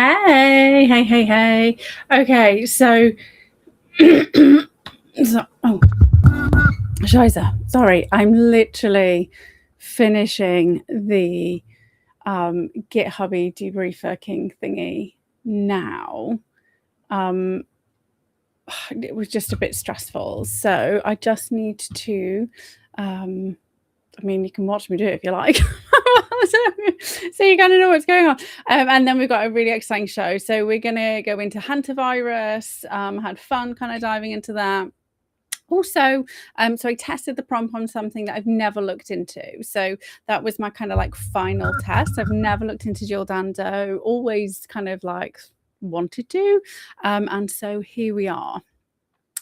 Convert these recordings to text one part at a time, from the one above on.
Hey. Okay, so, Shiza, sorry, I'm literally finishing the GitHubby debriefer king thingy now. It was just a bit stressful, so I just need to, I mean, you can watch me do it if you like. So you kind of know what's going on. And then we've got a really exciting show. So we're going to go into hantavirus, had fun kind of diving into that. Also, so I tested the prompt on something that I've never looked into. So that was my kind of like final test. I've never looked into dual Dando, always kind of like wanted to. And so here we are.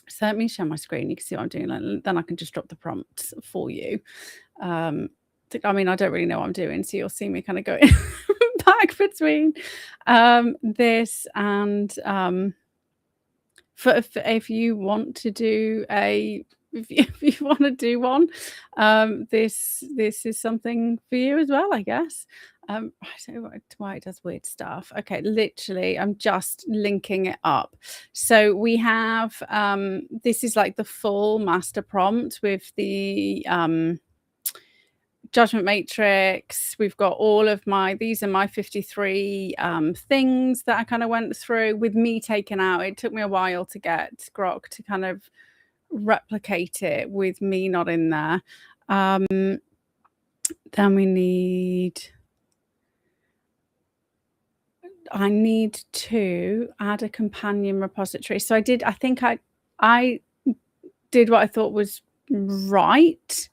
So let me share my screen. You can see what I'm doing. Then I can just drop the prompts for you. I mean, I don't really know what I'm doing, so you'll see me kind of going back between this and for if you want to do if you want to do one, this is something for you as well, I guess. I don't know why it does weird stuff. Okay, literally, I'm just linking it up. So we have this is like the full master prompt with the Judgement Matrix. We've got all of these are my 53 things that I kind of went through with me taken out. It took me a while to get Grok to kind of replicate it with me not in there. Then I need to add a companion repository. So I think I did what I thought was right,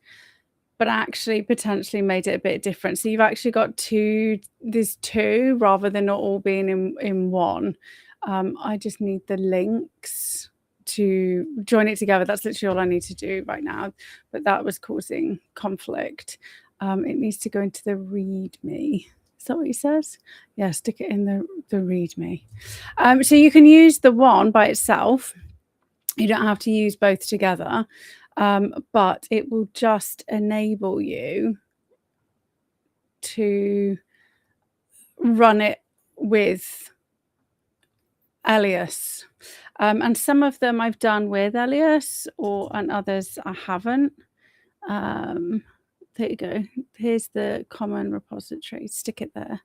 but actually potentially made it a bit different. So you've actually got there's two rather than not all being in one. I just need the links to join it together. That's literally all I need to do right now, but that was causing conflict. It needs to go into the README. Is that what he says? Yeah, stick it in the README. So you can use the one by itself. You don't have to use both together. But it will just enable you to run it with Elias. And some of them I've done with Elias and others I haven't. There you go. Here's the common repository. Stick it there.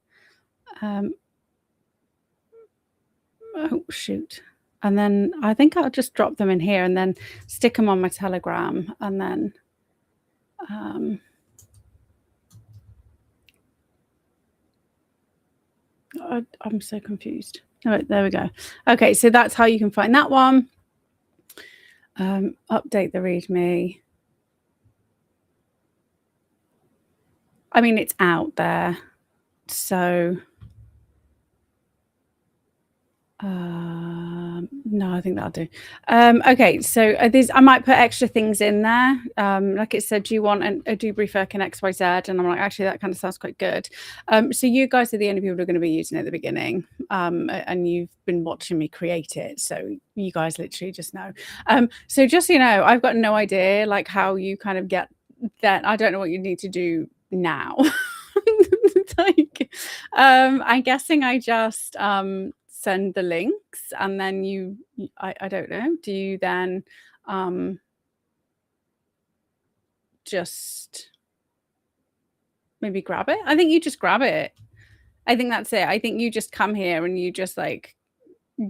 Oh, shoot. And then I think I'll just drop them in here and then stick them on my Telegram. And then I'm so confused. Oh, there we go. Okay, so that's how you can find that one. Update the README. I mean, it's out there. So no, I think that'll do. Okay, so I might put extra things in there. Like it said, do you want a debriefer in XYZ? And I'm like, actually, that kind of sounds quite good. So you guys are the only people who are going to be using it at the beginning, and you've been watching me create it, so you guys literally just know. So just so you know, I've got no idea like how you kind of get that. I don't know what you need to do now. Like, I'm guessing I just send the links and then I don't know, do you then just maybe grab it? I think you just grab it. I think that's it. I think you just come here and you just like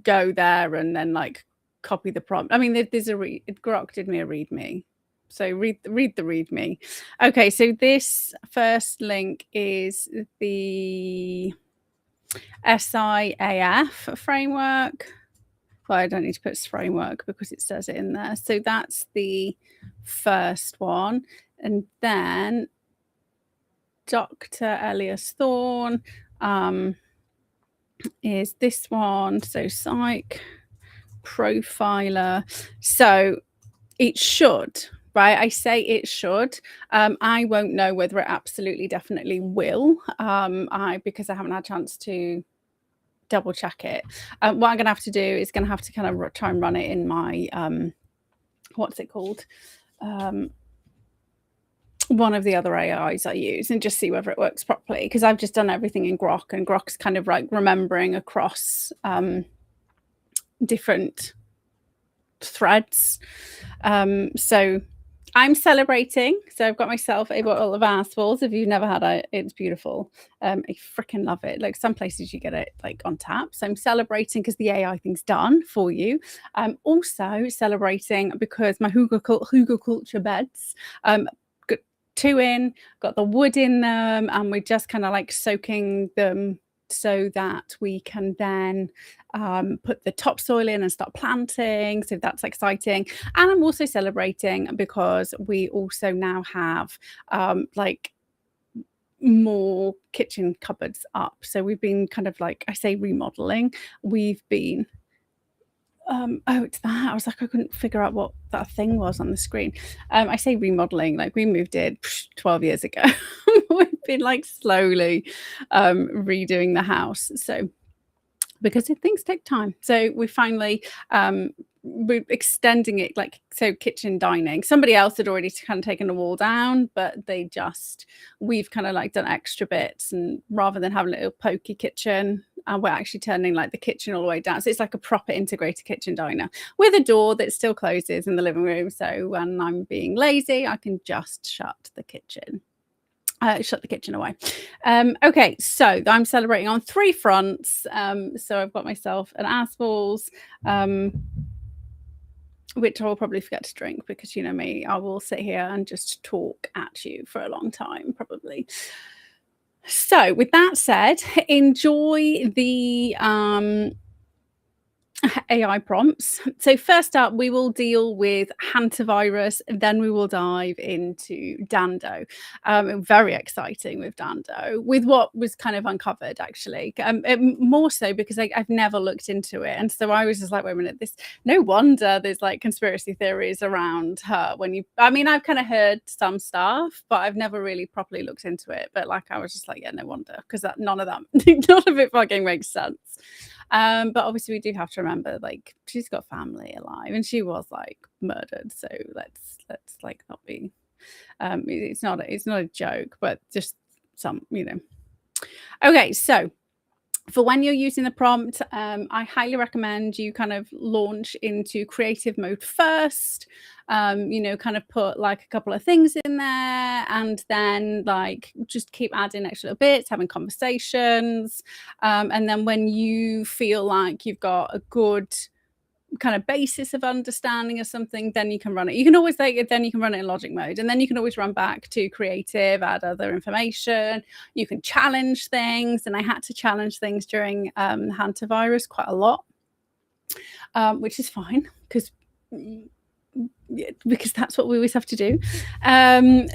go there and then like copy the prompt. I mean, there's Grok did me a README. So read the README. Okay, so this first link is the SIAF framework. Well, I don't need to put framework because it says it in there. So that's the first one. And then Dr. Elias Thorne is this one. So psych profiler. So it should, right? I say it should. I won't know whether it absolutely definitely will, because I haven't had a chance to double check it. What I'm going to have to do is going to have to kind of try and run it in my, what's it called? one of the other AIs I use and just see whether it works properly, because I've just done everything in Grok, and Grok's kind of like remembering across different threads. So I'm celebrating. So I've got myself a bottle of Asphalls. If you've never had it, it's beautiful. I freaking love it. Like some places you get it like on tap. So I'm celebrating because the AI thing's done for you. I'm also celebrating because my hugelkultur beds, got 2 in, got the wood in them, and we're just kind of like soaking them so that we can then put the topsoil in and start planting. So that's exciting. And I'm also celebrating because we also now have like more kitchen cupboards up. So we've been kind of like, I say remodeling. We've been oh, it's that. I was like, I couldn't figure out what that thing was on the screen. I say remodeling, like we moved in 12 years ago. We've been like slowly redoing the house. So because things take time. So we finally we're extending it, like, so kitchen dining. Somebody else had already kind of taken the wall down, but we've kind of like done extra bits, and rather than having a little pokey kitchen, we're actually turning like the kitchen all the way down. So it's like a proper integrated kitchen diner with a door that still closes in the living room. So when I'm being lazy, I can just shut the kitchen away. Okay, so I'm celebrating on 3 fronts. So I've got myself an Asphalls, which I will probably forget to drink because, you know me, I will sit here and just talk at you for a long time, probably. So with that said, enjoy the AI prompts. So first up, we will deal with hantavirus, then we will dive into Dando. Very exciting with Dando, with what was kind of uncovered, actually. More so because I've never looked into it. And so I was just like, wait a minute, no wonder there's like conspiracy theories around her. I've kind of heard some stuff, but I've never really properly looked into it. But like, I was just like, yeah, no wonder, because none of it fucking makes sense. But obviously we do have to remember, like, she's got family alive and she was like murdered. So let's like not be, it's not a joke, but just some, you know. Okay, so for when you're using the prompt, I highly recommend you kind of launch into creative mode first. Kind of put like a couple of things in there, and then like just keep adding extra little bits, having conversations. And then when you feel like you've got a good kind of basis of understanding of something, then you can run it. You can always then you can run it in logic mode, and then you can always run back to creative, add other information. You can challenge things, and I had to challenge things during hantavirus quite a lot, which is fine because that's what we always have to do.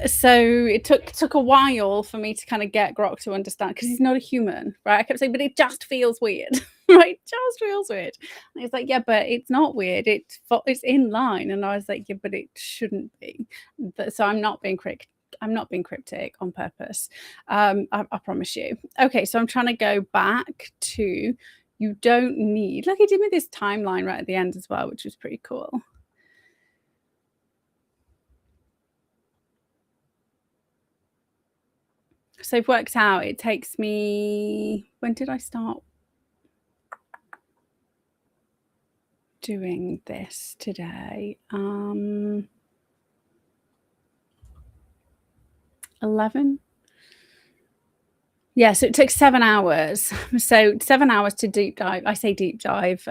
So it took a while for me to kind of get Grok to understand, because he's not a human, right? I kept saying, but it just feels weird. Right, just feels weird. And he's like, yeah, but it's not weird, it's in line. And I was like, yeah, but it shouldn't be. So I'm not being cryptic on purpose. I promise you. Okay, so I'm trying to go back to, you don't need, like he did with this timeline right at the end as well, which was pretty cool. So I've worked out it takes me, when did I start doing this today? 11. Yeah, so it took 7 hours. So 7 hours to deep dive. I say deep dive.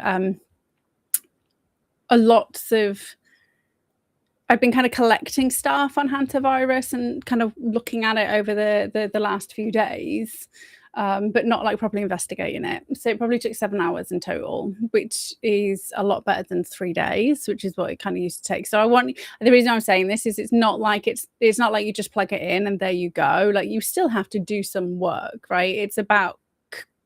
I've been kind of collecting stuff on hantavirus and kind of looking at it over the last few days, but not like properly investigating it. So it probably took 7 hours in total, which is a lot better than 3 days, which is what it kind of used to take. So the reason I'm saying this is it's not like you just plug it in and there you go. Like, you still have to do some work, right? It's about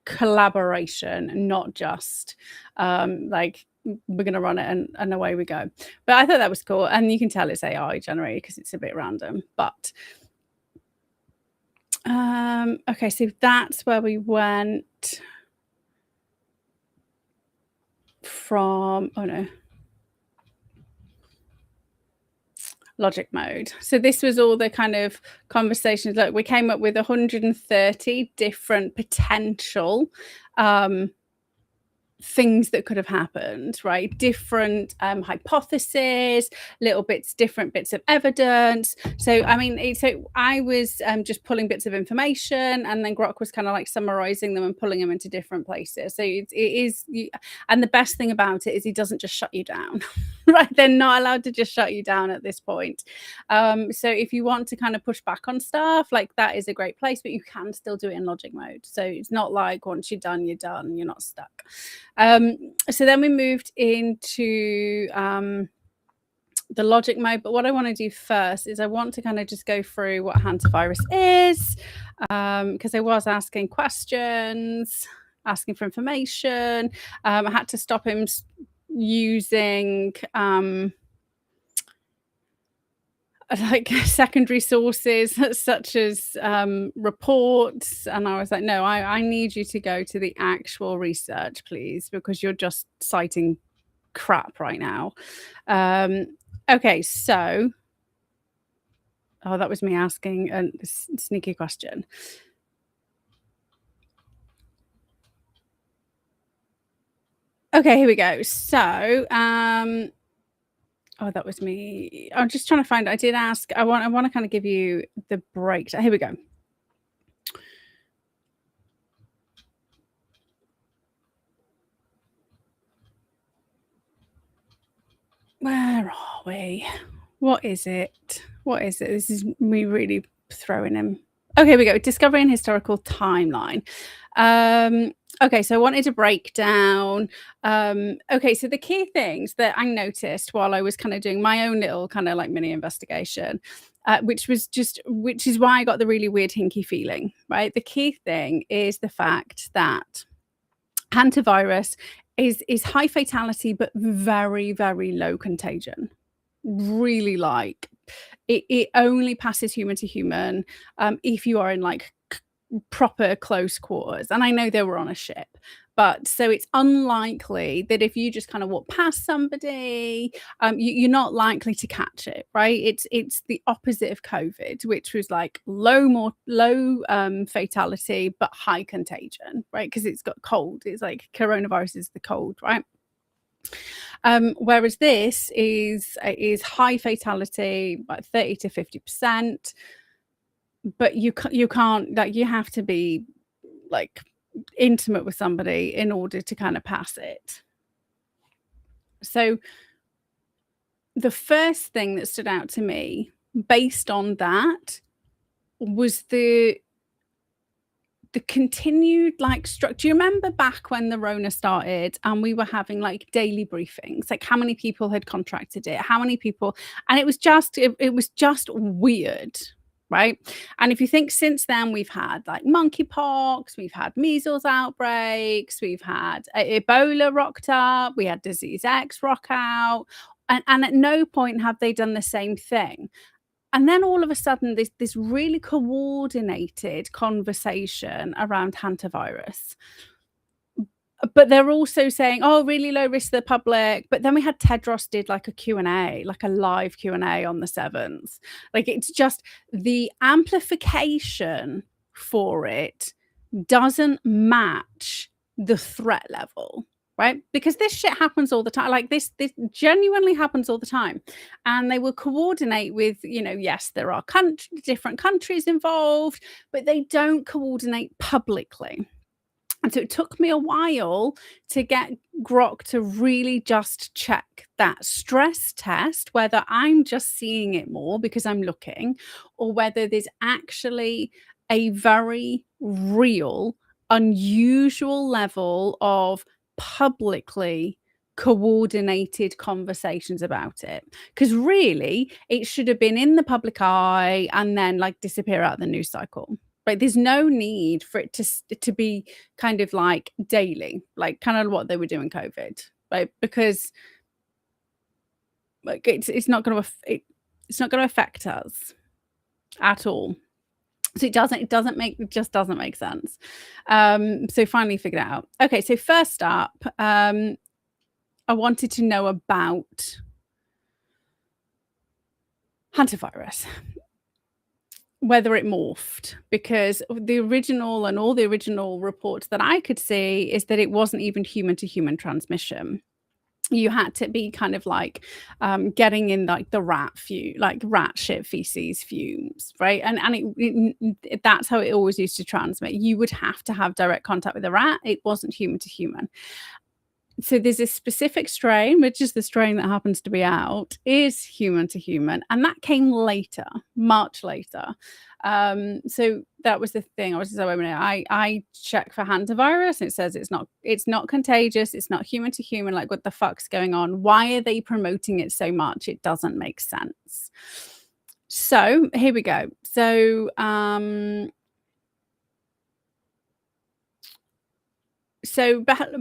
collaboration, not just like, we're going to run it and away we go. But I thought that was cool, and you can tell it's AI generated because it's a bit random. But okay, so that's where we went from. Oh no, logic mode. So this was all the kind of conversations. Like we came up with 130 different potential things that could have happened, right? Different hypotheses, different bits of evidence. So I mean, so I was just pulling bits of information, and then Grok was kind of like summarizing them and pulling them into different places. So it is, and the best thing about it is he doesn't just shut you down, right? They're not allowed to just shut you down at this point. So if you want to kind of push back on stuff, like that is a great place, but you can still do it in logic mode. So it's not like once you're done, you're not stuck. So then we moved into the logic mode, but what I want to do first is I want to kind of just go through what hantavirus is, because I was asking questions, asking for information. I had to stop him using like secondary sources such as reports, and I was like, no, I need you to go to the actual research, please, because you're just citing crap right now. Okay, so that was me asking a sneaky question. Okay, here we go. So that was me. I'm just trying to find. I did ask. I want to kind of give you the breakdown. Here we go. Where are we? What is it? What is it? This is me really throwing him. Okay, here we go. Discovering historical timeline. Okay, so I wanted to break down. Okay, so the key things that I noticed while I was kind of doing my own little kind of like mini investigation, which is why I got the really weird hinky feeling, right? The key thing is the fact that hantavirus is high fatality but very, very low contagion. Really, like it only passes human to human if you are in like proper close quarters. And I know they were on a ship, but so it's unlikely that if you just kind of walk past somebody, you're not likely to catch it, right? It's the opposite of COVID, which was like low fatality but high contagion, right? Because it's got cold. It's like coronavirus is the cold, right? Whereas this is high fatality, like 30 to 50%, but you can't, like, you have to be like intimate with somebody in order to kind of pass it. So the first thing that stood out to me based on that was the continued like structure. Do you remember back when the Rona started and we were having like daily briefings, like how many people had contracted it, how many people, and it was just weird, right? And if you think since then, we've had like monkeypox, we've had measles outbreaks, we've had Ebola rocked up, we had disease X rock out, and at no point have they done the same thing. And then all of a sudden, this really coordinated conversation around hantavirus. But they're also saying, oh, really low risk to the public. But then we had Tedros did like a Q&A, like a live Q&A on the 7th. Like, it's just the amplification for it doesn't match the threat level. Right? Because this shit happens all the time. Like this genuinely happens all the time. And they will coordinate with, yes, there are different countries involved, but they don't coordinate publicly. And so it took me a while to get Grok to really just check that stress test, whether I'm just seeing it more because I'm looking, or whether there's actually a very real, unusual level of publicly coordinated conversations about it. Because really, it should have been in the public eye and then like disappear out of the news cycle. Right? There's no need for it to be kind of like daily, like kind of what they were doing COVID, right? Because like it's not going to affect us at all. So it doesn't make sense. So finally figured it out. Okay, so first up, I wanted to know about hantavirus, whether it morphed, because the original and all the original reports that I could see is that it wasn't even human to human transmission. You had to be kind of like getting in like the rat shit feces fumes, right? And that's how it always used to transmit. You would have to have direct contact with a rat. It wasn't human to human. So there's this specific strain, which is the strain that happens to be out, is human to human, and that came later, much later. So that was the thing. I was just like, wait a minute, I check for hantavirus and it says it's not contagious, it's not human to human. Like, what the fuck's going on? Why are they promoting it so much? It doesn't make sense. So here we go. So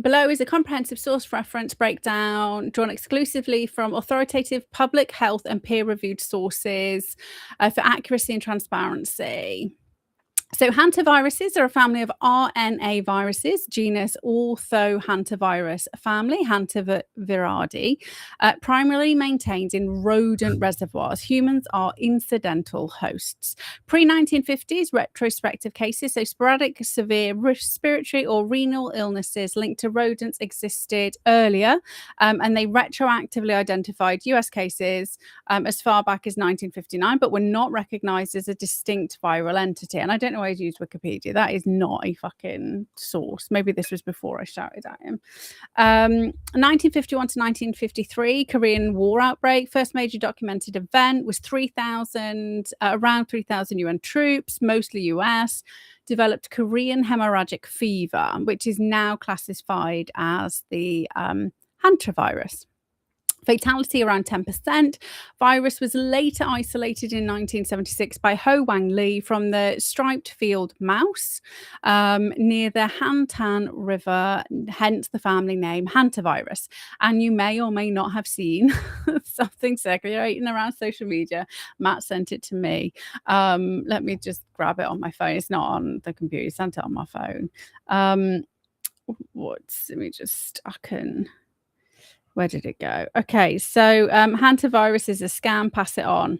below is a comprehensive source reference breakdown drawn exclusively from authoritative public health and peer-reviewed sources for accuracy and transparency. So hantaviruses are a family of RNA viruses, genus Orthohantavirus family, Hantaviridae, primarily maintained in rodent reservoirs. Humans are incidental hosts. Pre-1950s retrospective cases, so sporadic severe respiratory or renal illnesses linked to rodents existed earlier, and they retroactively identified US cases as far back as 1959, but were not recognized as a distinct viral entity. And I don't know why I'd use Wikipedia. That is not a fucking source. Maybe this was before I shouted at him. 1951 to 1953, Korean War outbreak. First major documented event was around 3,000 UN troops, mostly US, developed Korean hemorrhagic fever, which is now classified as the hantavirus. Fatality around 10%. Virus was later isolated in 1976 by Ho Wang Lee from the striped field mouse near the Hantan River, hence the family name hantavirus. And you may or may not have seen something circulating around social media. Matt sent it to me. Let me just grab it on my phone. It's not on the computer. He sent it on my phone. Where did it go? Okay, so hantavirus is a scam. Pass it on.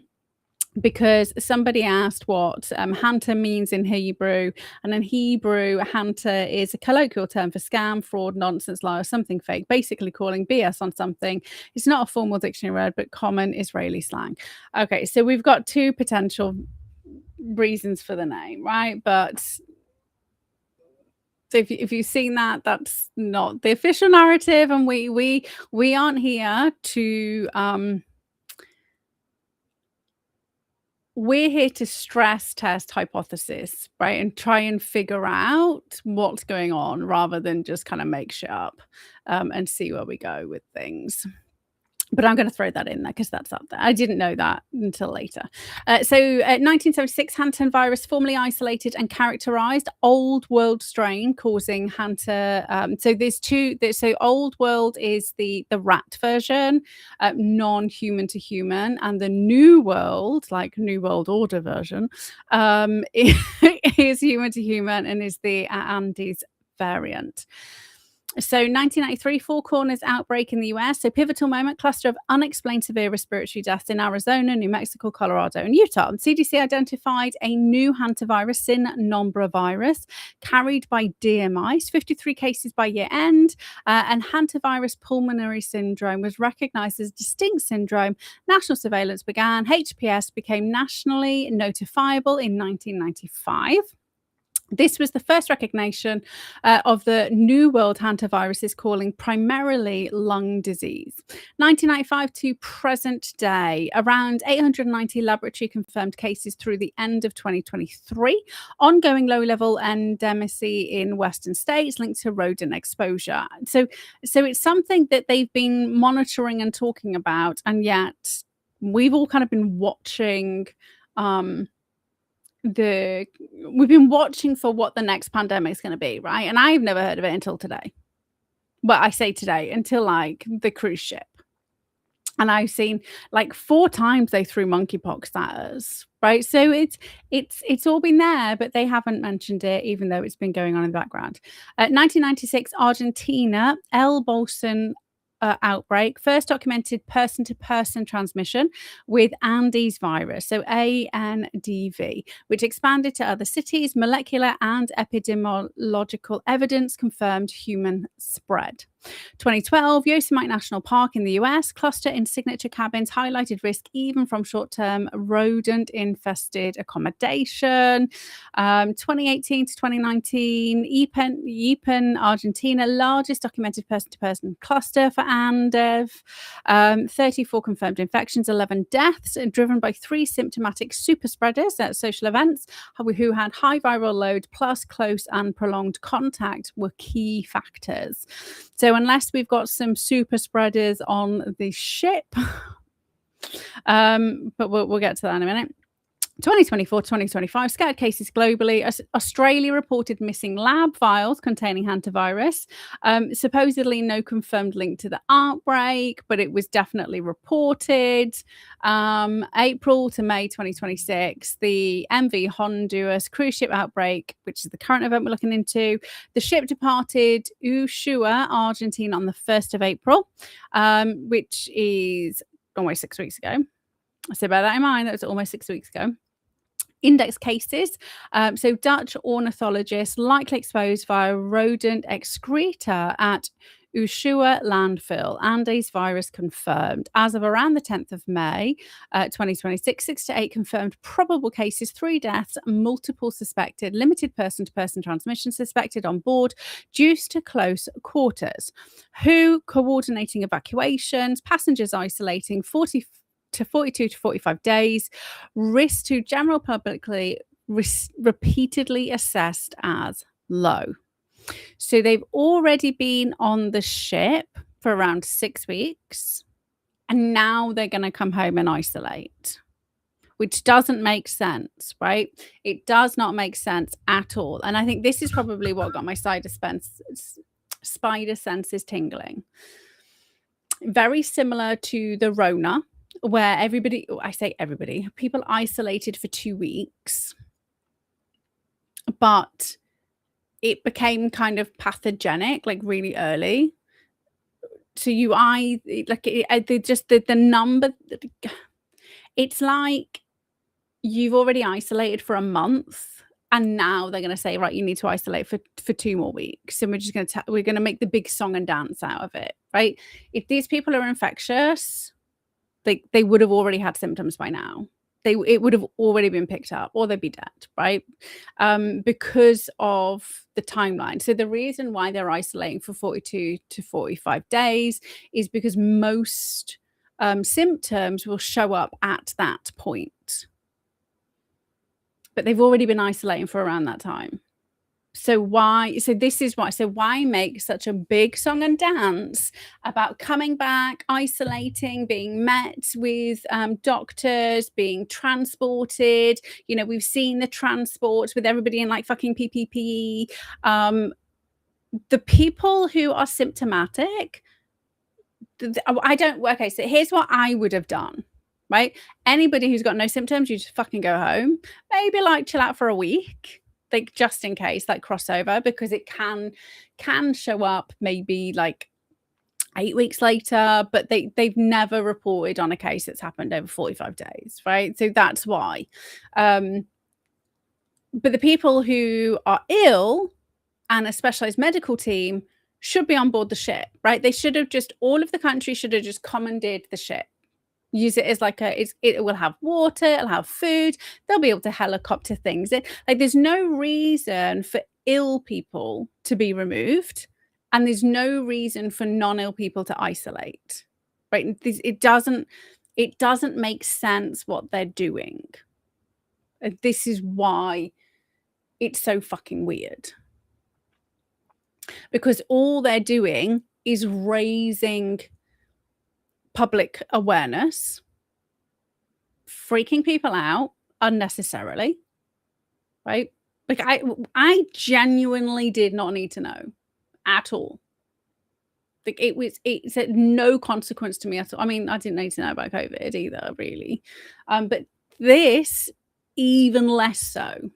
Because somebody asked what hanta means in Hebrew, and in Hebrew, hanta is a colloquial term for scam, fraud, nonsense, lie, or something fake, basically calling BS on something. It's not a formal dictionary word, but common Israeli slang. Okay, so we've got two potential reasons for the name, right? But so if you've seen that, that's not the official narrative, and we aren't here to we're here to stress test hypothesis, right? And try and figure out what's going on rather than just kind of make shit up and see where we go with things. But I'm going to throw that in there because that's up there. I didn't know that until later. So 1976, hantavirus formally isolated and characterized old world strain causing hanta. So there's two. So old world is the rat version, non-human to human, and the new world, like New World Order version, is human to human and is the ANDV variant. So 1993, Four Corners outbreak in the US. So pivotal moment, cluster of unexplained severe respiratory deaths in Arizona, New Mexico, Colorado, and Utah. And CDC identified a new hantavirus, Sin-Nombra virus, carried by deer mice, 53 cases by year end. And hantavirus pulmonary syndrome was recognized as a distinct syndrome. National surveillance began. HPS became nationally notifiable in 1995. This was the first recognition of the New World hantaviruses calling primarily lung disease. 1995 to present day, around 890 laboratory confirmed cases through the end of 2023. Ongoing low-level endemicity in Western states linked to rodent exposure. So it's something that they've been monitoring and talking about, and yet we've all kind of been watching. We've been watching for what the next pandemic is going to be, right? And I've never heard of it until today. But I say today, until like the cruise ship. And I've seen like 4 times they threw monkeypox at us, right? So it's all been there, but they haven't mentioned it, even though it's been going on in the background. 1996, Argentina, El Bolson outbreak, first documented person-to-person transmission with Andes virus, so ANDV, which expanded to other cities. Molecular and epidemiological evidence confirmed human spread. 2012, Yosemite National Park in the US, cluster in signature cabins highlighted risk even from short-term rodent-infested accommodation. 2018 to 2019, Ypres, Argentina, largest documented person-to-person cluster for ANDV. 34 confirmed infections, 11 deaths, driven by 3 symptomatic super spreaders at social events who had high viral load plus close and prolonged contact were key factors. So unless we've got some super spreaders on the ship, but we'll get to that in a minute. 2024 to 2025, scattered cases globally. Australia reported missing lab vials containing hantavirus. Supposedly no confirmed link to the outbreak, but it was definitely reported. April to May 2026, the MV Hondius cruise ship outbreak, which is the current event we're looking into. The ship departed Ushuaia, Argentina on the 1st of April, which is almost 6 weeks ago. So bear that in mind, that was almost 6 weeks ago. Index cases. So Dutch ornithologists likely exposed via rodent excreta at Ushuaia landfill. Andes virus confirmed. As of around the 10th of May 2026, 6 to 8 confirmed probable cases, 3 deaths, multiple suspected, limited person-to-person transmission suspected on board due to close quarters. WHO coordinating evacuations, passengers isolating 42 to 45 days, risk to general publicly repeatedly assessed as low. So they've already been on the ship for around 6 weeks, and now they're going to come home and isolate, which doesn't make sense, right? It does not make sense at all. And I think this is probably what got my spider senses tingling. Very similar to the Rona, where people isolated for 2 weeks, but it became kind of pathogenic, like really early. So the number, it's like you've already isolated for a month, and now they're going to say, right, you need to isolate for 2 more weeks, and we're going to make the big song and dance out of it, right? If these people are infectious, they would have already had symptoms by now. It would have already been picked up, or they'd be dead, right? Because of the timeline. So the reason why they're isolating for 42 to 45 days is because most symptoms will show up at that point. But they've already been isolating for around that time. So why make such a big song and dance about coming back, isolating, being met with doctors, being transported? You know, we've seen the transports with everybody in like fucking PPE. The people who are symptomatic, okay, so here's what I would have done, right? Anybody who's got no symptoms, you just fucking go home. Maybe like chill out for a week. Like just in case, like crossover, because it can show up maybe like 8 weeks later, but they've never reported on a case that's happened over 45 days, right? So that's why. But the people who are ill and a specialized medical team should be on board the ship, right? All of the country should have just commandeered the ship. Use it as like it will have water, it'll have food, they'll be able to helicopter things. Like there's no reason for ill people to be removed, and there's no reason for non-ill people to isolate, right? It doesn't make sense what they're doing. This is why it's so fucking weird, because all they're doing is raising public awareness, freaking people out unnecessarily, right? Like I genuinely did not need to know at all. Like it's at no consequence to me at all. I mean, I didn't need to know about COVID either, really. But this even less so.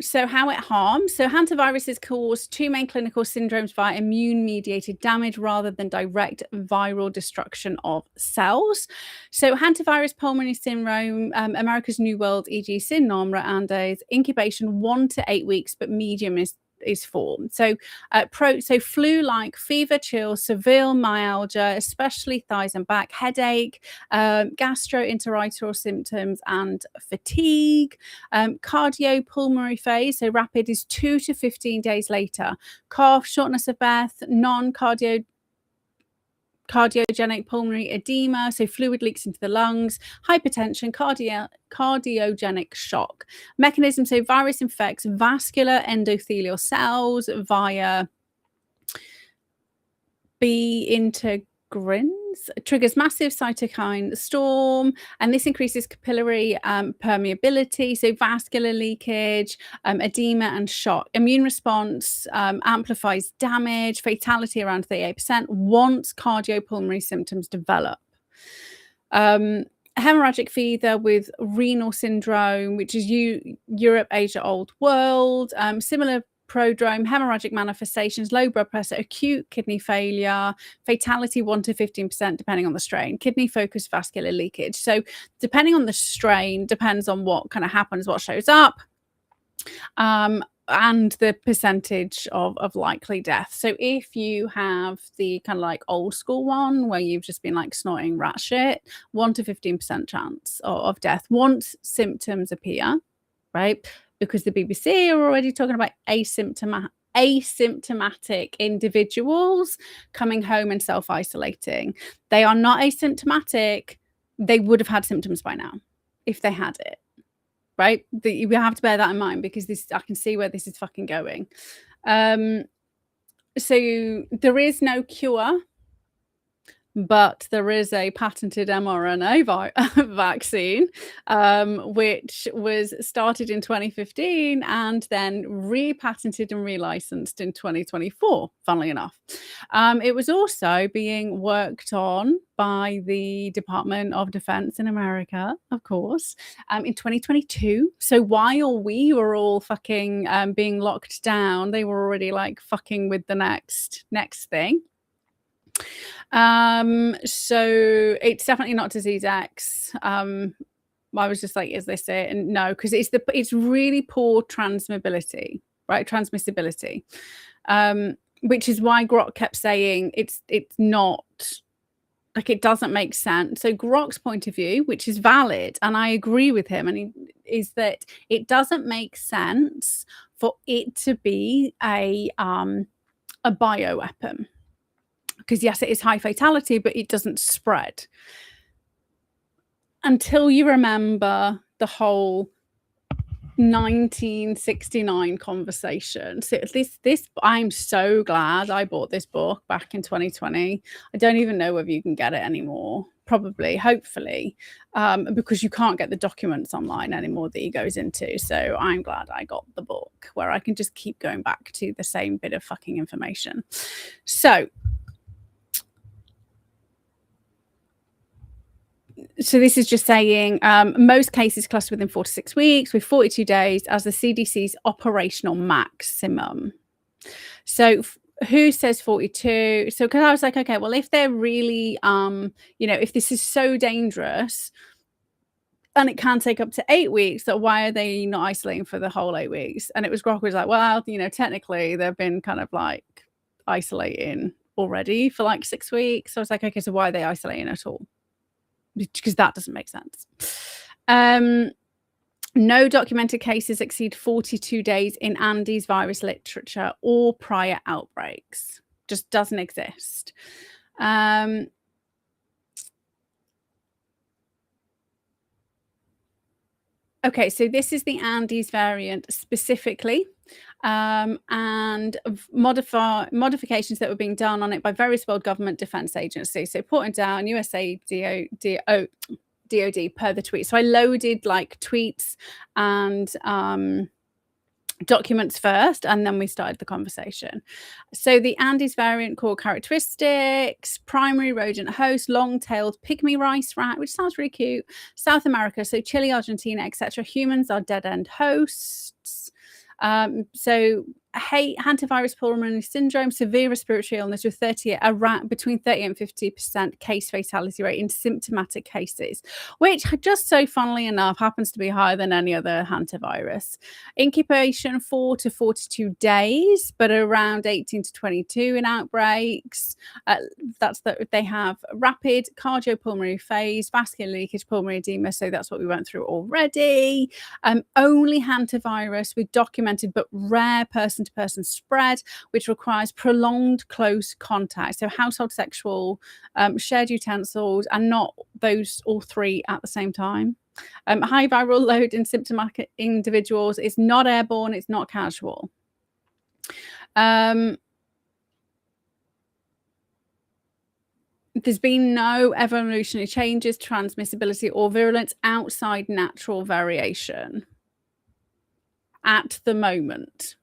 So how it harms. So hantaviruses cause two main clinical syndromes via immune-mediated damage rather than direct viral destruction of cells. So hantavirus pulmonary syndrome, America's New World, e.g. Synomra Andes, incubation 1 to 8 weeks, but medium is formed. So flu-like fever, chills, severe myalgia, especially thighs and back, headache, gastroenteritis symptoms and fatigue. Cardiopulmonary phase, so rapid, is 2 to 15 days later. Cough, shortness of breath, non-cardiogenic pulmonary edema, so fluid leaks into the lungs, hypertension, cardiogenic shock. Mechanism, so virus infects vascular endothelial cells via B integrins, triggers massive cytokine storm, and this increases capillary permeability, so vascular leakage, edema and shock. Immune response amplifies damage, fatality around 38% once cardiopulmonary symptoms develop. Hemorrhagic fever with renal syndrome, which is Europe, Asia, Old World. Similar prodrome, hemorrhagic manifestations, low blood pressure, acute kidney failure, fatality 1 to 15% depending on the strain, kidney focused vascular leakage. So depending on the strain, depends on what kind of happens, what shows up, and the percentage of likely death. So if you have the kind of like old school one where you've just been like snorting rat shit, 1 to 15% chance of death once symptoms appear, right? Because the BBC are already talking about asymptomatic individuals coming home and self-isolating. They are not asymptomatic. They would have had symptoms by now if they had it, right? We have to bear that in mind, because I can see where this is fucking going. So there is no cure, but there is a patented mRNA vaccine, which was started in 2015 and then repatented and relicensed in 2024, funnily enough. It was also being worked on by the Department of Defense in America, of course, in 2022. So while we were all fucking being locked down, they were already like fucking with the next thing. So it's definitely not disease X. I was just like, is this it? And no, because it's really poor transmissibility, right? Transmissibility, which is why Grok kept saying it's not, like, it doesn't make sense. So Grok's point of view, which is valid, and I agree with him, and is that it doesn't make sense for it to be a bioweapon. Because yes, it is high fatality, but it doesn't spread. Until you remember the whole 1969 conversation. So this I'm so glad I bought this book back in 2020. I don't even know whether you can get it anymore. Probably, hopefully, because you can't get the documents online anymore that he goes into. So I'm glad I got the book where I can just keep going back to the same bit of fucking information. So this is just saying most cases cluster within 4 to 6 weeks with 42 days as the CDC's operational maximum. So who says 42? So because I was like, okay, well, if they're really, if this is so dangerous and it can take up to 8 weeks, so why are they not isolating for the whole 8 weeks? And it was Grok was like, well, technically they've been kind of like isolating already for like 6 weeks. So I was like, okay, so why are they isolating at all? Because that doesn't make sense. No documented cases exceed 42 days in Andes virus literature or prior outbreaks. Just doesn't exist. Okay, so this is the Andes variant specifically, and modifications that were being done on it by various world government defense agencies. So Port and Down, USA, DOD per the tweet. So I loaded like tweets and documents first, and then we started the conversation. So the Andes variant core characteristics: primary rodent host, long-tailed pygmy rice rat, which sounds really cute. South America, so Chile, Argentina, etc. Humans are dead-end hosts. So hantavirus pulmonary syndrome, severe respiratory illness with between 30 and 50% case fatality rate in symptomatic cases, which just so funnily enough happens to be higher than any other hantavirus. Incubation 4 to 42 days, but around 18 to 22 in outbreaks. They have rapid cardiopulmonary phase, vascular leakage, pulmonary edema. So that's what we went through already. Only hantavirus with documented but rare person-to-person spread, which requires prolonged close contact. So household, sexual, shared utensils, and not those all three at the same time. High viral load in symptomatic individuals is not airborne, it's not casual. There's been no evolutionary changes, transmissibility, or virulence outside natural variation at the moment.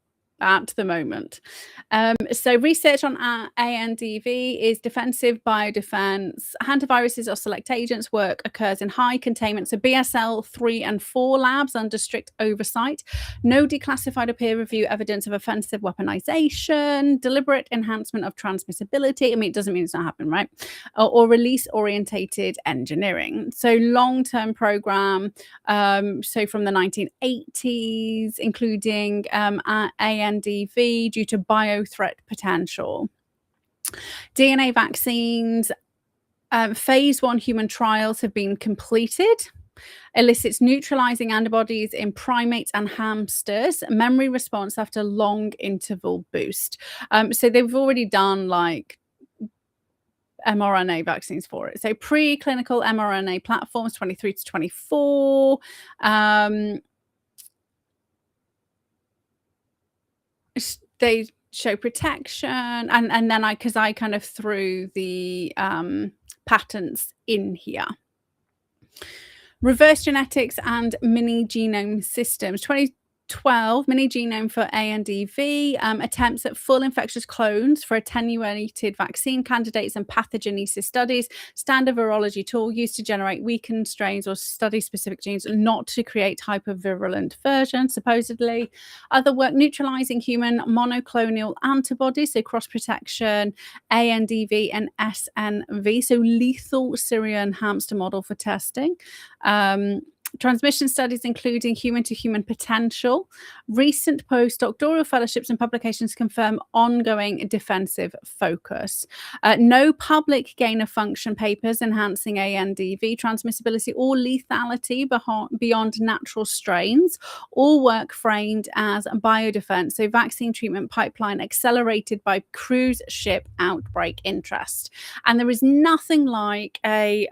So research on ANDV is defensive biodefense. Hantaviruses or select agents work occurs in high containment. So BSL 3 and 4 labs under strict oversight. No declassified or peer review evidence of offensive weaponization, deliberate enhancement of transmissibility. I mean, it doesn't mean it's not happening, right? Or release orientated engineering. So long-term program. So from the 1980s, including ANDV due to biothreat potential. DNA vaccines, phase 1 human trials have been completed. Elicits neutralizing antibodies in primates and hamsters. Memory response after long interval boost. So they've already done like mRNA vaccines for it. So preclinical mRNA platforms 23 to 24. They show protection, and then I kind of threw the patents in here. Reverse genetics and mini genome systems. 2012 mini genome for ANDV, attempts at full infectious clones for attenuated vaccine candidates and pathogenesis studies. Standard virology tool used to generate weakened strains or study specific genes, not to create hypervirulent versions, supposedly. Other work, neutralizing human monoclonal antibodies, so cross protection, ANDV and SNV, so lethal Syrian hamster model for testing. Transmission studies including human-to-human potential. Recent postdoctoral fellowships and publications confirm ongoing defensive focus. No public gain-of-function papers enhancing ANDV transmissibility or lethality beyond natural strains. All work framed as biodefense, so vaccine treatment pipeline accelerated by cruise ship outbreak interest. And there is nothing like a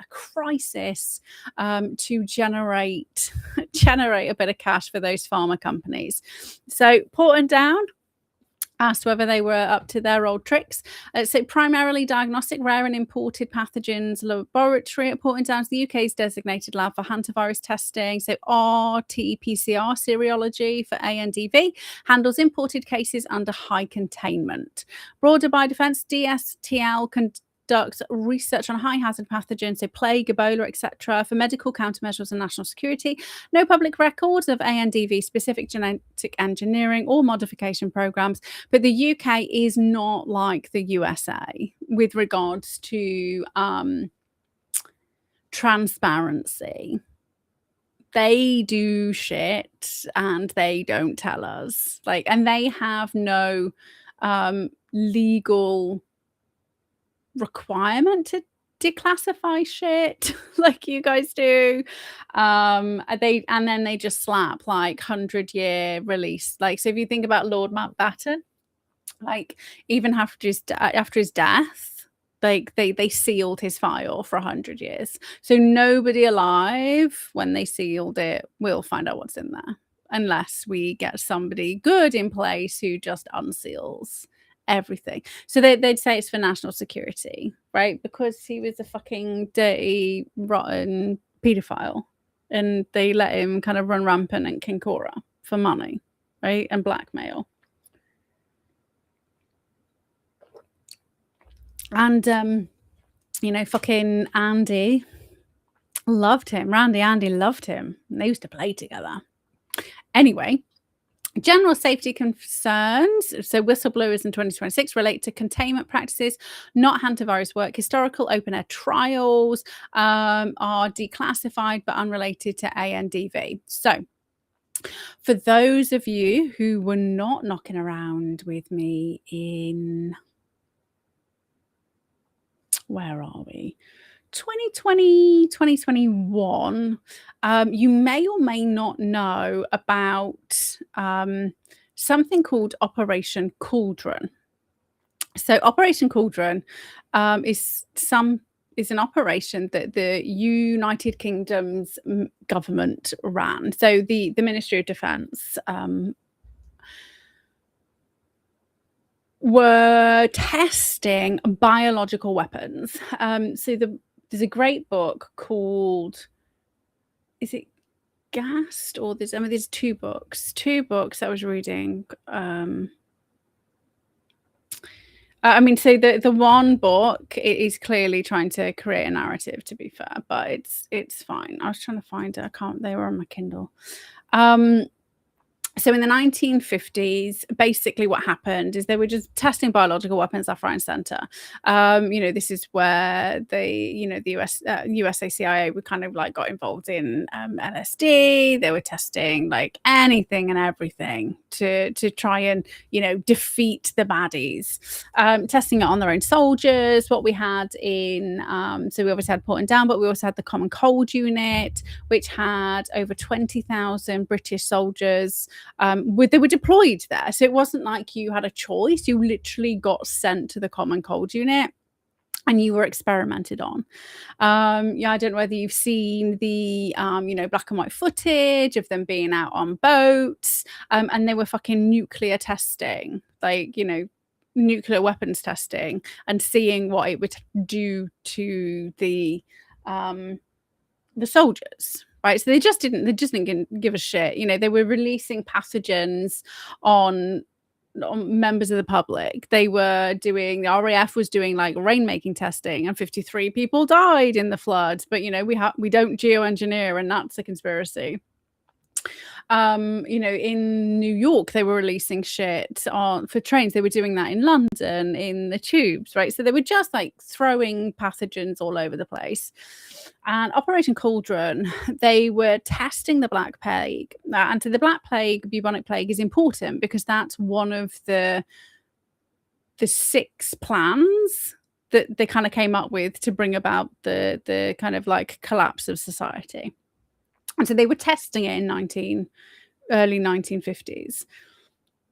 crisis to generate a bit of cash for those pharma companies. So Porton Down asked whether they were up to their old tricks. So primarily diagnostic, rare and imported pathogens laboratory at Porton Down, the UK's designated lab for hantavirus testing. So RT-PCR serology for ANDV handles imported cases under high containment. Broader biodefense, DSTL conducts research on high hazard pathogens, so plague, Ebola, etc., for medical countermeasures and national security. No public records of ANDV specific genetic engineering or modification programs, but the UK is not like the USA with regards to transparency. They do shit and they don't tell us, and they have no legal requirement to declassify shit like you guys do. Then they just slap 100-year release. So if you think about Lord Mountbatten, even after his death, they sealed his file for 100 years. So nobody alive, when they sealed it, will find out what's in there, unless we get somebody good in place who just unseals everything. So they'd say it's for national security, right? Because he was a fucking dirty, rotten pedophile, and they let him kind of run rampant in Kincora for money, right? And blackmail. And fucking Andy loved him. Andy loved him. They used to play together. Anyway, General safety concerns, so whistleblowers in 2026 relate to containment practices, not hantavirus work. Historical open-air trials are declassified but unrelated to ANDV. So for those of you who were not knocking around with me in, where are we? 2020, 2021, you may or may not know about something called Operation Cauldron. So Operation Cauldron is an operation that the United Kingdom's government ran. So the Ministry of Defence were testing biological weapons. So there's a great book called, is it Gassed? Or there's two books I was reading. So the one book is clearly trying to create a narrative, to be fair, but it's fine. I was trying to find it. They were on my Kindle. So in the 1950s, basically what happened is they were just testing biological weapons left, right, and center. This is where the USA CIA would kind of like got involved in LSD. They were testing like anything and everything to try and defeat the baddies. Testing it on their own soldiers. What we had in so we obviously had Port and Down, but we also had the Common Cold Unit, which had over 20,000 British soldiers. They were deployed there, so it wasn't like you had a choice. You literally got sent to the Common Cold Unit and you were experimented on. I don't know whether you've seen the black and white footage of them being out on boats, and they were fucking nuclear testing, nuclear weapons testing, and seeing what it would do to the soldiers. Right, so they just didn't give a shit. They were releasing pathogens on members of the public. The RAF was doing like rainmaking testing, and 53 people died in the floods. But we don't geoengineer, and that's a conspiracy. In New York, they were releasing shit for trains. They were doing that in London, in the tubes, right? So they were just like throwing pathogens all over the place. And Operation Cauldron, they were testing the Black Plague. And so the Black Plague, bubonic plague, is important because that's one of the 6 plans that they kind of came up with to bring about the kind of like collapse of society. And so they were testing it in early 1950s.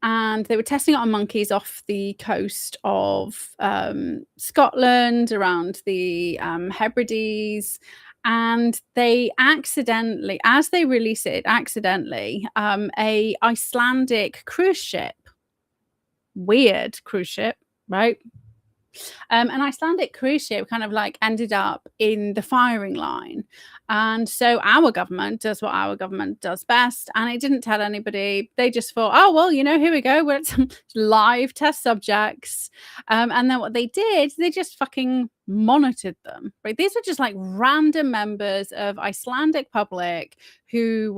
And they were testing it on monkeys off the coast of Scotland, around the Hebrides. And they accidentally, as they release it, a Icelandic cruise ship, weird cruise ship, right? An Icelandic cruise ship kind of like ended up in the firing line. And so our government does what our government does best, and it didn't tell anybody. They just thought, oh, well, here we go. We're at some live test subjects. And then what they did, they just fucking monitored them, right? These were just like random members of Icelandic public who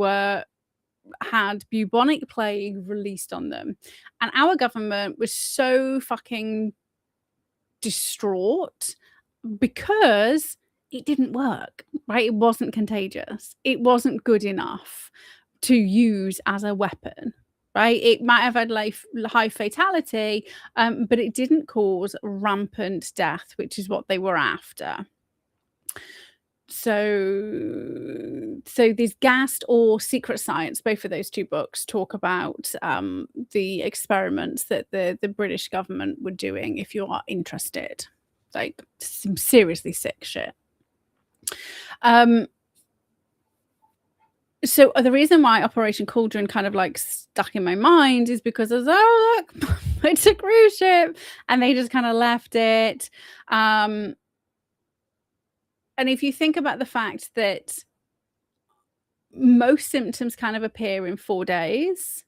had bubonic plague released on them. And our government was so fucking distraught because it didn't work, right? It wasn't contagious. It wasn't good enough to use as a weapon, right? It might have had high fatality, but it didn't cause rampant death, which is what they were after. So these Gassed or Secret Science, both of those two books talk about the experiments that the British government were doing, if you are interested. Like some seriously sick shit. So the reason why Operation Cauldron kind of like stuck in my mind is because I was like, oh, look, it's a cruise ship. And they just kind of left it. And if you think about the fact that most symptoms kind of appear in 4 days,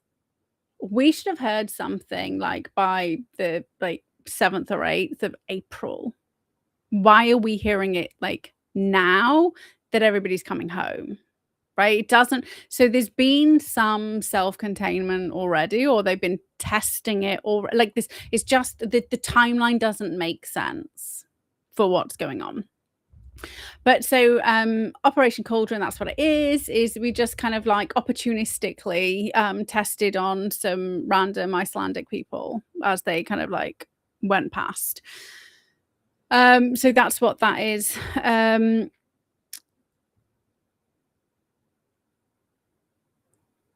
we should have heard something like by the 7th or 8th of April. Why are we hearing it like now that everybody's coming home? right? It doesn't. So there's been some self-containment already, or they've been testing it, or like this. It's just the timeline doesn't make sense for what's going on. But so Operation Cauldron, that's what it is we just kind of like opportunistically tested on some random Icelandic people as they kind of like went past. So that's what that is.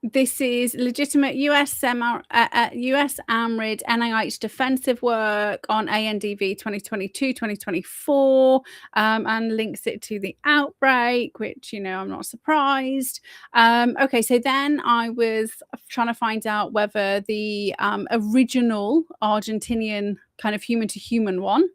This is legitimate US AMRID NIH defensive work on ANDV 2022-2024, and links it to the outbreak, which, you know, I'm not surprised. Okay, so then I was trying to find out whether the original Argentinian kind of human-to-human one,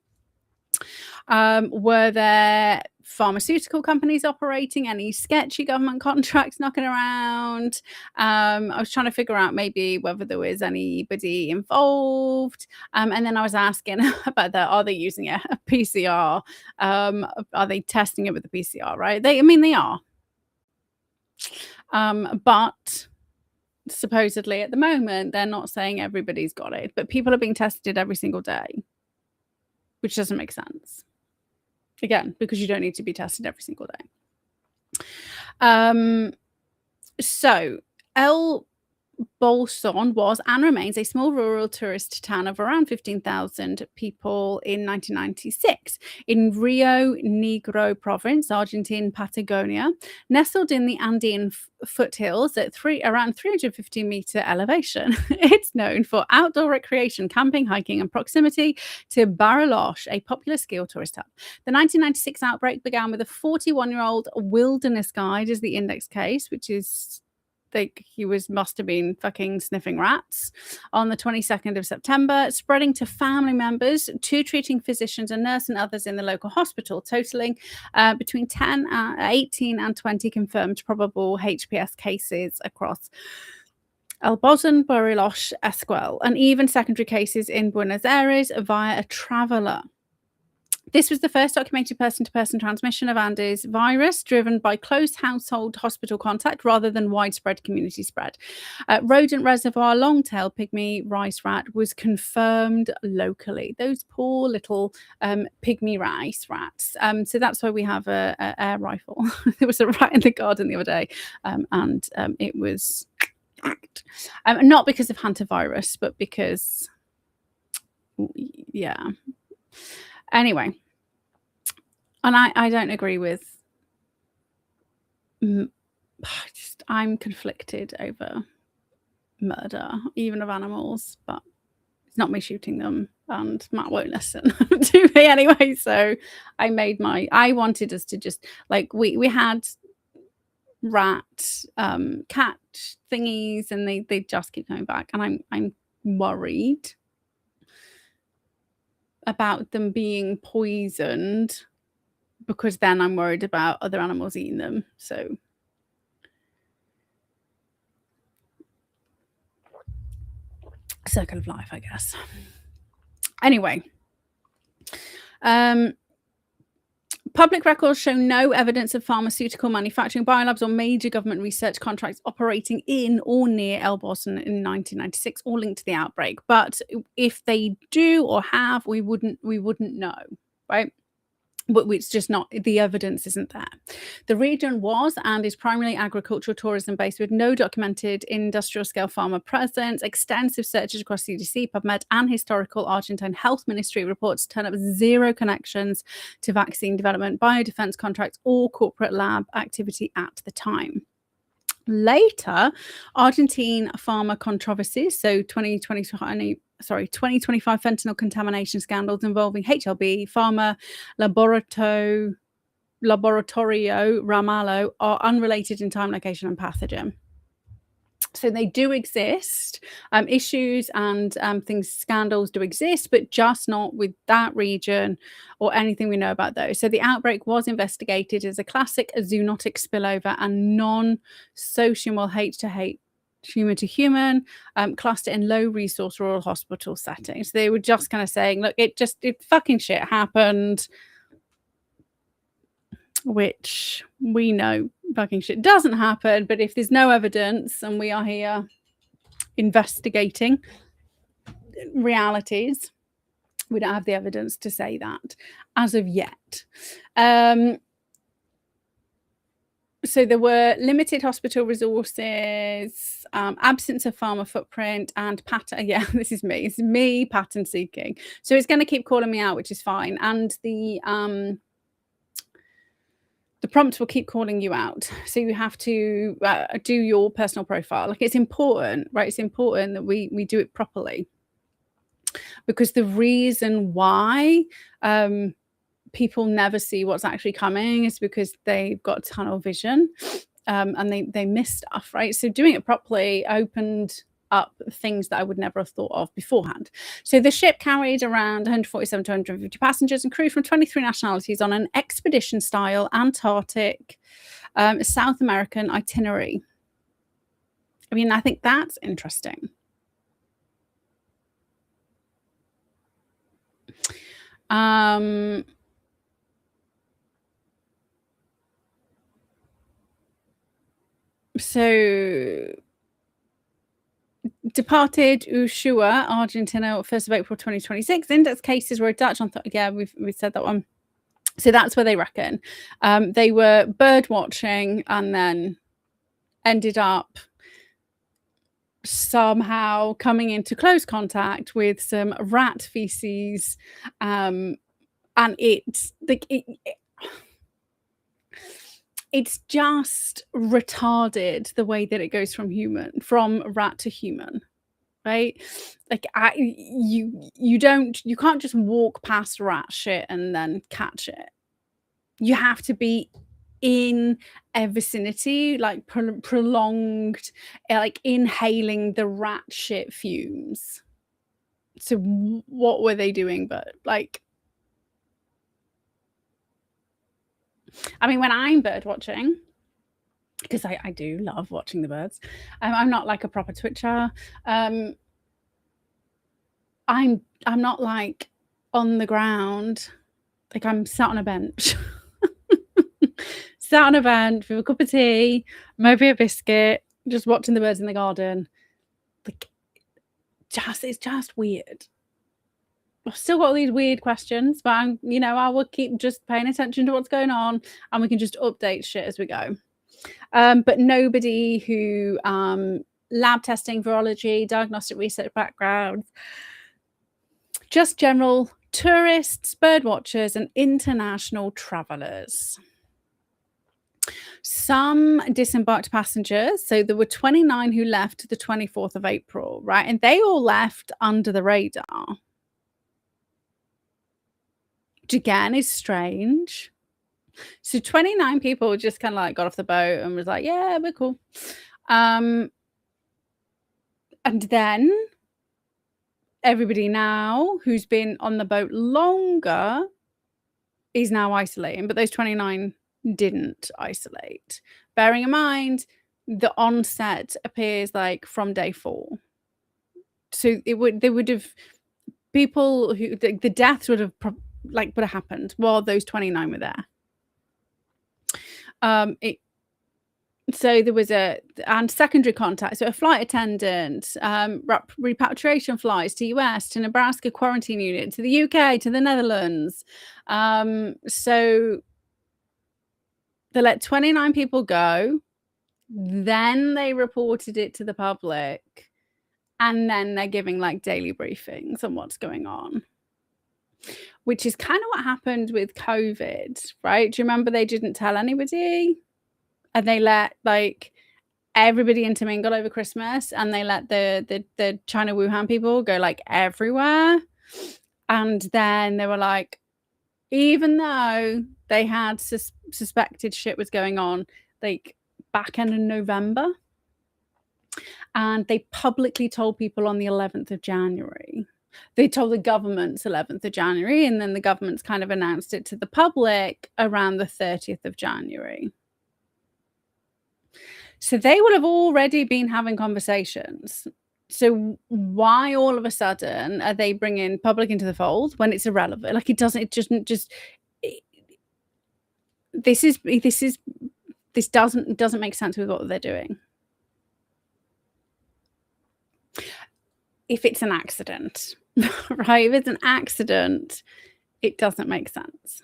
were there pharmaceutical companies operating, any sketchy government contracts knocking around? I was trying to figure out maybe whether there was anybody involved, and then I was asking about are they using a PCR? Are they testing it with the PCR, right? They are, but supposedly at the moment they're not saying everybody's got it, but people are being tested every single day, which doesn't make sense. Again, because you don't need to be tested every single day. So El Bolson was and remains a small rural tourist town of around 15,000 people in 1996 in Rio Negro province, Argentine Patagonia, nestled in the Andean foothills at around 350-meter elevation. It's known for outdoor recreation, camping, hiking, and proximity to Bariloche, a popular ski or tourist hub. The 1996 outbreak began with a 41-year-old wilderness guide as the index case, which is he must have been fucking sniffing rats, on the 22nd of September, spreading to family members, 2 treating physicians, a nurse, and others in the local hospital, totaling between 18 and 20 confirmed probable HPS cases across El Bolson, Bariloche, Esquel, and even secondary cases in Buenos Aires via a traveler. This was the first documented person-to-person transmission of Andes virus driven by close household hospital contact rather than widespread community spread. Rodent reservoir long-tailed pygmy rice rat was confirmed locally. Those poor little pygmy rice rats. So that's why we have a air rifle. There was a rat in the garden the other day, and it was not because of hantavirus, but because, yeah. Anyway, and I don't agree with, I'm conflicted over murder, even of animals, but it's not me shooting them, and Matt won't listen to me anyway. So I wanted us to just, like, we had rat, cat thingies, and they just keep coming back, and I'm worried about them being poisoned, because then I'm worried about other animals eating them. So circle of life, I guess. Anyway, public records show no evidence of pharmaceutical manufacturing, biolabs, or major government research contracts operating in or near El Bolson in 1996, all linked to the outbreak. But if they do or have, we wouldn't know, right? But it's just not, the evidence isn't there. The region was and is primarily agricultural tourism based, with no documented industrial scale pharma presence. Extensive searches across CDC, PubMed, and historical Argentine Health Ministry reports turn up 0 connections to vaccine development, biodefense contracts, or corporate lab activity at the time. Later, Argentine pharma controversies, so 2025 fentanyl contamination scandals involving HLB, Pharma Laboratorio Ramallo, are unrelated in time, location, and pathogen. So they do exist. Issues and scandals do exist, but just not with that region or anything we know about those. So the outbreak was investigated as a classic zoonotic spillover and non-sociable H2H human to human cluster in low resource rural hospital settings. They were just kind of saying, look, it fucking shit happened. which we know fucking shit doesn't happen. But if there's no evidence and we are here investigating realities, we don't have the evidence to say that as of yet. So there were limited hospital resources, absence of pharma footprint, and pattern. Yeah, this is me. It's me pattern seeking. So it's going to keep calling me out, which is fine. And the prompt will keep calling you out. So you have to do your personal profile. Like, it's important, right? It's important that we do it properly, because the reason why people never see what's actually coming is because they've got tunnel vision, and they miss stuff, right? So doing it properly opened up things that I would never have thought of beforehand. So the ship carried around 147 to 150 passengers and crew from 23 nationalities on an expedition-style Antarctic, South American itinerary. I mean, I think that's interesting. So departed Ushuaia, Argentina, 1st of April 2026. Index cases were Dutch on yeah, we've said that one. So that's where they reckon they were bird watching and then ended up somehow coming into close contact with some rat feces, and it's like it's just retarded the way that it goes from rat to human, right? Like you can't just walk past rat shit and then catch it. You have to be in a vicinity, like prolonged, like inhaling the rat shit fumes. So what were they doing? But like, I mean, when I'm bird watching, because I do love watching the birds, I'm not like a proper twitcher. I'm not like on the ground, like I'm sat on a bench. Sat on a bench with a cup of tea, maybe a biscuit, just watching the birds in the garden. Like, it's just weird. I've still got all these weird questions, but I will keep just paying attention to what's going on, and we can just update shit as we go. But nobody who lab testing, virology, diagnostic research backgrounds, just general tourists, bird watchers, and international travelers. Some disembarked passengers. So there were 29 who left the 24th of April, right? And they all left under the radar, which again is strange. So 29 people just kind of like got off the boat and was like, yeah, we're cool. And then everybody now who's been on the boat longer is now isolating, but those 29 didn't isolate. Bearing in mind, the onset appears like from day 4. So people who the deaths would have happened while those 29 were there. So there was and secondary contact. So a flight attendant, repatriation flights to US, to Nebraska quarantine unit, to the UK, to the Netherlands. So they let 29 people go. Then they reported it to the public. And then they're giving like daily briefings on what's going on, which is kind of what happened with COVID, right? Do you remember they didn't tell anybody? And they let like everybody intermingle over Christmas, and they let the China Wuhan people go like everywhere. And then they were like, even though they had suspected shit was going on, like back end of November, and they publicly told people on the 11th of January. They told the government's 11th of January, and then the government's kind of announced it to the public around the 30th of January. So they would have already been having conversations. So why all of a sudden are they bringing public into the fold when it's irrelevant? Like it doesn't just this doesn't make sense with what they're doing. If it's an accident, right? If it's an accident, it doesn't make sense.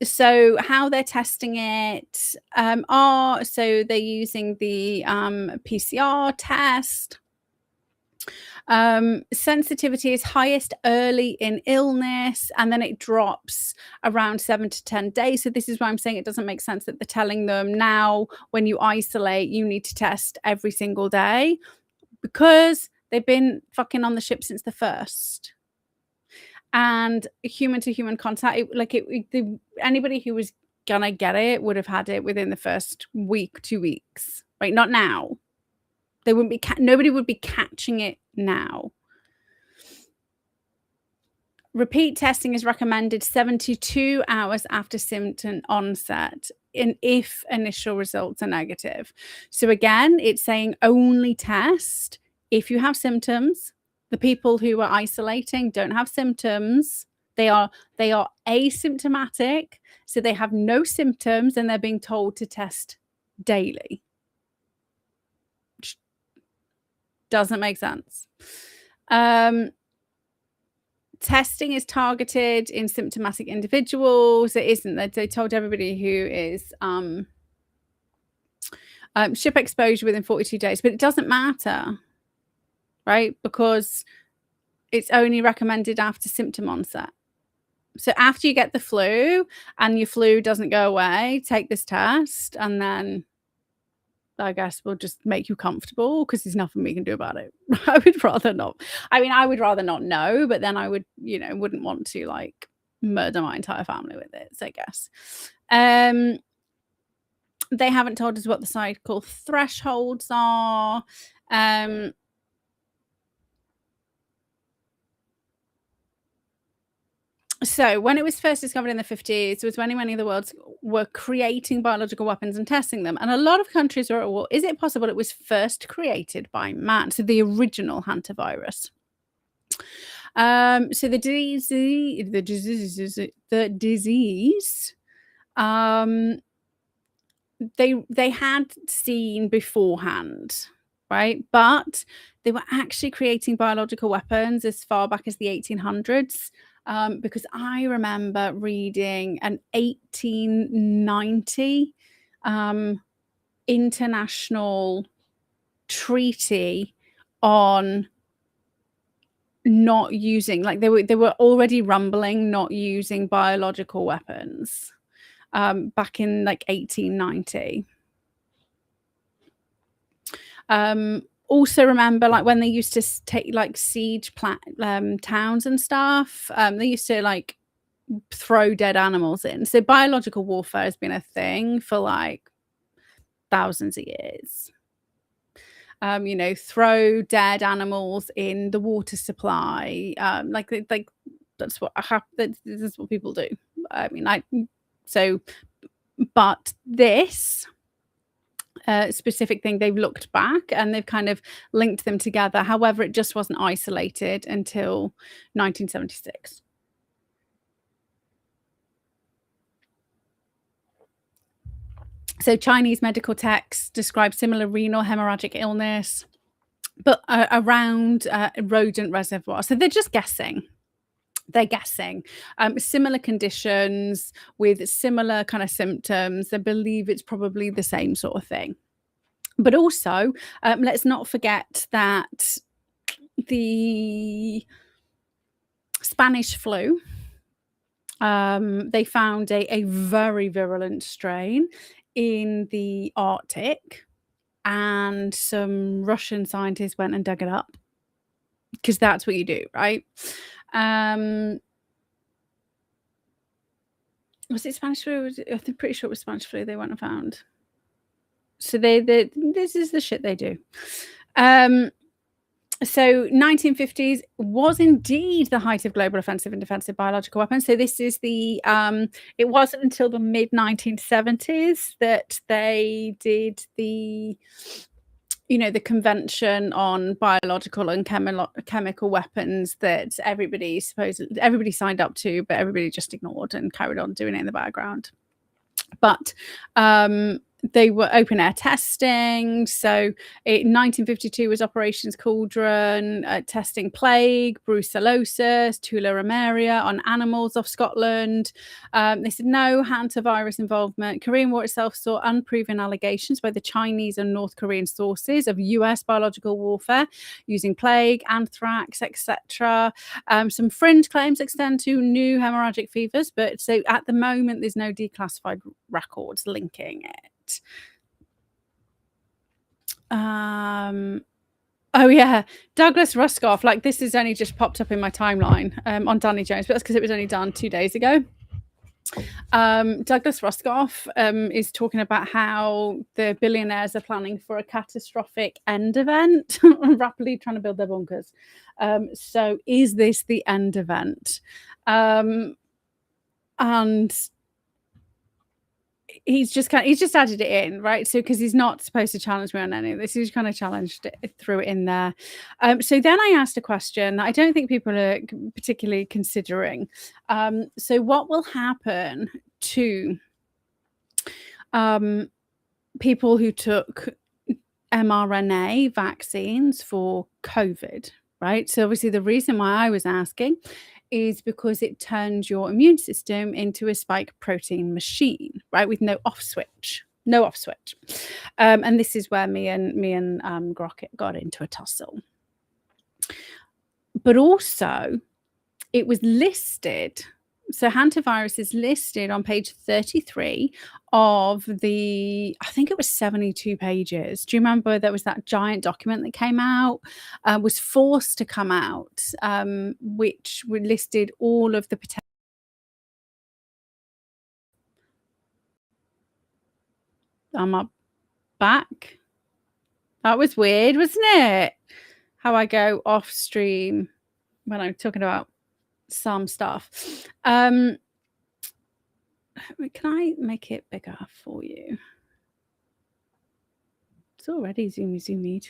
So how they're testing it so they're using the PCR test. Sensitivity is highest early in illness, and then it drops around 7 to 10 days. So this is why I'm saying it doesn't make sense that they're telling them now when you isolate, you need to test every single day, because they've been fucking on the ship since the first. And human to human contact, anybody who was gonna get it would have had it within the first week, 2 weeks, right? Not now. They wouldn't be nobody would be catching it now. Repeat testing is recommended 72 hours after symptom onset if initial results are negative. So again, it's saying only test if you have symptoms. The people who are isolating don't have symptoms. They are asymptomatic, so they have no symptoms, and they're being told to test daily. Which doesn't make sense. Testing is targeted in symptomatic individuals. It isn't. They told everybody who is ship exposure within 42 days, but it doesn't matter, right? Because it's only recommended after symptom onset. So after you get the flu and your flu doesn't go away, take this test, and then I guess we'll just make you comfortable, because there's nothing we can do about it. I would rather not. I mean, I would rather not know, but then I would, wouldn't want to like murder my entire family with it, so I guess. They haven't told us what the cycle thresholds are. So when it was first discovered in the 50s, it was when many of the worlds were creating biological weapons and testing them. And a lot of countries were, well, is it possible it was first created by man? So the original hantavirus. So the disease, they had seen beforehand, right? But they were actually creating biological weapons as far back as the 1800s. Because I remember reading an 1890 international treaty on not using, like they were already rumbling not using biological weapons back in like 1890. Also remember, like when they used to take like siege towns and stuff, they used to like throw dead animals in. So biological warfare has been a thing for like thousands of years. Throw dead animals in the water supply. Like that's what happens. This is what people do. I mean, but this specific thing, they've looked back and they've kind of linked them together. However, it just wasn't isolated until 1976. So Chinese medical texts describe similar renal hemorrhagic illness, but around rodent reservoirs. So they're just guessing. They're guessing similar conditions with similar kind of symptoms. They believe it's probably the same sort of thing. But also, let's not forget that the Spanish flu, they found a very virulent strain in the Arctic, and some Russian scientists went and dug it up, because that's what you do, right? Was it Spanish flu? I'm pretty sure it was Spanish flu they went and found. So this is the shit they do. So 1950s was indeed the height of global offensive and defensive biological weapons. So this is the it wasn't until the mid 1970s that they did the you know, the Convention on Biological and Chemical Weapons that everybody signed up to, but everybody just ignored and carried on doing it in the background. But they were open air testing. So in 1952 was Operations Cauldron, testing plague, brucellosis, tularemia on animals off Scotland. They said no hantavirus involvement. Korean War itself saw unproven allegations by the Chinese and North Korean sources of US biological warfare using plague, anthrax, etc. Some fringe claims extend to new hemorrhagic fevers, but so at the moment there's no declassified records linking it. Oh yeah, Douglas Ruskoff. Like, this has only just popped up in my timeline on Danny Jones, but that's because it was only done 2 days ago. Douglas Ruskoff is talking about how the billionaires are planning for a catastrophic end event, rapidly trying to build their bunkers. So is this the end event? And he's just added it in, right? So because he's not supposed to challenge me on any of this, he's kind of challenged it, threw it in there. So then I asked a question that I don't think people are particularly considering. So what will happen to people who took mRNA vaccines for COVID, right? So obviously the reason why I was asking is because it turns your immune system into a spike protein machine, right? With no off switch. And this is where me and Grockett got into a tussle. But also it was listed. So hantavirus is listed on page 33 of the, I think it was 72 pages. Do you remember there was that giant document that came out, was forced to come out, which listed all of the potential. I'm up back. That was weird, wasn't it? How I go off stream when I'm talking about some stuff. Can I make it bigger for you? It's already zoomied.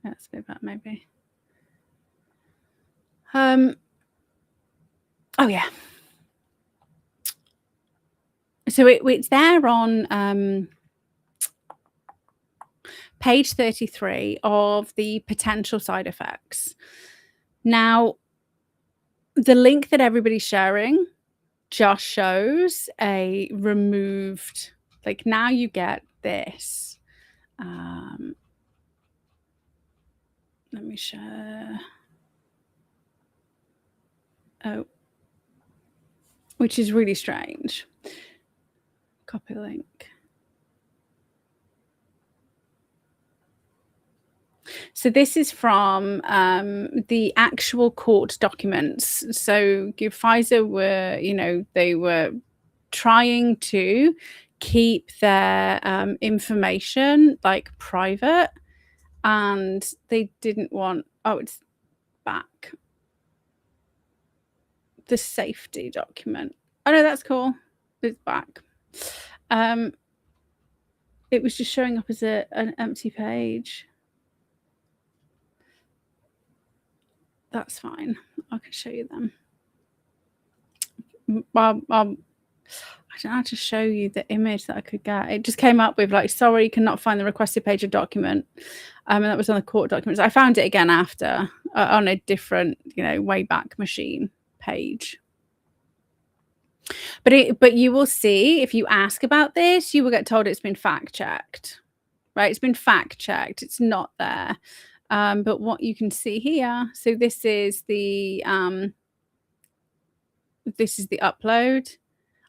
That's a bit bad, maybe. Oh yeah. So it's there on page 33 of the potential side effects. Now, the link that everybody's sharing just shows a removed, like, now you get this. Let me share. Oh, which is really strange. Copy link. So this is from the actual court documents. So Pfizer were, you know, they were trying to keep their information like private, and they didn't want, oh, it's back. The safety document. Oh no, that's cool. It's back. It was just showing up as an empty page. That's fine. I can show you them. I don't know how to show you the image that I could get. It just came up with like, sorry, cannot find the requested page of document. And that was on the court documents. I found it again after on a different, you know, Wayback Machine page. But you will see, if you ask about this, you will get told it's been fact checked, right? It's been fact checked. It's not there. But what you can see here, so this is the upload,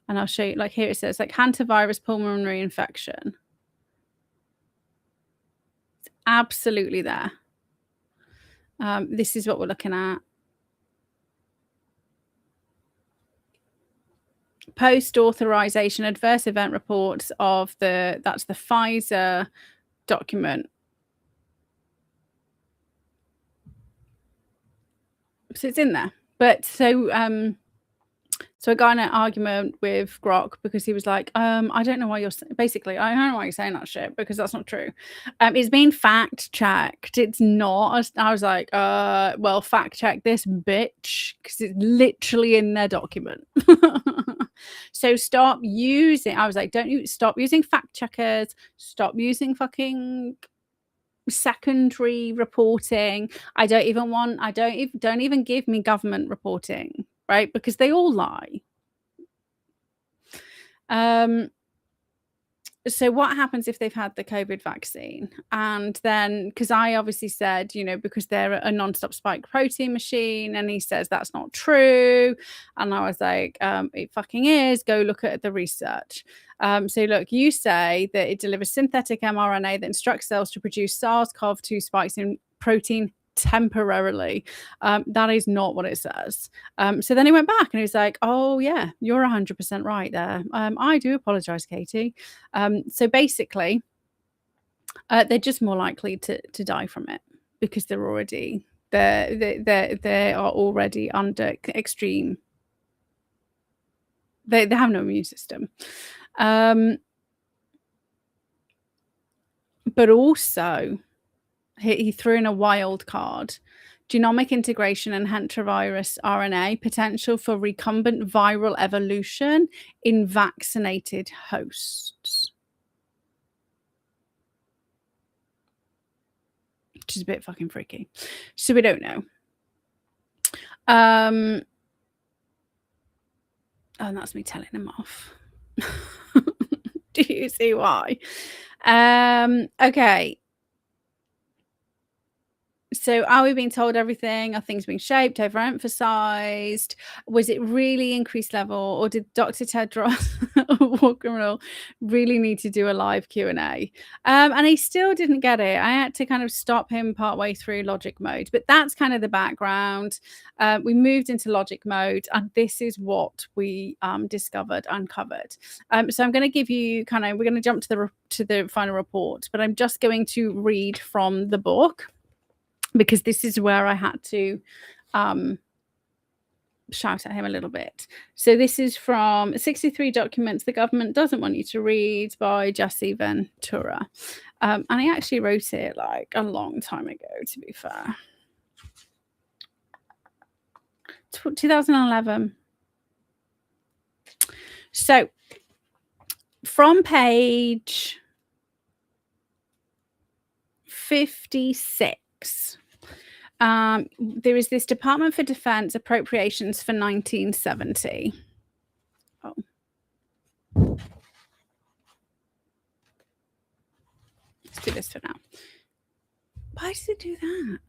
and I'll show you, like here it says like hantavirus pulmonary infection. It's absolutely there. This is what we're looking at. Post-authorization adverse event reports of that's the Pfizer document. So it's in there. But so So I got in an argument with Grok because he was like, I don't know why you're basically, I don't know why you're saying that shit because that's not true. It's been fact checked. It's not. I was like, well, fact check this bitch because it's literally in their document. So stop using, I was like, stop using fact checkers. Stop using fucking secondary reporting. Don't even give me government reporting, right? Because they all lie. So what happens if they've had the COVID vaccine? And then, because I obviously said, you know, because they're a non-stop spike protein machine, and he says that's not true. And I was like, it fucking is. Go look at the research. So look, you say that it delivers synthetic mRNA that instructs cells to produce SARS-CoV-2 spikes in protein temporarily. That is not what it says. So then he went back and he was like, oh yeah, you're 100% right there. I do apologize, Katie. So basically they're just more likely to die from it because they are already under extreme, they have no immune system. But also he threw in a wild card. Genomic integration and hantavirus RNA potential for recombinant viral evolution in vaccinated hosts. Which is a bit fucking freaky. So we don't know. And that's me telling him off. Do you see why? Okay. So are we being told everything? Are things being shaped, overemphasized? Was it really increased level, or did Dr. Tedros War Criminal really need to do a live Q&A? And he still didn't get it. I had to kind of stop him partway through logic mode, but that's kind of the background. We moved into logic mode, and this is what we uncovered. So I'm going to give you we're going to jump to the final report, but I'm just going to read from the book, because this is where I had to shout at him a little bit. So this is from 63 Documents the Government Doesn't Want You to Read by Jesse Ventura. And he actually wrote it like a long time ago, to be fair. 2011. So from page 56, there is this Department for Defense appropriations for 1970. Oh. Let's do this for now. Why does it do that?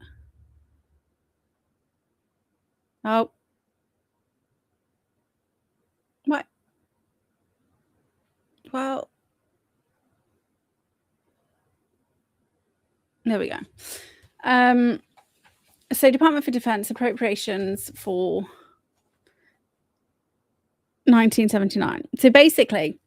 Oh. What? Well, there we go. So Department for Defense appropriations for 1979. So basically,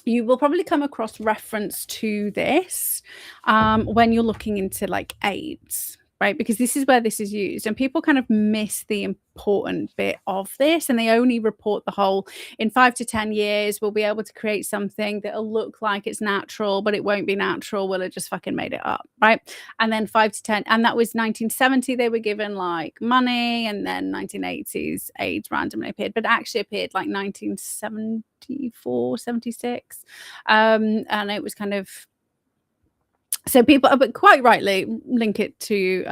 you will probably come across reference to this when you're looking into like AIDS, right? Because this is where this is used, and people kind of miss the important bit of this, and they only report the whole, in 5 to 10 years, we'll be able to create something that'll look like it's natural, but it won't be natural. We'll have just fucking made it up, right? And then 5 to 10, and that was 1970, they were given like money, and then 1980s AIDS randomly appeared, but actually appeared like 1974, 76. And it was kind of, so people, but quite rightly, link it to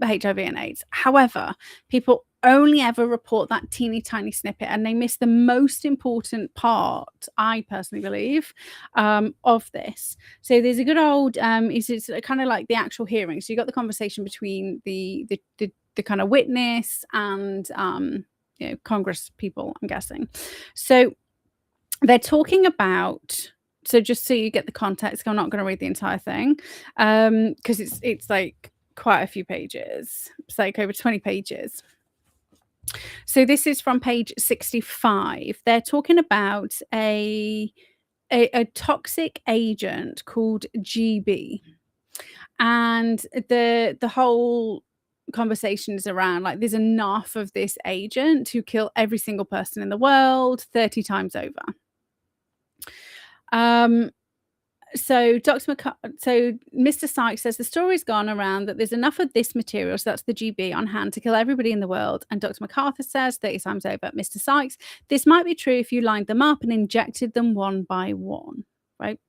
HIV and AIDS. However, people only ever report that teeny tiny snippet, and they miss the most important part, I personally believe, of this. So there's a good old, it's kind of like the actual hearing. So you got the conversation between the kind of witness and you know, Congress people, I'm guessing. So they're talking about, so just so you get the context, I'm not going to read the entire thing because it's like quite a few pages. It's like over 20 pages. So this is from page 65. They're talking about a toxic agent called GB, and the whole conversations around like there's enough of this agent to kill every single person in the world 30 times over. So Mr. Sykes says the story's gone around that there's enough of this material, so that's the GB, on hand to kill everybody in the world. And Dr. MacArthur says 30 times over, Mr. Sykes, this might be true if you lined them up and injected them one by one, right?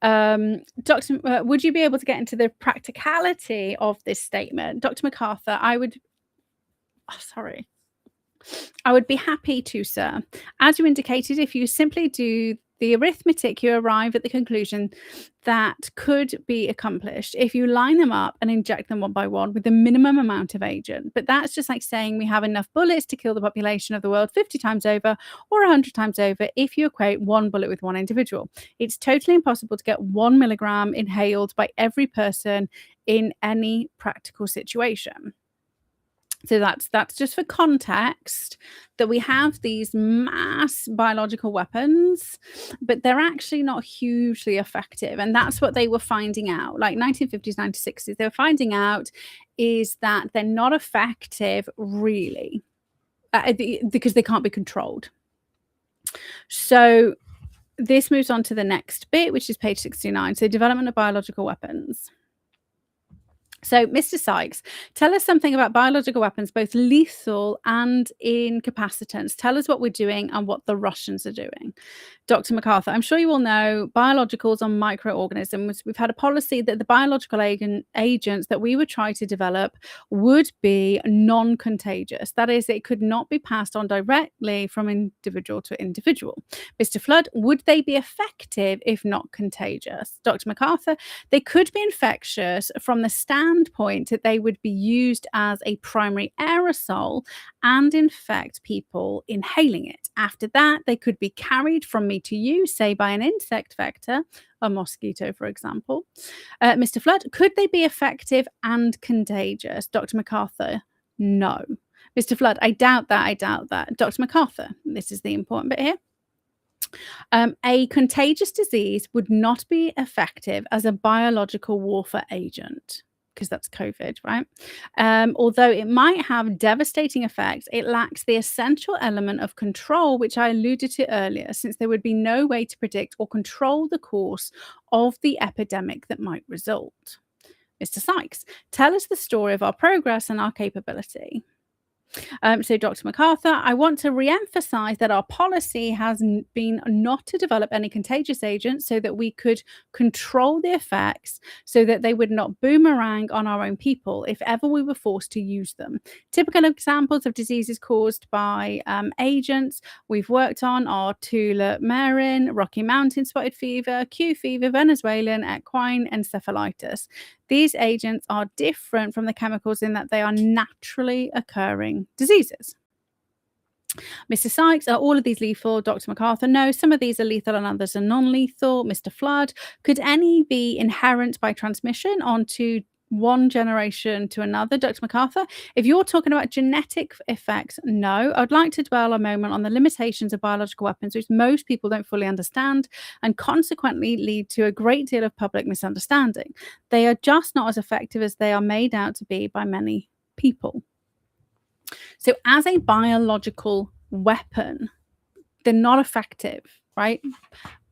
Would you be able to get into the practicality of this statement? Dr. MacArthur, I would be happy to, sir. As you indicated, if you simply do the arithmetic, you arrive at the conclusion that could be accomplished if you line them up and inject them one by one with the minimum amount of agent. But that's just like saying we have enough bullets to kill the population of the world 50 times over or 100 times over if you equate one bullet with one individual. It's totally impossible to get 1 milligram inhaled by every person in any practical situation. So that's just for context, that we have these mass biological weapons, but they're actually not hugely effective. And that's what they were finding out. Like 1950s, 1960s, they were finding out is that they're not effective really because they can't be controlled. So this moves on to the next bit, which is page 69. So development of biological weapons. So, Mr. Sykes, tell us something about biological weapons, both lethal and incapacitants. Tell us what we're doing and what the Russians are doing. Dr. MacArthur, I'm sure you all know biologicals are microorganisms. We've had a policy that the biological agents that we would try to develop would be non-contagious. That is, it could not be passed on directly from individual to individual. Mr. Flood, would they be effective if not contagious? Dr. MacArthur, they could be infectious from the standpoint that they would be used as a primary aerosol and infect people inhaling it. After that, they could be carried from me to you, say by an insect vector, a mosquito, for example. Mr. Flood, could they be effective and contagious? Dr. MacArthur, no. Mr. Flood, I doubt that. Dr. MacArthur, this is the important bit here. A contagious disease would not be effective as a biological warfare agent, because that's COVID, right? Although it might have devastating effects, it lacks the essential element of control, which I alluded to earlier, since there would be no way to predict or control the course of the epidemic that might result. Mr. Sykes, tell us the story of our progress and our capability. So, Dr. MacArthur, I want to re-emphasize that our policy has been not to develop any contagious agents so that we could control the effects so that they would not boomerang on our own people if ever we were forced to use them. Typical examples of diseases caused by agents we've worked on are tularemia, Rocky Mountain spotted fever, Q fever, Venezuelan equine encephalitis. These agents are different from the chemicals in that they are naturally occurring diseases. Mr. Sykes, are all of these lethal? Dr. MacArthur, no, some of these are lethal and others are non-lethal. Mr. Flood, could any be inherent by transmission onto one generation to another? Dr. MacArthur, if you're talking about genetic effects, no. I'd like to dwell a moment on the limitations of biological weapons, which most people don't fully understand and consequently lead to a great deal of public misunderstanding. They are just not as effective as they are made out to be by many people. So as a biological weapon, they're not effective, right?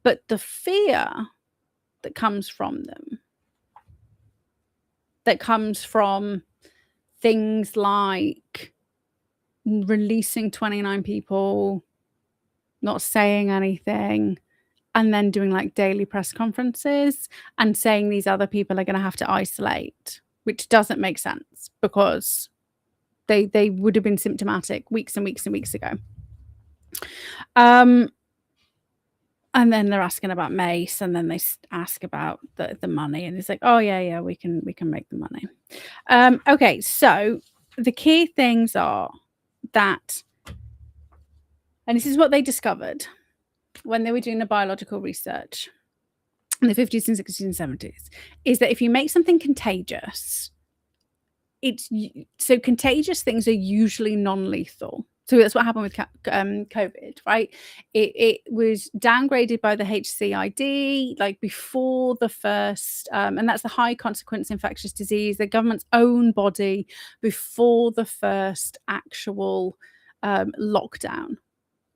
But the fear that comes from them, that comes from things like releasing 29 people, not saying anything, and then doing like daily press conferences and saying these other people are going to have to isolate, which doesn't make sense because they would have been symptomatic weeks and weeks and weeks ago. And then they're asking about mace, and then they ask about the money, and it's like, oh yeah, we can make the money. Okay, so the key things are that, and this is what they discovered when they were doing the biological research in the 50s and 60s and 70s, is that if you make something contagious, so contagious things are usually non-lethal. So that's what happened with COVID, right? It was downgraded by the HCID like before the first, and that's the high consequence infectious disease, the government's own body, before the first actual lockdown.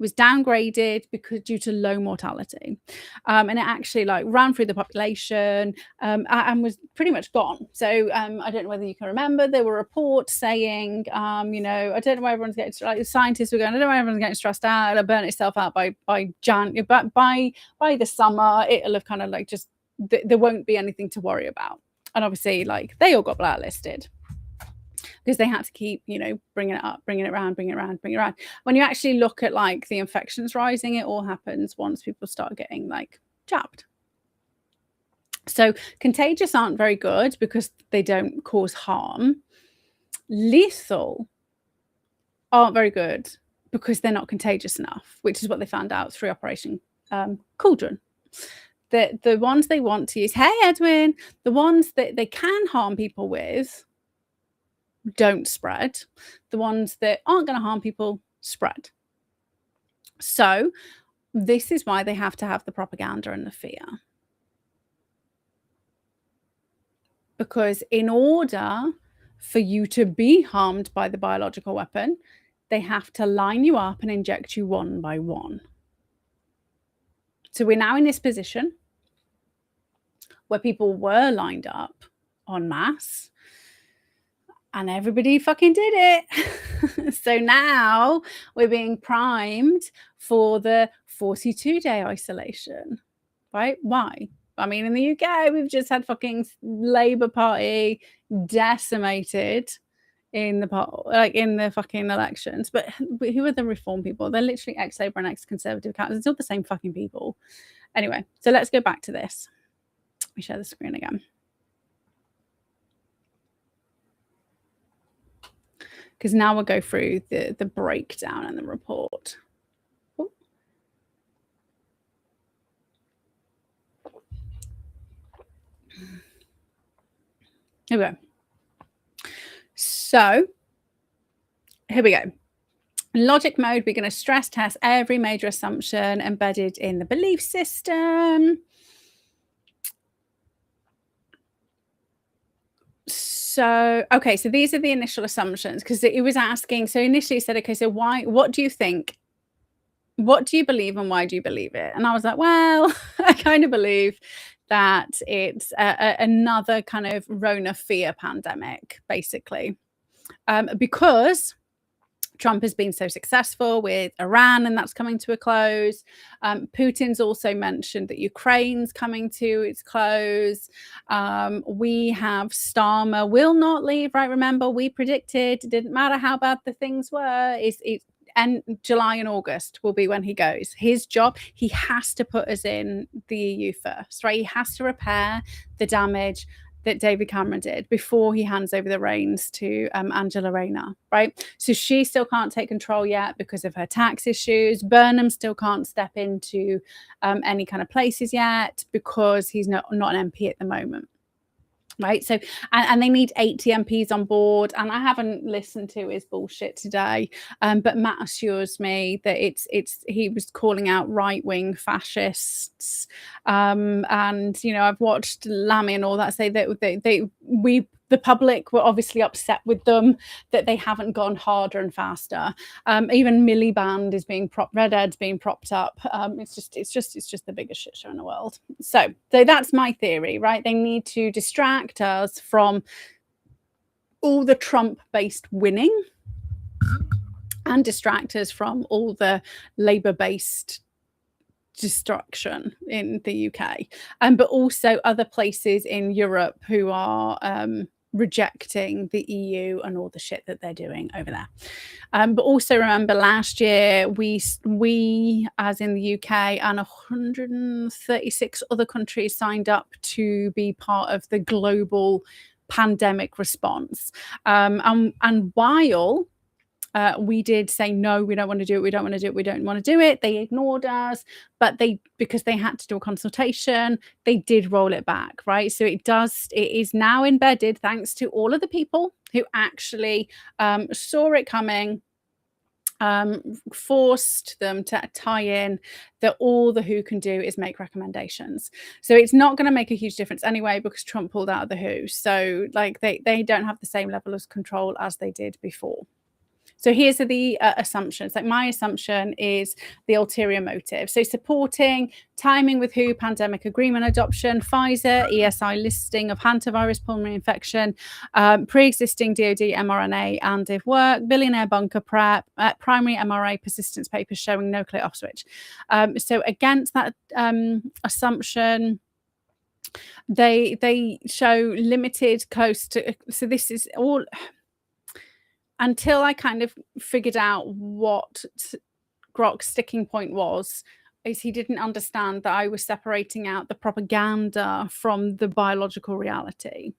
Was downgraded because due to low mortality, and it actually like ran through the population and was pretty much gone. So I don't know whether you can remember, there were reports saying, you know, I don't know why everyone's getting, like the scientists were going, I don't know why everyone's getting stressed out, it'll burn itself out by January, but by the summer it'll have kind of like just there won't be anything to worry about. And obviously like they all got blacklisted because they had to keep, you know, bringing it up, bringing it around. When you actually look at like the infections rising, it all happens once people start getting like jabbed. So contagious aren't very good because they don't cause harm. Lethal aren't very good because they're not contagious enough, which is what they found out through Operation Cauldron. The ones they want to use, hey Edwin, the ones that they can harm people with don't spread. The ones that aren't going to harm people spread. So this is why they have to have the propaganda and the fear. Because in order for you to be harmed by the biological weapon, they have to line you up and inject you one by one. So we're now in this position where people were lined up en masse, and everybody fucking did it. So now we're being primed for the 42-day isolation, right? Why? I mean, in the UK, we've just had fucking Labour Party decimated in the fucking elections. But who are the reform people? They're literally ex-Labour and ex-Conservative councils. It's all the same fucking people. Anyway, so let's go back to this. Let me share the screen again. Because now we'll go through the breakdown and the report. Ooh. Here we go. So here we go. In logic mode, we're going to stress test every major assumption embedded in the belief system. So, okay, so these are the initial assumptions, because it was asking, so initially it said, okay, so what do you think? What do you believe and why do you believe it? And I was like, well, I kind of believe that it's another kind of Rona fear pandemic, basically, because Trump has been so successful with Iran, and that's coming to a close. Putin's also mentioned that Ukraine's coming to its close. We have Starmer will not leave, right? Remember, we predicted it didn't matter how bad the things were. And July and August will be when he goes. His job, he has to put us in the EU first, right? He has to repair the damage that David Cameron did before he hands over the reins to Angela Rayner, right? So she still can't take control yet because of her tax issues. Burnham still can't step into any kind of places yet because he's not an MP at the moment. Right, so and they need 80 MPs on board, and I haven't listened to his bullshit today, but Matt assures me that he was calling out right-wing fascists, and you know, I've watched Lammy and all that say that the public were obviously upset with them that they haven't gone harder and faster. Even Miliband is being Redhead's being propped up. It's just the biggest shit show in the world. So that's my theory, right? They need to distract us from all the Trump-based winning and distract us from all the Labour-based destruction in the UK, but also other places in Europe who are rejecting the EU and all the shit that they're doing over there. But also remember, last year we as in the UK and 136 other countries signed up to be part of the global pandemic response, and while we did say, no, we don't want to do it. They ignored us, but because they had to do a consultation, they did roll it back, right? So it is now embedded thanks to all of the people who actually saw it coming forced them to tie in that all the WHO can do is make recommendations. So it's not going to make a huge difference anyway because Trump pulled out of the WHO. So like they don't have the same level of control as they did before. So here's the assumptions. Like my assumption is the ulterior motive. So supporting timing with WHO, pandemic agreement adoption, Pfizer, ESI listing of hantavirus pulmonary infection, pre-existing DoD mRNA ANDV work, billionaire bunker prep, primary mRNA persistence papers showing no clear off switch. So against that assumption, they show limited close to, so this is all until I kind of figured out what Grok's sticking point was, is he didn't understand that I was separating out the propaganda from the biological reality.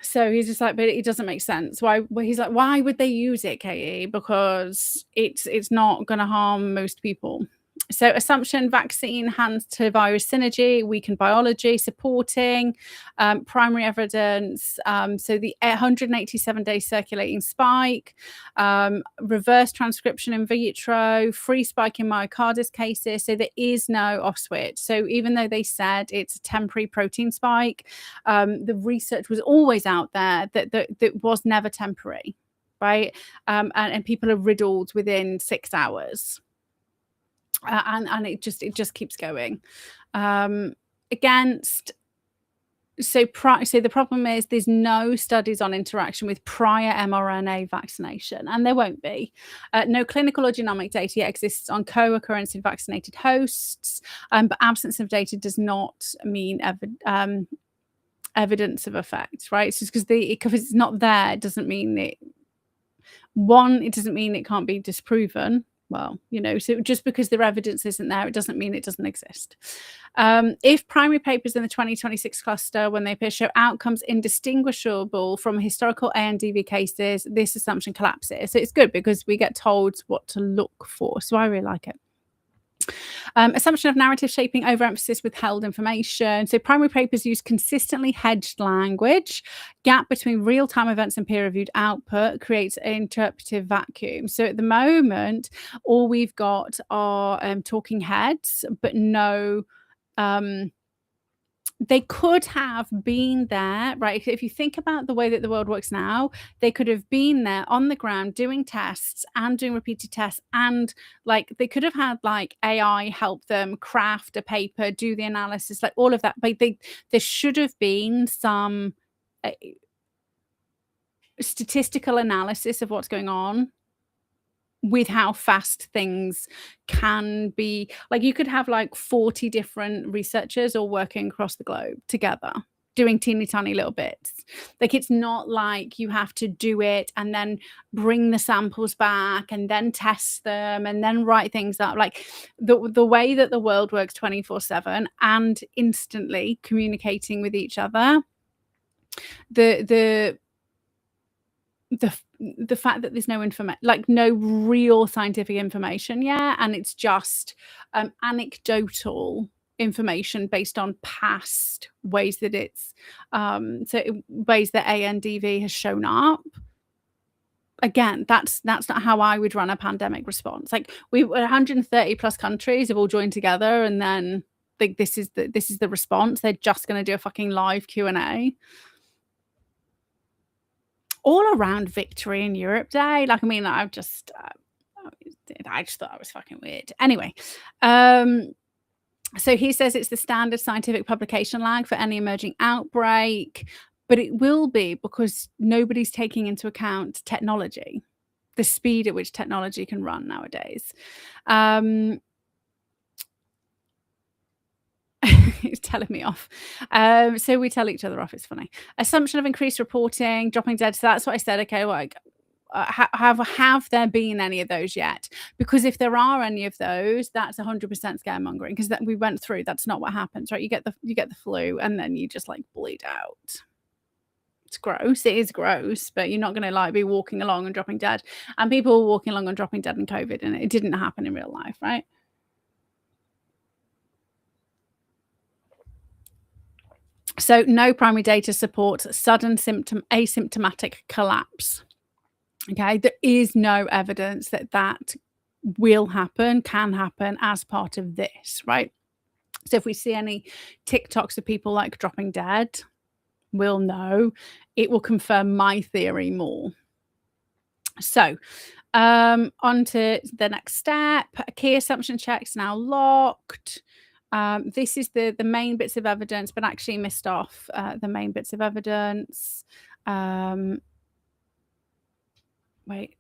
So he's just like, but it doesn't make sense. Why? Well, he's like, why would they use it, Katie? Because it's not going to harm most people. So assumption, vaccine, hantavirus synergy, weakened biology, supporting primary evidence. So the 187-day circulating spike, reverse transcription in vitro, free spike in myocarditis cases. So there is no off switch. So even though they said it's a temporary protein spike, the research was always out there that was never temporary, right? And people are riddled within 6 hours. And it just keeps going. So the problem is there's no studies on interaction with prior mRNA vaccination, and there won't be. No clinical or genomic data yet exists on co-occurrence in vaccinated hosts, but absence of data does not mean evidence of effect, right? It's just because it's not there, it doesn't mean it doesn't mean it can't be disproven. Well, so just because their evidence isn't there, it doesn't mean it doesn't exist. If primary papers in the 2026 cluster, when they appear, show outcomes indistinguishable from historical ANDV cases, this assumption collapses. So it's good because we get told what to look for. So I really like it. Assumption of narrative shaping, overemphasis, withheld information. So primary papers use consistently hedged language. Gap between real-time events and peer-reviewed output creates an interpretive vacuum. So at the moment, all we've got are talking heads, but no... they could have been there, right? If you think about the way that the world works now, they could have been there on the ground doing tests and doing repeated tests, and like they could have had like AI help them craft a paper, do the analysis, like all of that. But there should have been some statistical analysis of what's going on with how fast things can be. Like you could have like 40 different researchers all working across the globe together doing teeny tiny little bits. Like it's not like you have to do it and then bring the samples back and then test them and then write things up. Like the way that the world works 24/7 and instantly communicating with each other, the fact that there's no information, like no real scientific information yet, and it's just anecdotal information based on past ways that it's ways that ANDV has shown up. Again, that's not how I would run a pandemic response. Like 130 plus countries have all joined together, and then like this is the response. They're just going to do a fucking live Q&A. All around Victory in Europe Day. Like, I mean, I just thought it was fucking weird. Anyway, so he says it's the standard scientific publication lag for any emerging outbreak, but it will be because nobody's taking into account technology, the speed at which technology can run nowadays. He's telling me off. So we tell each other off. It's funny. Assumption of increased reporting, dropping dead. So that's what I said. Okay, like have there been any of those yet? Because if there are any of those, that's 100% scaremongering. Because that we went through. That's not what happens, right? You get the flu and then you just like bleed out. It's gross. It is gross, but you're not going to like be walking along and dropping dead. And people were walking along and dropping dead in COVID, and it didn't happen in real life, right? So no primary data supports sudden asymptomatic collapse. Okay, there is no evidence that that will happen, can happen as part of this, right? So if we see any TikToks of people like dropping dead, we'll know. It will confirm my theory more. So on to the next step. Key assumption checks now locked. This is the main bits of evidence, but actually missed off the main bits of evidence. Wait.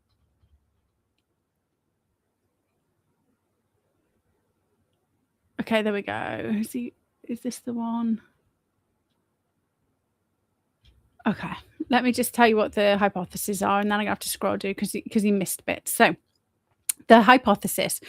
Okay, there we go. Is this the one? Okay, let me just tell you what the hypotheses are, and then I'm gonna have to scroll do because he missed bits. So the hypothesis,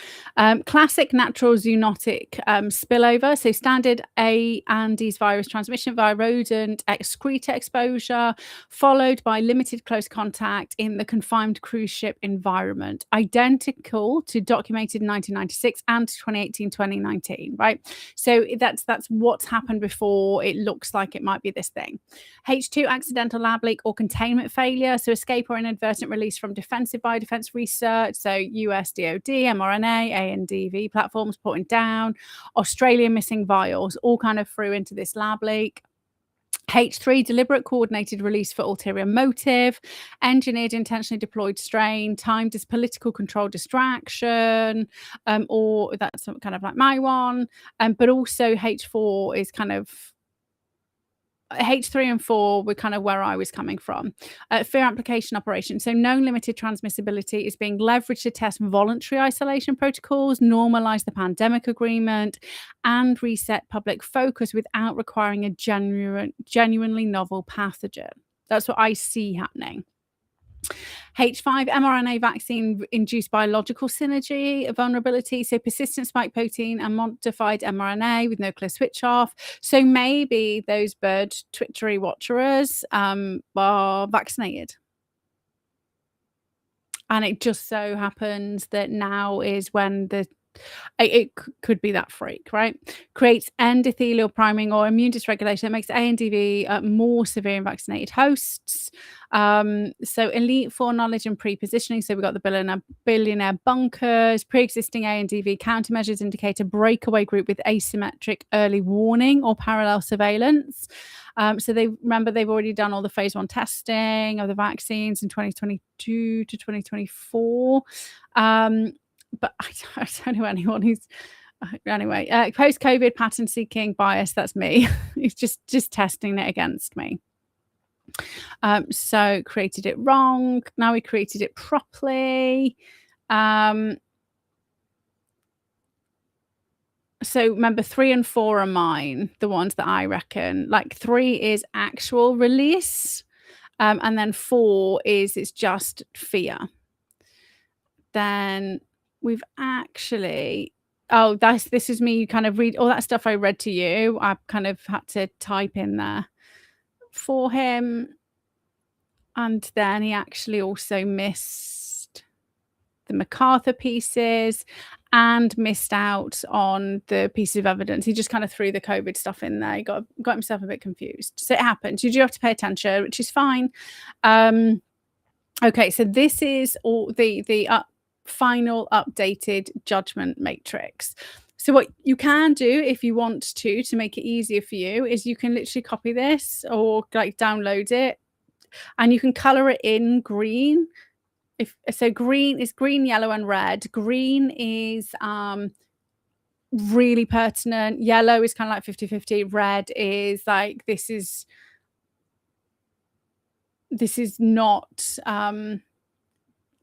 classic natural zoonotic spillover, so standard ANDV virus transmission via rodent excreta exposure, followed by limited close contact in the confined cruise ship environment, identical to documented in 1996 and 2018-2019, right? So that's what's happened before. It looks like it might be this thing. H2, accidental lab leak or containment failure, so escape or inadvertent release from defensive biodefense research, so US DOD, mRNA, ANDV platforms putting down, Australia missing vials, all kind of threw into this lab leak. H3, deliberate coordinated release for ulterior motive, engineered intentionally deployed strain, timed as political control distraction, or that's kind of like my one. But also H4 is kind of H3 and 4 were kind of where I was coming from. Fear amplification operation. So known limited transmissibility is being leveraged to test voluntary isolation protocols, normalize the pandemic agreement, and reset public focus without requiring a genuinely novel pathogen. That's what I see happening. H5, mRNA vaccine induced biological synergy vulnerability, so persistent spike protein and modified mRNA with no clear switch off. So maybe those bird twittery watchers are vaccinated. And it just so happens that now is when it could be that freak, right? Creates endothelial priming or immune dysregulation that makes ANDV more severe in vaccinated hosts. So elite foreknowledge and pre-positioning. So we've got the billionaire bunkers, pre-existing ANDV countermeasures indicate a breakaway group with asymmetric early warning or parallel surveillance. So they've already done all the phase 1 testing of the vaccines in 2022 to 2024. But I don't know anyone who's anyway. Post-COVID pattern seeking bias. That's me. He's just testing it against me. So created it wrong. Now we created it properly. So remember 3 and 4 are mine, the ones that I reckon. Like 3 is actual release, and then 4 is it's just fear. Then we've actually this is me kind of read all that stuff I read to you. I kind of had to type in there for him, and then he actually also missed the MacArthur pieces and missed out on the piece of evidence. He just kind of threw the COVID stuff in there. He got himself a bit confused. So it happens. You do have to pay attention, which is fine. Okay, so this is all the final updated Judgement Matrix. So what you can do if you want to make it easier for you is you can literally copy this or like download it, and you can color it in green. Green is green, yellow, and red. Green is really pertinent. Yellow is kind of like 50-50. Red is like this is not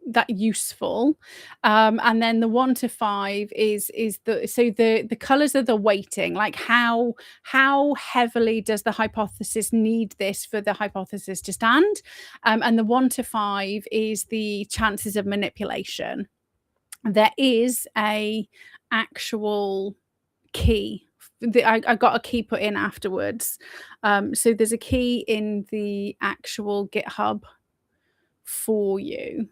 that useful. And then the 1 to 5 is the colors are the weighting, like how heavily does the hypothesis need this for the hypothesis to stand, and the 1 to 5 is the chances of manipulation. There is a actual key. I got a key put in afterwards. So there's a key in the actual GitHub for you.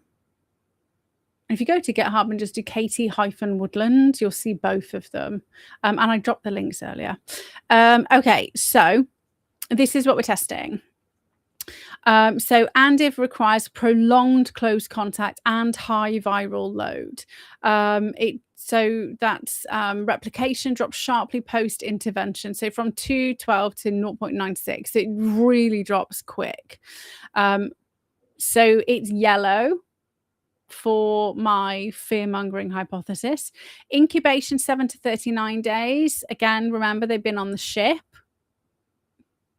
If you go to GitHub and just do Katie-Woodland, you'll see both of them. And I dropped the links earlier. Okay, so this is what we're testing. So ANDV requires prolonged close contact and high viral load. So that's replication drops sharply post-intervention. So from 212 to 0.96, so it really drops quick. So it's yellow for my fear-mongering hypothesis. Incubation 7 to 39 days. Again, remember they've been on the ship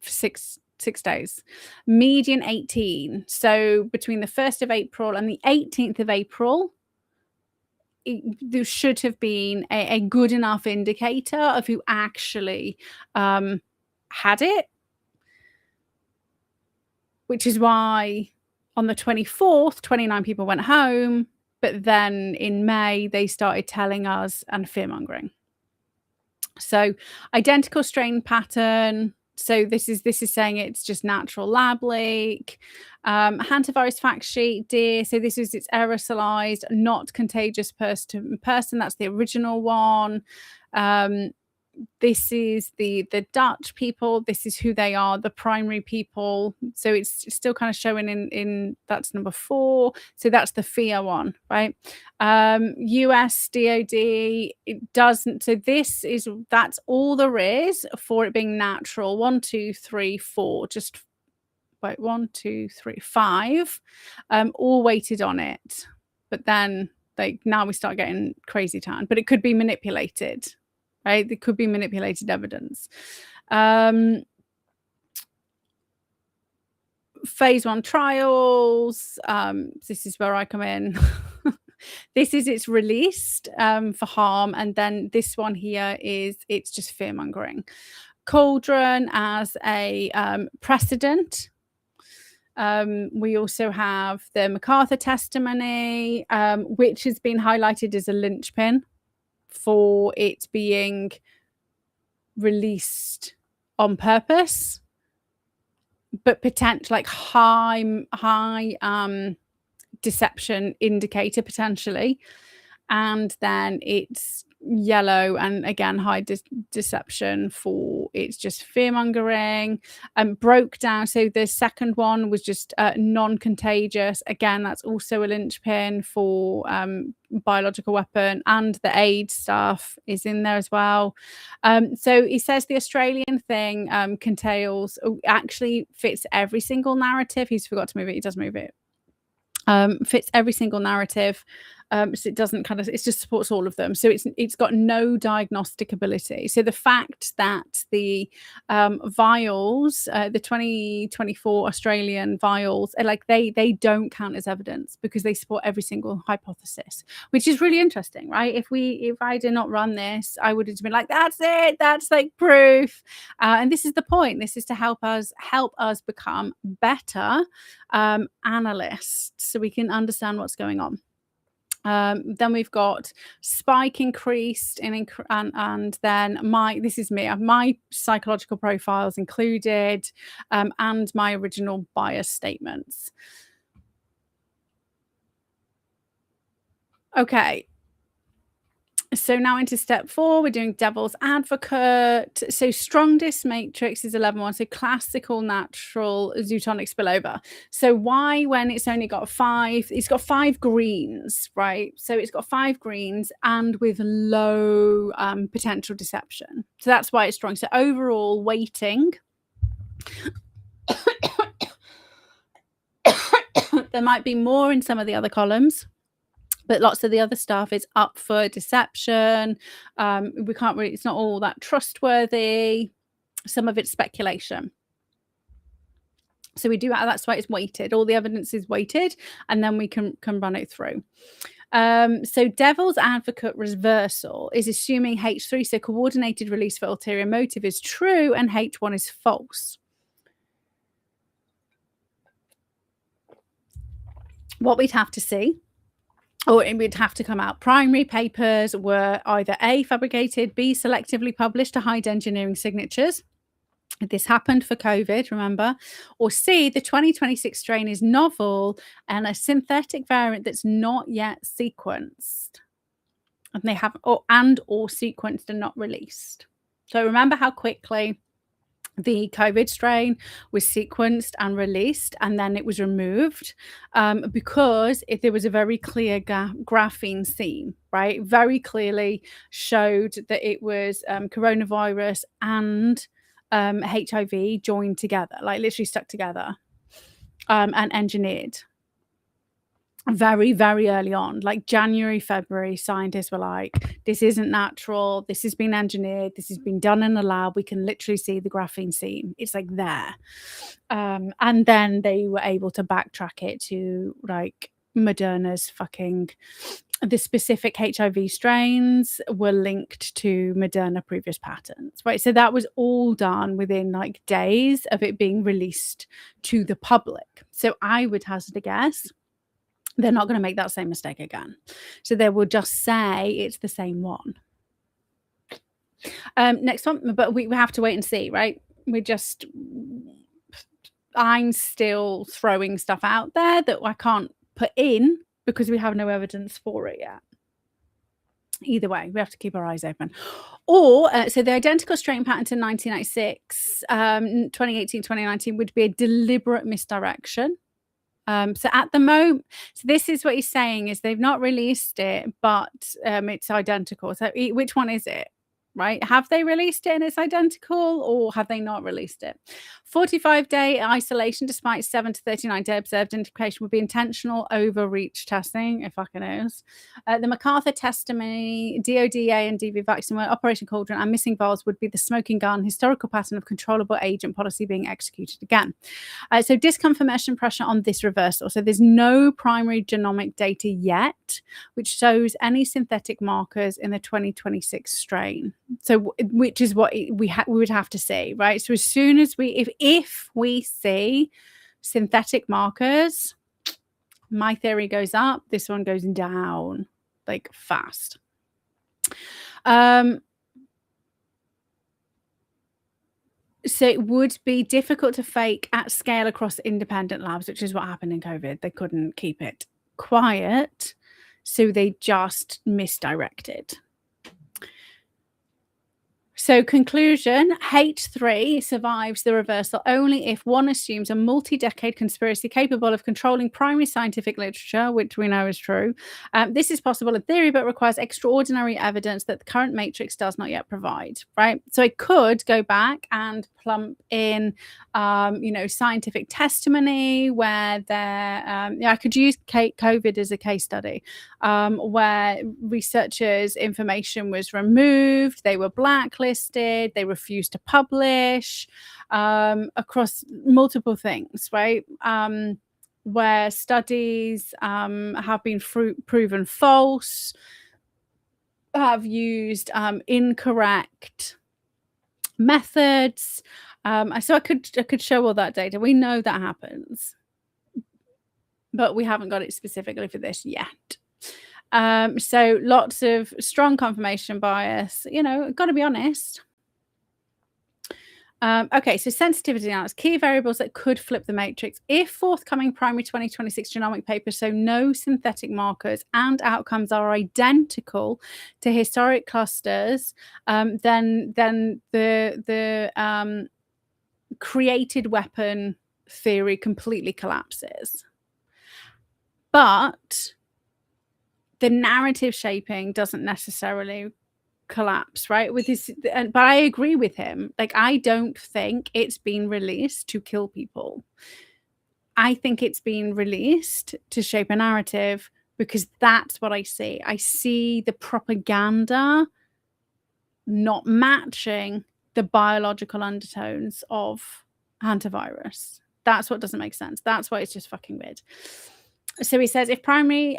for six days. Median 18. So between the 1st of April and the 18th of April, there should have been a good enough indicator of who actually had it, which is why on the 24th, 29 people went home, but then in May, they started telling us and fear-mongering. So identical strain pattern. So this is saying it's just natural lab leak. Hantavirus fact sheet, dear. So this is it's aerosolized, not contagious person to person. That's the original one. This is the Dutch people. This is who they are, the primary people. So it's still kind of showing in that's number 4. So that's the fear one, right? US DOD, it doesn't. So that's all there is for it being natural. 1, 2, 3, 4. Just wait, 1, 2, 3, 5. All weighted on it. But then now we start getting crazy town. But it could be manipulated. Right, there could be manipulated evidence. Phase 1 trials. This is where I come in. This is it's released for harm, and then this one here is it's just fear-mongering. Cauldron as a precedent. We also have the MacArthur testimony, which has been highlighted as a linchpin for it being released on purpose, but potential like high deception indicator potentially, and then it's yellow and again high deception for it's just fear-mongering. Broke down, so the second one was just non-contagious. Again, that's also a linchpin for biological weapon, and the AIDS stuff is in there as well. So he says the Australian thing actually fits every single narrative. He's forgot to move it. He does move it. Fits every single narrative. So it doesn't it just supports all of them. So it's got no diagnostic ability. So the fact that the vials, the 2024 Australian vials, are they don't count as evidence because they support every single hypothesis, which is really interesting, right? If I did not run this, I would have been like, that's it, that's like proof. And this is the point. This is to help us become better analysts, so we can understand what's going on. Then we've got spike increased and then my psychological profiles included, and my original bias statements. Okay. So now into step 4, we're doing devil's advocate. So strongest matrix is 11-1, so classical natural zootonic spillover. So why, when it's only got 5, it's got 5 greens, right? So it's got 5 greens and with low potential deception. So that's why it's strong. So overall weighting, there might be more in some of the other columns, but lots of the other stuff is up for deception. We can't really, it's not all that trustworthy. Some of it's speculation. So we do, that's why it's weighted. All the evidence is weighted, and then we can run it through. So devil's advocate reversal is assuming H3, so coordinated release for ulterior motive, is true and H1 is false. What we'd have to see, or it would have to come out, primary papers were either A, fabricated, B, selectively published to hide engineering signatures. This happened for COVID, remember? Or C, the 2026 strain is novel and a synthetic variant that's not yet sequenced. And they have, or sequenced and not released. So remember how quickly the COVID strain was sequenced and released, and then it was removed because there was a very clear graphene theme, right? Very clearly showed that it was coronavirus and HIV joined together, like literally stuck together and engineered. Very, very early on, like January, February, scientists were like, this isn't natural. This has been engineered. This has been done in a lab. We can literally see the graphene seam. It's like there. And then they were able to backtrack it to like Moderna's the specific HIV strains were linked to Moderna previous patents, right? So that was all done within like days of it being released to the public. So I would hazard a guess they're not going to make that same mistake again. So they will just say it's the same one. Next one, but we have to wait and see, right? I'm still throwing stuff out there that I can't put in because we have no evidence for it yet. Either way, we have to keep our eyes open. Or, so the identical strain patent in 1996, 2018, 2019 would be a deliberate misdirection. So at the moment, so this is what he's saying is they've not released it, but it's identical. So which one is it? Right? Have they released it and it's identical, or have they not released it? 45-day isolation despite 7 to 39-day observed indication would be intentional overreach testing, if fucking knows. The MacArthur testimony, DOD, ANDV vaccine, Operation Cauldron, and missing vials would be the smoking gun, historical pattern of controllable agent policy being executed again. So disconfirmation pressure on this reversal. So there's no primary genomic data yet, which shows any synthetic markers in the 2026 strain. So which is what we would have to see, right? So as soon as if we see synthetic markers, my theory goes up, this one goes down like fast. So it would be difficult to fake at scale across independent labs, which is what happened in COVID. They couldn't keep it quiet, so they just misdirected. So conclusion, H3 survives the reversal only if one assumes a multi-decade conspiracy capable of controlling primary scientific literature, which we know is true. This is possible in theory, but requires extraordinary evidence that the current matrix does not yet provide, right? So I could go back and plump in, scientific testimony where I could use COVID as a case study, where researchers' information was removed, they were blacklisted, they refused to publish across multiple things, right? Where studies have been proven false, have used incorrect methods. So I could show all that data. We know that happens, but we haven't got it specifically for this yet. So lots of strong confirmation bias, got to be honest. Okay, so sensitivity analysis, key variables that could flip the matrix. If forthcoming primary 2026 genomic papers show no synthetic markers and outcomes are identical to historic clusters, then the created weapon theory completely collapses. But the narrative shaping doesn't necessarily collapse, right? But I agree with him. Like, I don't think it's been released to kill people. I think it's been released to shape a narrative because that's what I see. I see the propaganda not matching the biological undertones of hantavirus. That's what doesn't make sense. That's why it's just fucking weird. So he says, if primary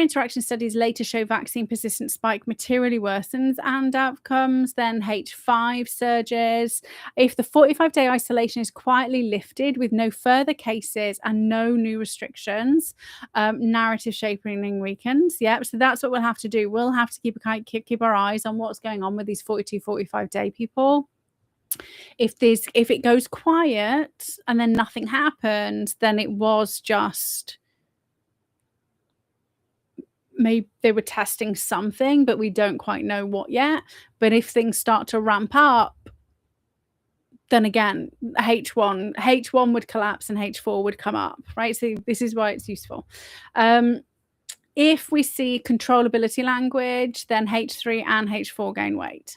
interaction studies later show vaccine persistent spike materially worsens and outcomes, then H5 surges. If the 45-day isolation is quietly lifted with no further cases and no new restrictions, narrative shaping weakens. Yep. So that's what we'll have to do. We'll have to keep our eyes on what's going on with these 42, 45-day people. If it goes quiet and then nothing happens, then it was just maybe they were testing something, but we don't quite know what yet. But if things start to ramp up, then again, H1 would collapse and H4 would come up, right? So this is why it's useful. If we see controllability language, then H3 and H4 gain weight.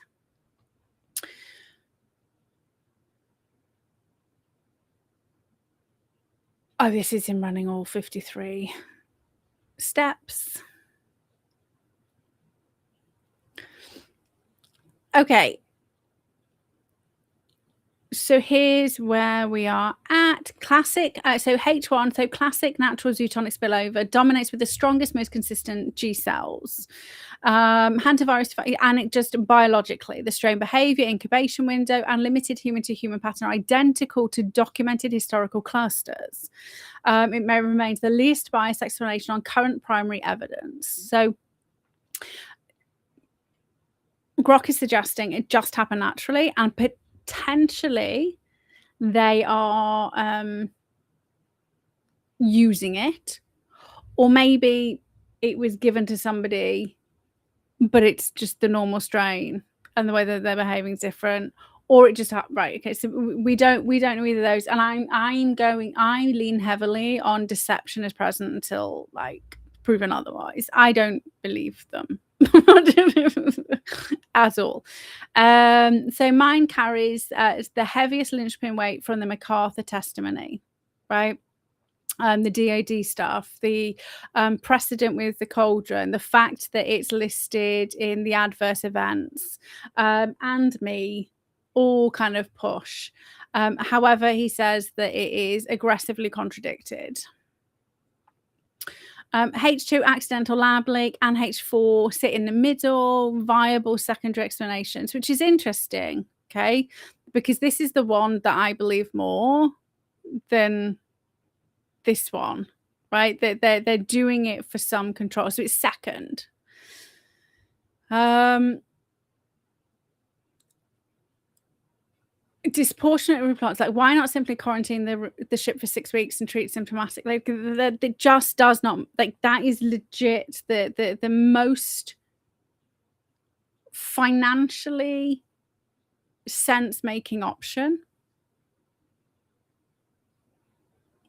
Oh, this is in running all 53 steps. Okay. So here's where we are at. Classic, so H1, so classic natural zootonic spillover dominates with the strongest, most consistent G cells. Hantavirus, and it just biologically, the strain behavior, incubation window, and limited human-to-human pattern are identical to documented historical clusters. It may remain the least biased explanation on current primary evidence. So Grok is suggesting it just happened naturally, and potentially they are using it, or maybe it was given to somebody, but it's just the normal strain and the way that they're behaving is different, or it just right. Okay, so we don't know either of those, and I lean heavily on deception is present until like proven otherwise. I don't believe them at all. So mine carries the heaviest linchpin weight from the MacArthur testimony, right? The DoD stuff, the precedent with the cauldron, the fact that it's listed in the adverse events, and me all kind of push. However, he says that it is aggressively contradicted. H2 accidental lab leak and H4 sit in the middle, viable secondary explanations, which is interesting, okay? Because this is the one that I believe more than this one, right? They're doing it for some control. So it's second. Disproportionate replies, like why not simply quarantine the ship for 6 weeks and treat symptomatic? Like it just does not, like that is legit the most financially sense making option.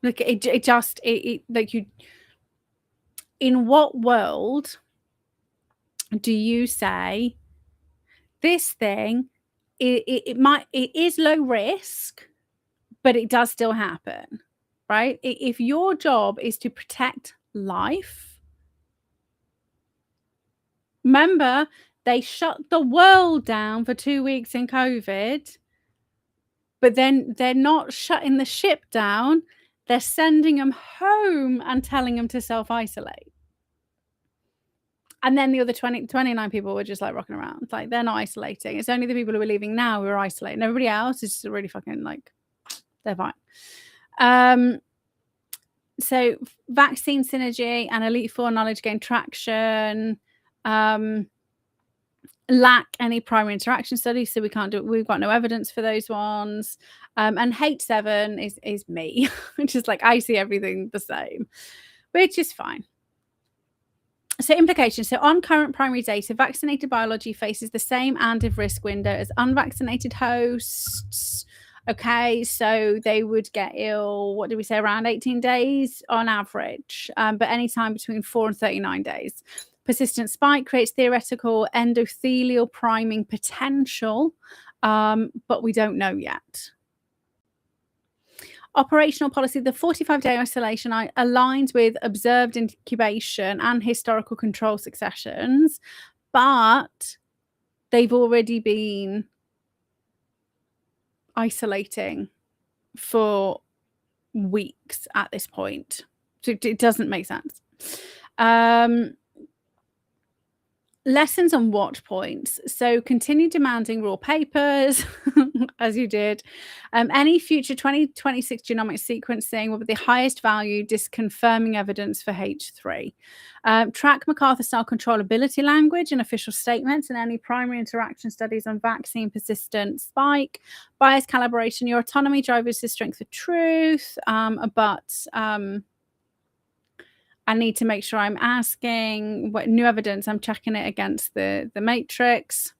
Like it just like you, in what world do you say this thing it is low risk, but it does still happen, right? If your job is to protect life, remember they shut the world down for 2 weeks in COVID, but then they're not shutting the ship down, they're sending them home and telling them to self-isolate. And then the other 29 people were just like rocking around. Like they're not isolating. It's only the people who are leaving now who are isolating. Everybody else is just really fucking like, they're fine. So vaccine synergy and Elite Four knowledge gain traction. Lack any primary interaction studies, so we can't do it. We've got no evidence for those ones. And H7 is me, which is like I see everything the same, which is fine. So implications. So on current primary data, vaccinated biology faces the same ANDV risk window as unvaccinated hosts. Okay, so they would get ill, what did we say, around 18 days on average, but anytime between 4 and 39 days. Persistent spike creates theoretical endothelial priming potential, but we don't know yet. Operational policy, the 45-day isolation aligns with observed incubation and historical control successions, but they've already been isolating for weeks at this point. So it doesn't make sense. Lessons on watch points. So continue demanding raw papers, as you did. Any future 2026 genomic sequencing will be the highest value disconfirming evidence for H3. Track MacArthur-style controllability language in official statements and any primary interaction studies on vaccine persistent spike. Bias calibration, your autonomy drivers the strength of truth, but I need to make sure I'm asking what new evidence, I'm checking it against the matrix.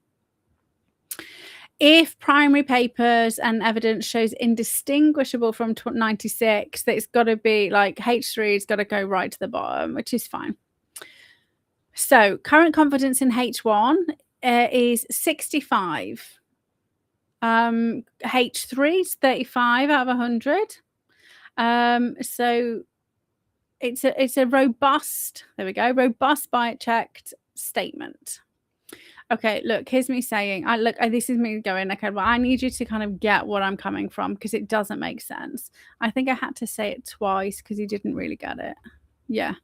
if primary papers and evidence shows indistinguishable from 96, that it's got to be like H3 has got to go right to the bottom, which is fine. So current confidence in H1 is 65. H3 is 35 out of 100. So it's a robust, there we go, robust biot-checked statement. Okay, look, here's me saying, this is me going, okay, well, I need you to kind of get what I'm coming from, because it doesn't make sense. I think I had to say it twice because you didn't really get it. Yeah.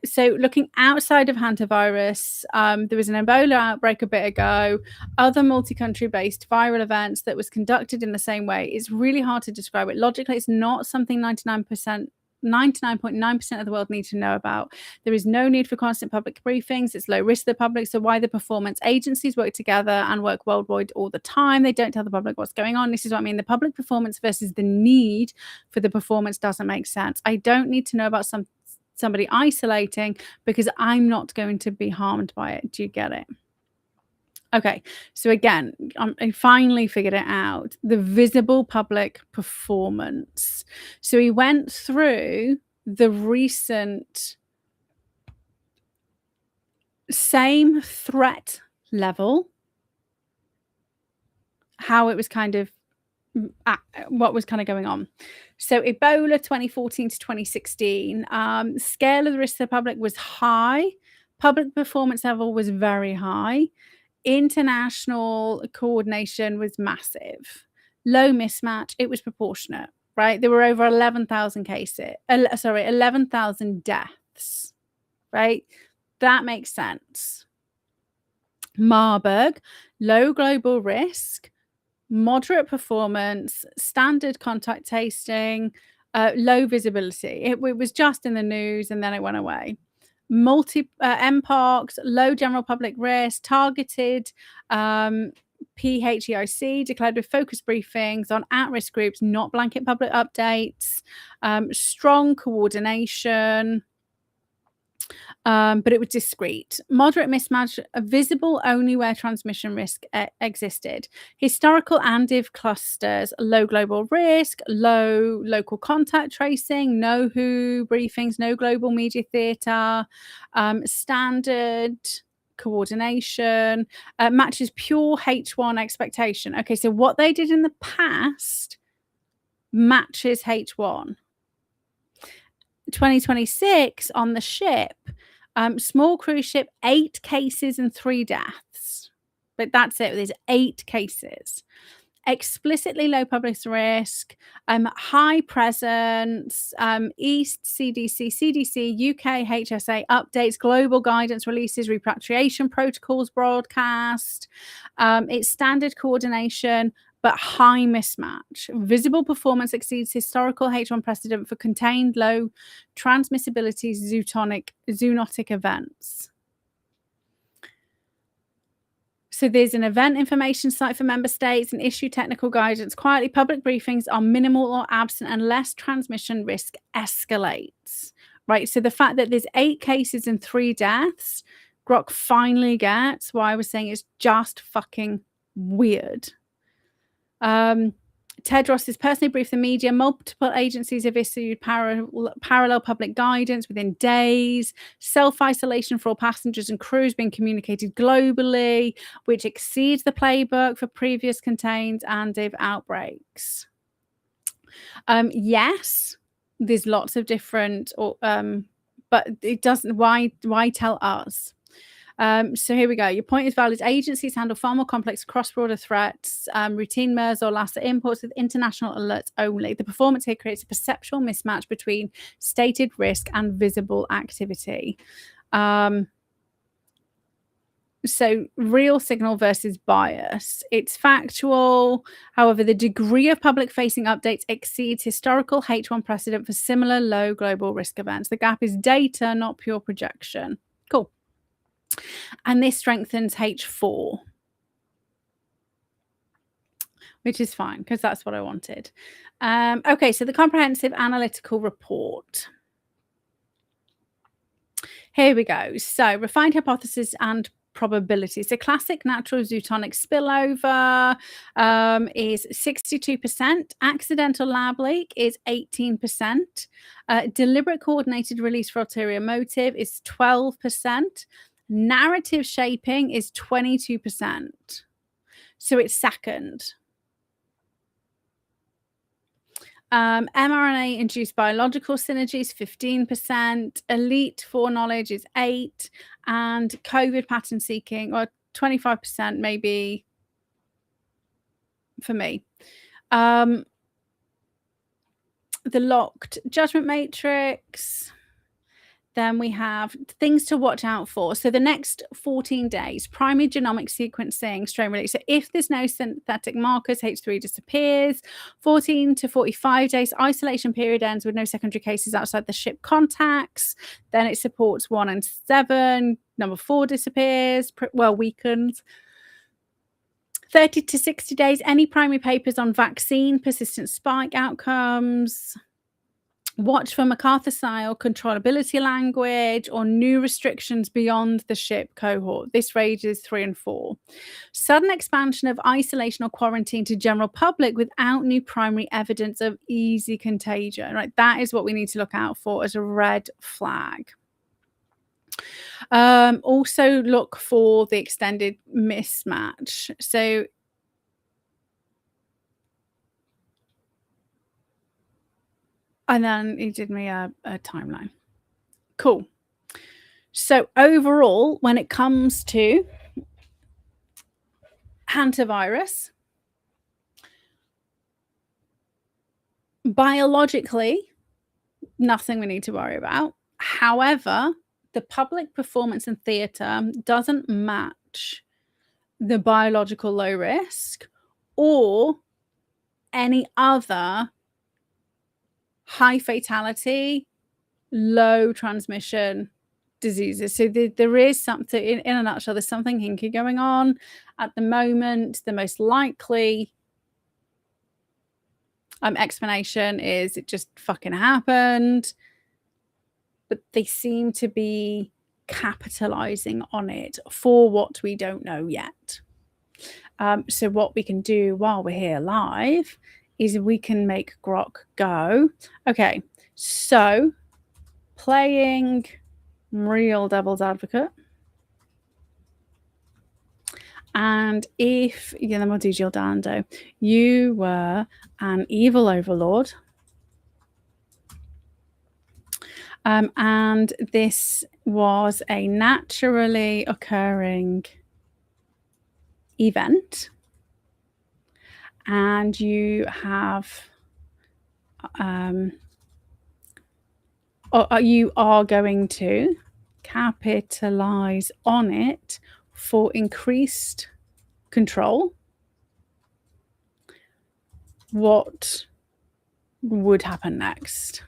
So looking outside of hantavirus, there was an Ebola outbreak a bit ago, other multi-country based viral events that was conducted in the same way. It's really hard to describe it. Logically, it's not something 99.9% of the world need to know about. There is no need for constant public briefings. It's low risk to the public. So why the performance agencies work together and work worldwide all the time? They don't tell the public what's going on. This is what I mean. The public performance versus the need for the performance doesn't make sense. I don't need to know about somebody isolating because I'm not going to be harmed by it. Do you get it? Okay, so again, I finally figured it out. The visible public performance. So he went through the recent same threat level, how it was kind of, what was kind of going on. So Ebola 2014 to 2016, scale of the risk to the public was high. Public performance level was very high. International coordination was massive. Low mismatch, it was proportionate, right? There were over 11,000 cases, 11,000 deaths, right? That makes sense. Marburg, low global risk, moderate performance, standard contact tasting, low visibility. It was just in the news and then it went away. Mpox, low general public risk, targeted PHEIC declared with focus briefings on at-risk groups, not blanket public updates, strong coordination, but it was discrete. Moderate mismatch, visible only where transmission risk existed. Historical ANDV clusters, low global risk, low local contact tracing, no WHO briefings, no global media theatre, standard coordination, matches pure H1 expectation. Okay, so what they did in the past matches H1. 2026 on the ship, small cruise ship, 8 cases and 3 deaths. But that's it. There's 8 cases. Explicitly low public risk, high presence, East CDC, UK HSA updates, global guidance releases, repatriation protocols broadcast. It's standard coordination, but high mismatch. Visible performance exceeds historical H1 precedent for contained low transmissibility zoonotic events. So there's an event information site for member states and issue technical guidance. Quietly, public briefings are minimal or absent unless transmission risk escalates, right? So the fact that there's 8 cases and 3 deaths, Grok finally gets why I was saying it's just fucking weird. Tedros has personally briefed the media. Multiple agencies have issued parallel public guidance within days. Self-isolation for all passengers and crews being communicated globally, which exceeds the playbook for previous contained ANDV outbreaks. Yes, there's lots of different, but it doesn't. Why tell us? So here we go. Your point is valid. Agencies handle far more complex cross-border threats, routine MERS or LASA imports with international alerts only. The performance here creates a perceptual mismatch between stated risk and visible activity. So real signal versus bias. It's factual. However, the degree of public-facing updates exceeds historical H1 precedent for similar low global risk events. The gap is data, not pure projection. Cool. And this strengthens H4, which is fine because that's what I wanted. Okay, so the comprehensive analytical report. Here we go. So refined hypothesis and probability. So classic natural zootonic spillover is 62%. Accidental lab leak is 18%. Deliberate coordinated release for ulterior motive is 12%. Narrative shaping is 22%. So it's second. mRNA induced biological synergies 15%, elite foreknowledge is 8%, and COVID pattern seeking, or 25% maybe for me. The locked judgment matrix. Then we have things to watch out for. So the next 14 days, primary genomic sequencing, strain release. So if there's no synthetic markers, H3 disappears. 14 to 45 days, isolation period ends with no secondary cases outside the ship contacts. Then it supports 1 and 7. Number 4 disappears, weakens. 30 to 60 days, any primary papers on vaccine, persistent spike outcomes. Watch for MacArthur-style controllability language or new restrictions beyond the ship cohort. This ranges 3 and 4. Sudden expansion of isolation or quarantine to general public without new primary evidence of easy contagion. Right, that is what we need to look out for as a red flag. Also look for the extended mismatch. So and then he did me a timeline. Cool. So overall, when it comes to hantavirus, biologically, nothing we need to worry about. However, the public performance in theatre doesn't match the biological low risk or any other high fatality, low transmission diseases. So there is something, in a nutshell, there's something hinky going on at the moment. The most likely explanation is it just fucking happened. But they seem to be capitalizing on it for what we don't know yet. So what we can do while we're here live is we can make Grok go. Okay, so playing real devil's advocate. And if, then we'll do Jill Dando, you were an evil overlord. And this was a naturally occurring event. And you have, or you are going to capitalize on it for increased control. What would happen next?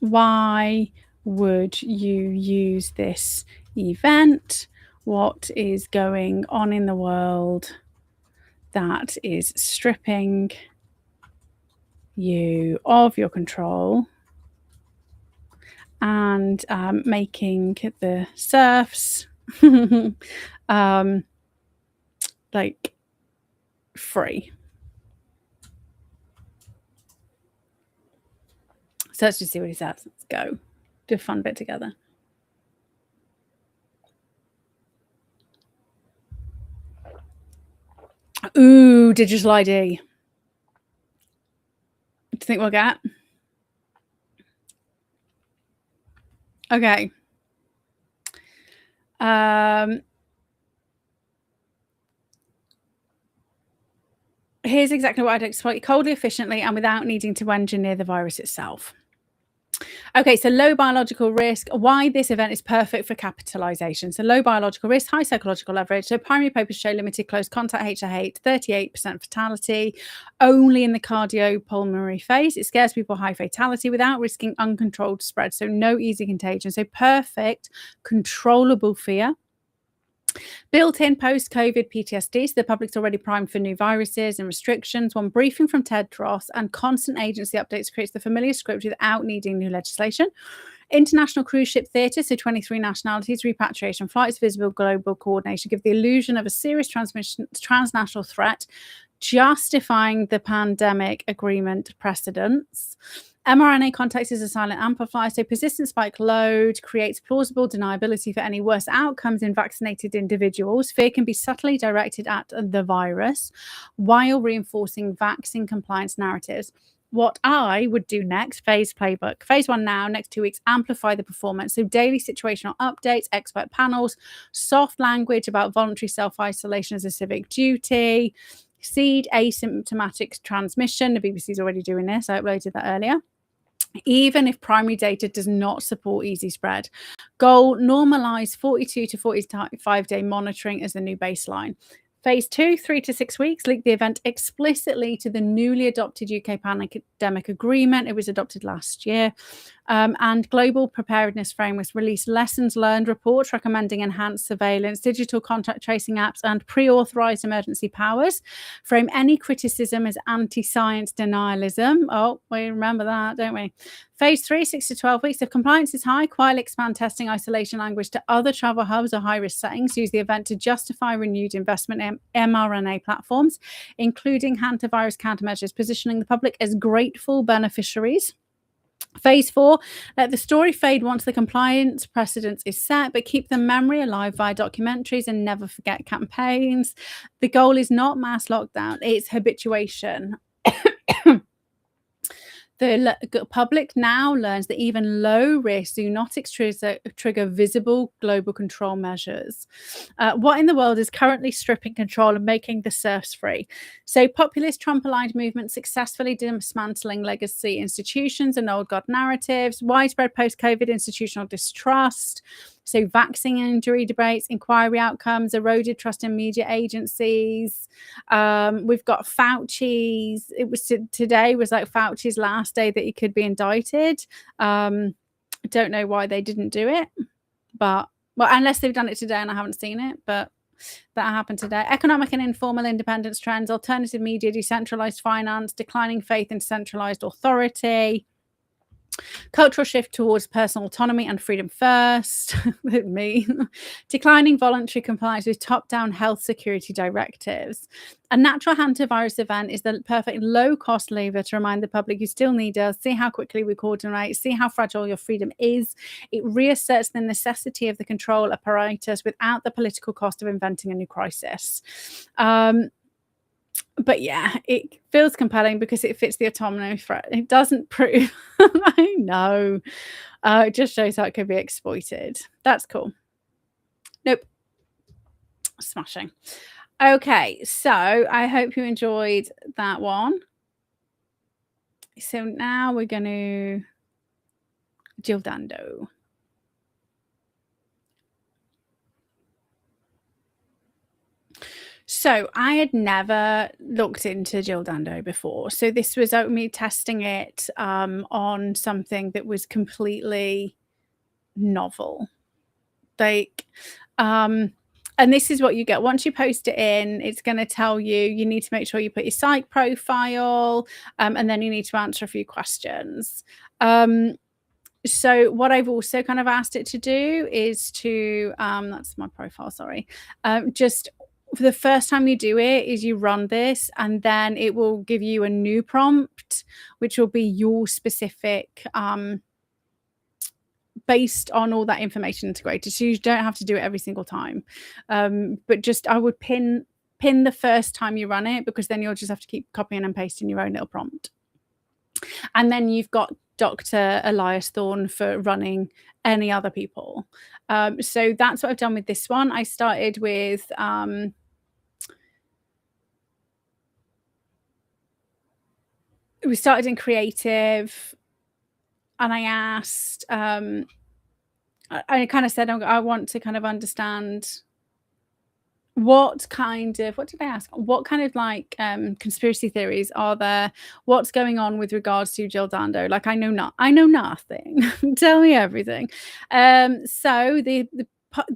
Why would you use this event? What is going on in the world that is stripping you of your control and making the serfs like free? So let's just see what he says. Let's go. Do a fun bit together. Ooh, digital ID. Do you think we'll get? Okay. Here's exactly what I'd exploit coldly, efficiently, and without needing to engineer the virus itself. Okay, so low biological risk. Why this event is perfect for capitalization. So low biological risk, high psychological leverage. So primary papers show limited close contact HLH, 38% fatality, only in the cardiopulmonary phase. It scares people, high fatality without risking uncontrolled spread. So no easy contagion. So perfect, controllable fear. Built-in post-COVID PTSD, so the public's already primed for new viruses and restrictions. One briefing from Ted Ross and constant agency updates creates the familiar script without needing new legislation. International cruise ship theatre, so 23 nationalities, repatriation flights, visible global coordination, give the illusion of a serious transnational threat, justifying the pandemic agreement precedents. mRNA context is a silent amplifier, so persistent spike load creates plausible deniability for any worse outcomes in vaccinated individuals. Fear can be subtly directed at the virus while reinforcing vaccine compliance narratives. What I would do next, phase playbook. Phase 1 now, next 2 weeks, amplify the performance. So daily situational updates, expert panels, soft language about voluntary self-isolation as a civic duty, seed asymptomatic transmission. The BBC's already doing this. I uploaded that earlier. Even if primary data does not support easy spread. Goal, normalize 42 to 45 day monitoring as the new baseline. Phase 2, 3 to 6 weeks, link the event explicitly to the newly adopted UK pandemic agreement. It was adopted last year. And global preparedness frameworks release lessons learned reports recommending enhanced surveillance, digital contact tracing apps, and pre-authorized emergency powers. Frame any criticism as anti-science denialism. Oh, we remember that, don't we? Phase 3, 6 to 12 weeks. If compliance is high, quietly expand testing isolation language to other travel hubs or high-risk settings. Use the event to justify renewed investment in mRNA platforms, including hantavirus countermeasures, positioning the public as grateful beneficiaries. Phase 4, let the story fade once the compliance precedence is set, but keep the memory alive via documentaries and never forget campaigns. The goal is not mass lockdown, it's habituation. The public now learns that even low risk zoonotics trigger visible global control measures. What in the world is currently stripping control and making the serfs free? So populist Trump-aligned movements successfully dismantling legacy institutions and old God narratives, widespread post-COVID institutional distrust, so vaccine injury debates, inquiry outcomes, eroded trust in media agencies. We've got Fauci's. It was today was like Fauci's last day that he could be indicted. I don't know why they didn't do it, but well, unless they've done it today and I haven't seen it, but that happened today. Economic and informal independence trends, alternative media, decentralized finance, declining faith in centralized authority. Cultural shift towards personal autonomy and freedom first. Me. Declining voluntary compliance with top-down health security directives. A natural hantavirus event is the perfect low-cost lever to remind the public you still need us, see how quickly we coordinate, see how fragile your freedom is. It reasserts the necessity of the control apparatus without the political cost of inventing a new crisis. But yeah, it feels compelling because it fits the autonomy threat. It doesn't prove, I know, it just shows how it could be exploited. That's cool. Nope. Smashing. Okay, so I hope you enjoyed that one. So now we're going to Jill Dando. So I had never looked into Jill Dando before. So this was me testing it on something that was completely novel. Like, and this is what you get. Once you post it in, it's going to tell you need to make sure you put your psych profile, and then you need to answer a few questions. So what I've also kind of asked it to do is to, that's my profile, sorry, just for the first time you do it is you run this and then it will give you a new prompt, which will be your specific, based on all that information integrated. So you don't have to do it every single time. But just, I would pin the first time you run it, because then you'll just have to keep copying and pasting your own little prompt. And then you've got Dr. Elias Thorne for running any other people. So that's what I've done with this one. I started with, we started in creative, and I asked, I kind of said, I want to kind of understand what did I ask? What kind of like conspiracy theories are there? What's going on with regards to Jill Dando? Like, I know nothing. Tell me everything. So the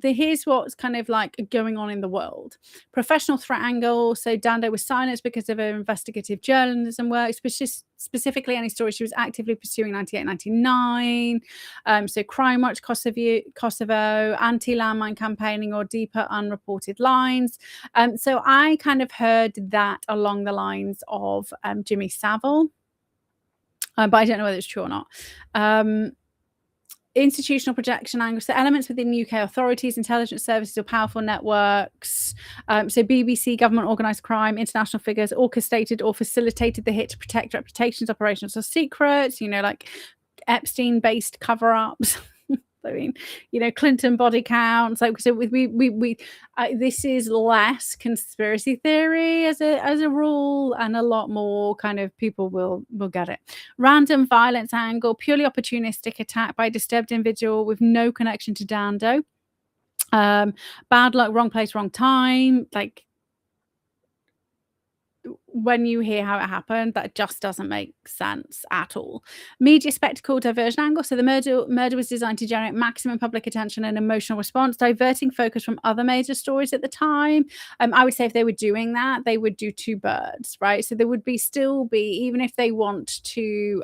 here's what's kind of like going on in the world. Professional threat angle. So Dando was silenced because of her investigative journalism work, specifically any story she was actively pursuing 98, 99. So Crime Watch Kosovo, anti-landmine campaigning, or deeper unreported lines. So I kind of heard that along the lines of Jimmy Savile, but I don't know whether it's true or not. Institutional projection angle, so elements within UK authorities, intelligence services, or powerful networks. So BBC, government organised crime, international figures orchestrated or facilitated the hit to protect reputations, operations, or secrets. Like Epstein-based cover-ups. I mean, Clinton body counts. Like, so this is less conspiracy theory as a rule, and a lot more kind of people will get it. Random violence angle, purely opportunistic attack by a disturbed individual with no connection to Dando. Bad luck, wrong place, wrong time. Like, when you hear how it happened, that just doesn't make sense at all. Media spectacle, diversion angle. So the murder was designed to generate maximum public attention and emotional response, diverting focus from other major stories at the time. I would say if they were doing that, they would do two birds, right? So there would still be, even if they want to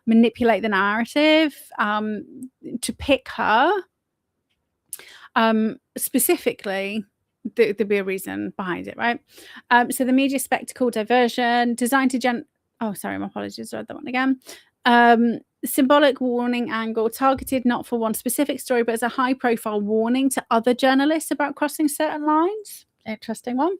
manipulate the narrative, to pick her specifically, there'd be a reason behind it, right? So the media spectacle, diversion, designed to my apologies, I read that one again. Symbolic warning angle, targeted not for one specific story, but as a high profile warning to other journalists about crossing certain lines. Interesting one.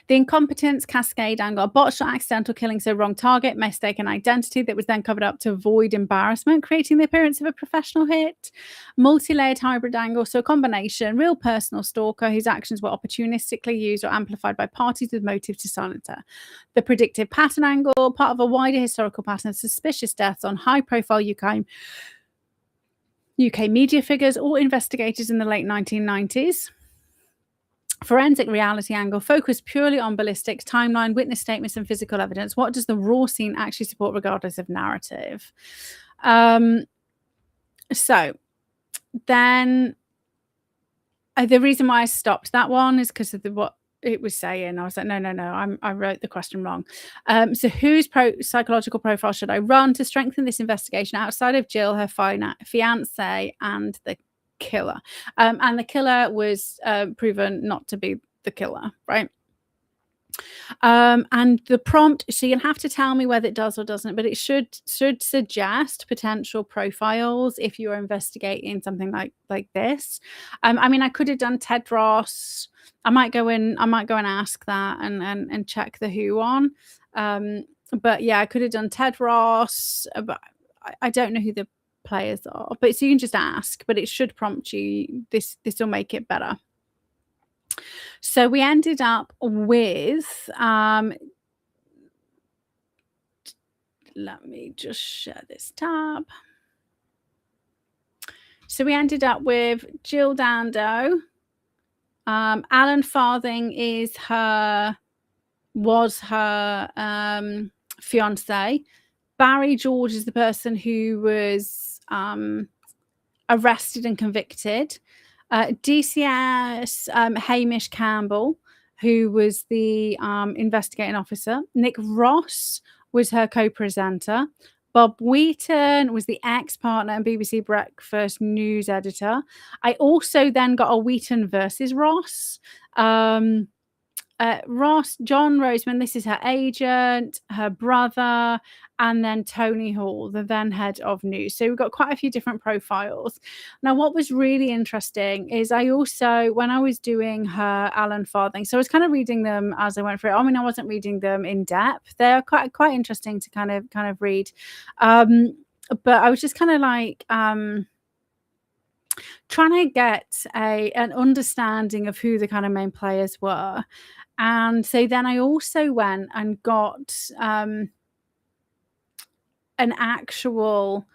The incompetence cascade angle, botched or accidental killing, so wrong target, mistaken identity that was then covered up to avoid embarrassment, creating the appearance of a professional hit. Multi-layered hybrid angle, so a combination, real personal stalker whose actions were opportunistically used or amplified by parties with motive to silence her. The predictive pattern angle, part of a wider historical pattern of suspicious deaths on high-profile UK media figures or investigators in the late 1990s. Forensic reality angle, focused purely on ballistics, timeline, witness statements, and physical evidence. What does the raw scene actually support, regardless of narrative? So then the reason why I stopped that one is because of what it was saying. I was like, no, I wrote the question wrong. So whose psychological profile should I run to strengthen this investigation outside of Jill, her fiance, and the killer? And the killer was proven not to be the killer, right? And the prompt, so you'll have to tell me whether it does or doesn't, but it should suggest potential profiles if you're investigating something like this. I mean, I could have done Ted Ross. I might go and ask that and check the who on. But yeah, I could have done Ted Ross, but I don't know who the players are, but so you can just ask, but it should prompt you. This will make it better. So we ended up with let me just share this tab. So we ended up with Jill Dando. Alan Farthing was her fiance. Barry George is the person who was arrested and convicted. DCS Hamish Campbell, who was the investigating officer. Nick Ross was her co-presenter. Bob Wheaton was the ex-partner and BBC Breakfast news editor. I also then got a Wheaton versus Ross. John Roseman, this is her agent, her brother, and then Tony Hall, the then head of news. So we've got quite a few different profiles. Now, what was really interesting is I also, when I was doing her Alan Farthing, so I was kind of reading them as I went through it. I mean, I wasn't reading them in depth. They're quite interesting to kind of read. But I was just kind of like trying to get an understanding of who the kind of main players were. And so then I also went and got an actual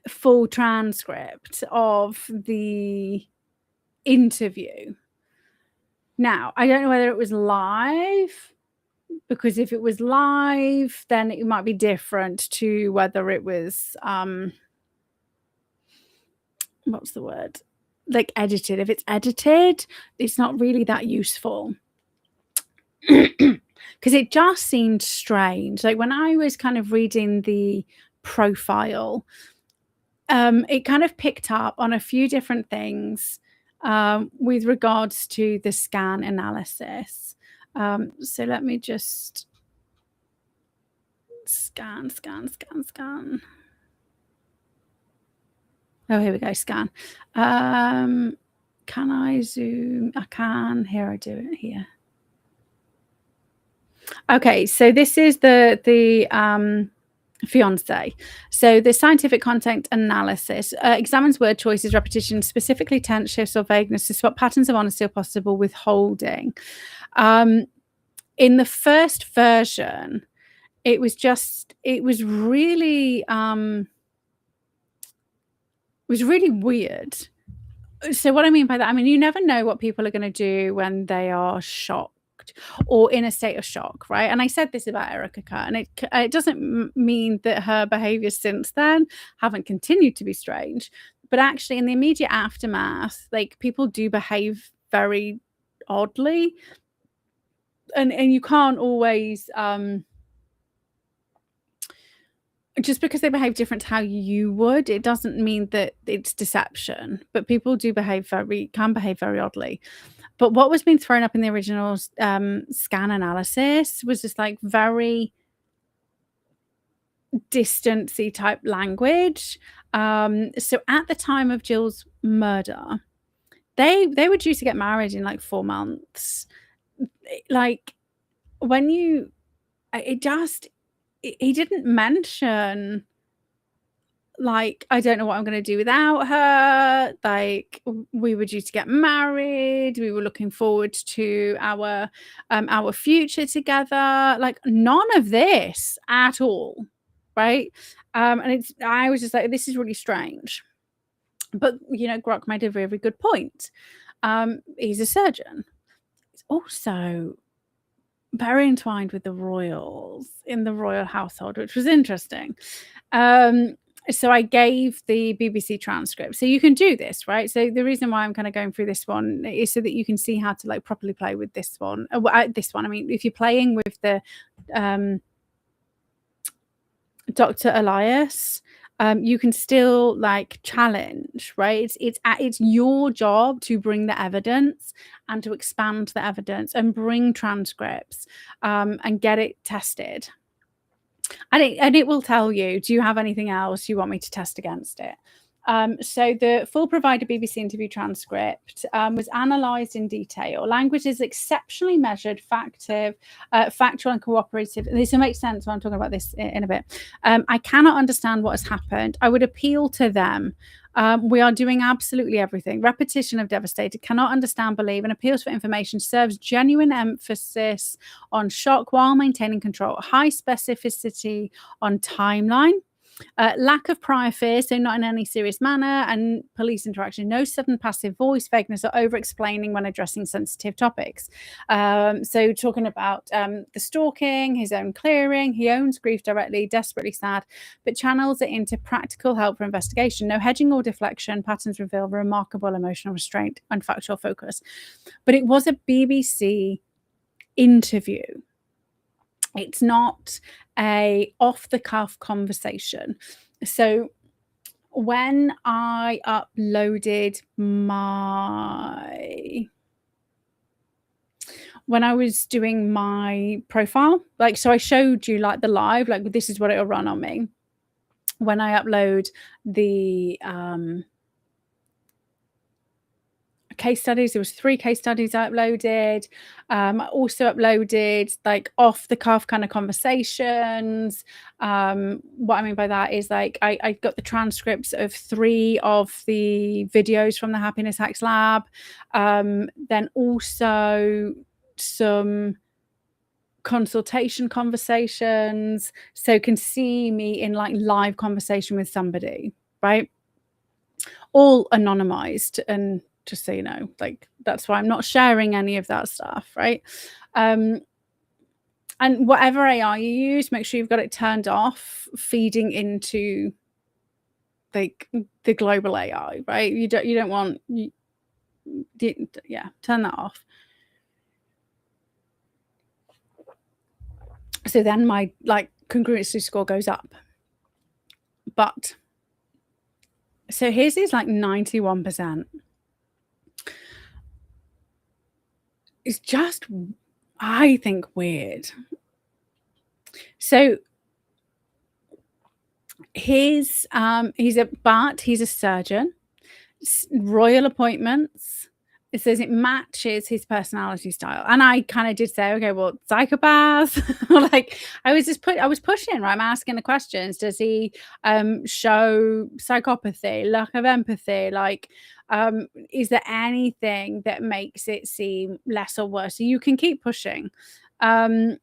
full transcript of the interview. Now, I don't know whether it was live, because if it was live, then it might be different to whether it was what's the word? Like edited. If it's edited, it's not really that useful. Because it just seemed strange. Like when I was kind of reading the profile, it kind of picked up on a few different things with regards to the scan analysis. So let me just scan. Oh, here we go, scan. Can I zoom? I can. Here, I do it here. Okay, so this is the fiance. So the scientific content analysis examines word choices, repetition, specifically tense shifts or vagueness to spot patterns of honesty or possible withholding. In the first version, it was really weird. So what I mean by that, I mean, you never know what people are going to do when they are shocked or in a state of shock, right? And I said this about Erica Kerr, and it doesn't mean that her behaviors since then haven't continued to be strange, but actually in the immediate aftermath, like, people do behave very oddly, and you can't always just because they behave different to how you would, it doesn't mean that it's deception. But people can behave very oddly. But what was being thrown up in the original scan analysis was just like very distancy type language. So at the time of Jill's murder, they were due to get married in like 4 months. Like, when you, it just, he didn't mention, like, I don't know what I'm going to do without her. Like, we were due to get married. We were looking forward to our future together. Like, none of this at all, right? And I was just like, this is really strange. But, you know, Grok made a very good point. He's a surgeon. He's also very entwined with the royals in the royal household, which was interesting. So I gave the BBC transcript. So you can do this, right? So the reason why I'm kind of going through this one is so that you can see how to like properly play with this one. I mean, if you're playing with the Dr. Elias, you can still like challenge, right? It's your job to bring the evidence and to expand the evidence and bring transcripts and get it tested. And it will tell you, do you have anything else you want me to test against it? So the full provided BBC interview transcript was analysed in detail. Language is exceptionally measured, factual and cooperative. This will make sense when I'm talking about this in a bit. I cannot understand what has happened. I would appeal to them. We are doing absolutely everything. Repetition of devastated, cannot understand, believe, and appeals for information serves genuine emphasis on shock while maintaining control. High specificity on timeline. Lack of prior fear, so not in any serious manner, and police interaction. No sudden passive voice, vagueness, or over-explaining when addressing sensitive topics. So talking about the stalking, his own clearing, he owns grief directly, desperately sad, but channels it into practical help for investigation. No hedging or deflection. Patterns reveal remarkable emotional restraint and factual focus. But it was a BBC interview. It's not a off-the-cuff conversation. So when I uploaded when I was doing my profile, like, so I showed you like the live, like this is what it'll run on me. When I upload the case studies, there was 3 case studies I uploaded. I also uploaded like off the cuff kind of conversations. What I mean by that is like I got the transcripts of 3 of the videos from the Happiness Hacks Lab, then also some consultation conversations, so can see me in like live conversation with somebody, right? All anonymized, and just so you know, like, that's why I'm not sharing any of that stuff, right? And whatever AI you use, make sure you've got it turned off, feeding into like the global AI, right? You don't want yeah, turn that off. So then my like congruency score goes up. But so his is like 91%. It's just, I think, weird. So he's a surgeon, royal appointments. It says it matches his personality style, and I kind of did say, okay, well, psychopath. Like I was pushing, right? I'm asking the questions. Does he show psychopathy, lack of empathy? Like, is there anything that makes it seem less or worse? So you can keep pushing. Then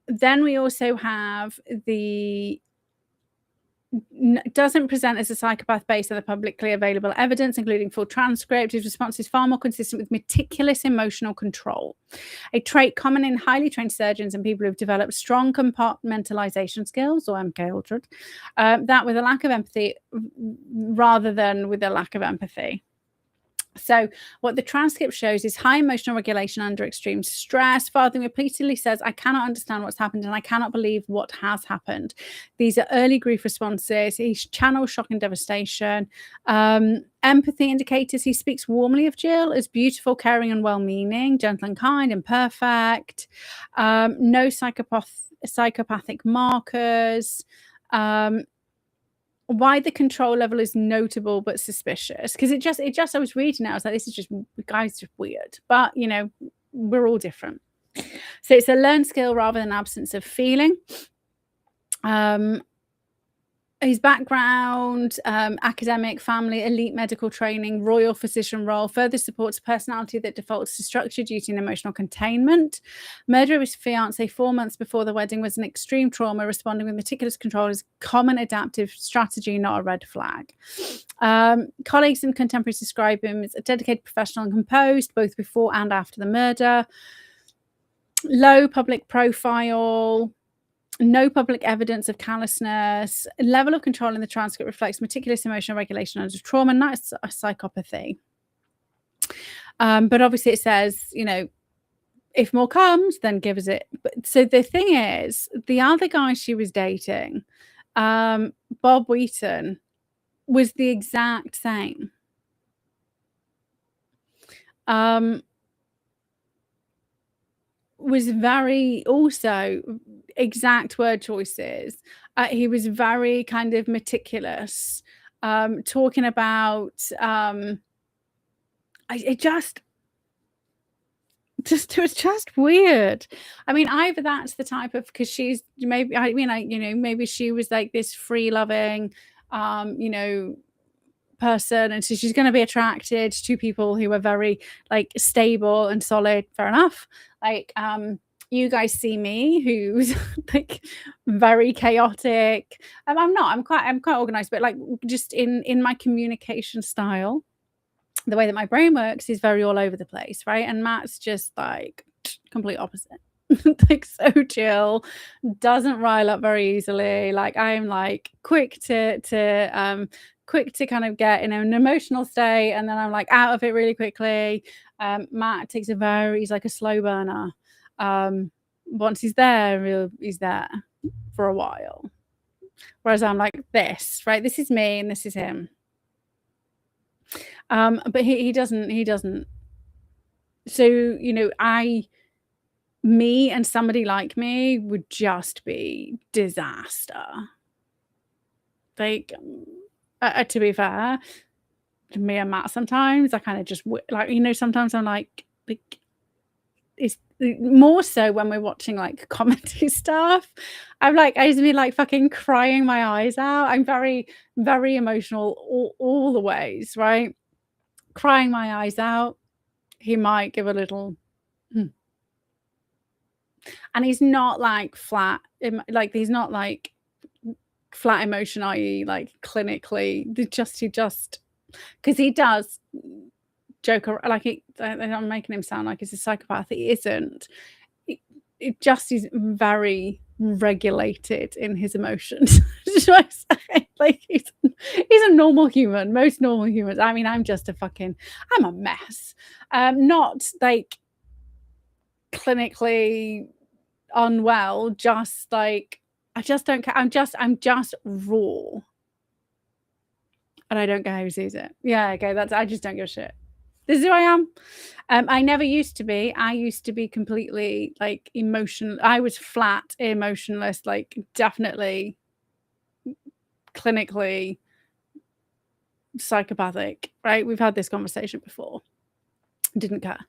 we also have the doesn't present as a psychopath based on the publicly available evidence, including full transcript. His response is far more consistent with meticulous emotional control, a trait common in highly trained surgeons and people who've developed strong compartmentalization skills, or MK that with a lack of empathy rather than with a lack of empathy. So what the transcript shows is high emotional regulation under extreme stress. Father repeatedly says, I cannot understand what's happened and I cannot believe what has happened. These are early grief responses. He channels shock and devastation. Empathy indicators, he speaks warmly of Jill as beautiful, caring and well-meaning, gentle and kind and perfect. No psychopathic markers. Why the control level is notable but suspicious, because it just I was reading it, I was like, this is just, the guy's just weird, but you know, we're all different. So it's a learned skill rather than absence of feeling. His background, academic, family, elite medical training, royal physician role, further supports a personality that defaults to structure, duty, and emotional containment. Murder of his fiancée 4 months before the wedding was an extreme trauma. Responding with meticulous control is common adaptive strategy, not a red flag. Colleagues and contemporaries describe him as a dedicated professional and composed, both before and after the murder. Low public profile. No public evidence of callousness. Level of control in the transcript reflects meticulous emotional regulation under trauma, not a psychopathy. But obviously it says, you know, if more comes, then give us it. But, so the thing is, the other guy she was dating, Bob Wheaton, was the exact same. Was very also exact word choices. He was very kind of meticulous, talking about it was just weird. I mean, either that's the type of, because she's maybe, I mean, you know, maybe she was like this free loving, you know, person, and so she's going to be attracted to people who are very like stable and solid. Fair enough. Like you guys see me, who's like very chaotic. I'm quite organized, but like just in my communication style, the way that my brain works is very all over the place, right? And Matt's just like complete opposite. Like so chill, doesn't rile up very easily. Like I'm like quick to kind of get in an emotional state, and then I'm like out of it really quickly. Matt takes he's like a slow burner. Once he's there, he's there for a while. Whereas I'm like this, right? This is me and this is him. But he doesn't. So, you know, me and somebody like me would just be disaster. Like, to be fair, to me and Matt, sometimes I kind of just like, you know, sometimes I'm like it's more so when we're watching like comedy stuff. I used to be like fucking crying my eyes out. I'm very, very emotional all the ways, right? Crying my eyes out. He might give a little, and he's not like flat, like he's not like flat emotion, i.e. like clinically, he just because he does joke around, like I'm making him sound like he's a psychopath. He isn't. It just is very, regulated in his emotions. Like he's a normal human. Most normal humans. I mean, I'm a mess. Not like clinically unwell, just like I just don't care. I'm just raw. And I don't care who sees it. Yeah, okay, I just don't give a shit. This is who I am. I never used to be. I used to be completely like emotional. I was flat, emotionless, like definitely clinically psychopathic, right? We've had this conversation before. Didn't care.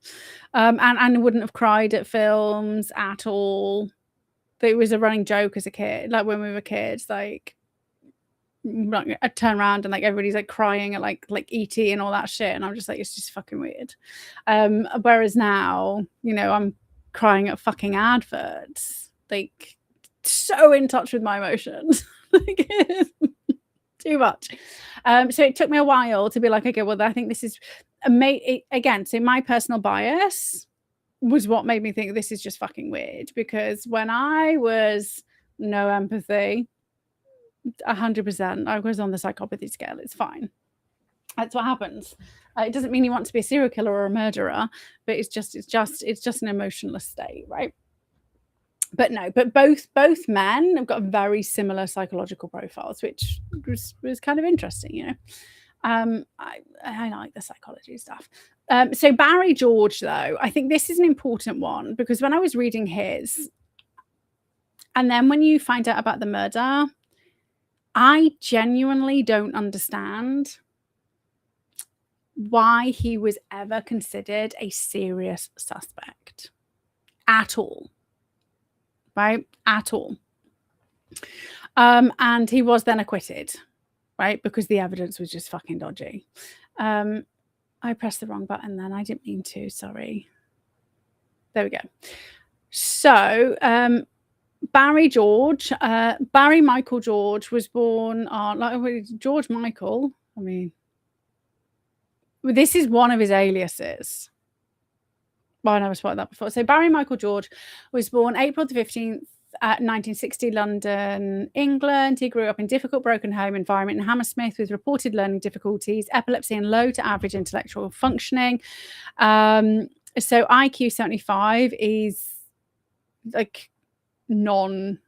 And wouldn't have cried at films at all. It was a running joke as a kid, like when we were kids, like I turn around and like everybody's like crying at like E.T. and all that shit, and I'm just like, it's just fucking weird. Whereas now, you know, I'm crying at fucking adverts, like so in touch with my emotions. Like, too much. So it took me a while to be like, okay, well, I think this is again, so my personal bias was what made me think this is just fucking weird, because when I was no empathy, 100%, I was on the psychopathy scale. It's fine. That's what happens. It doesn't mean you want to be a serial killer or a murderer, but it's just an emotionless state, right? But no, but both men have got very similar psychological profiles, which was kind of interesting, you know. I like the psychology stuff. So Barry George, though, I think this is an important one, because when I was reading his, and then when you find out about the murder, I genuinely don't understand why he was ever considered a serious suspect at all, right? At all. And he was then acquitted, right? Because the evidence was just fucking dodgy. I pressed the wrong button then. I didn't mean to, sorry. There we go. So, Barry Michael George was born on George Michael. I mean, this is one of his aliases. Well, I never spotted that before. So Barry Michael George was born April the 15th, 1960, London, England. He grew up in difficult, broken home environment in Hammersmith with reported learning difficulties, epilepsy, and low to average intellectual functioning. So IQ 75 is like non-verbal.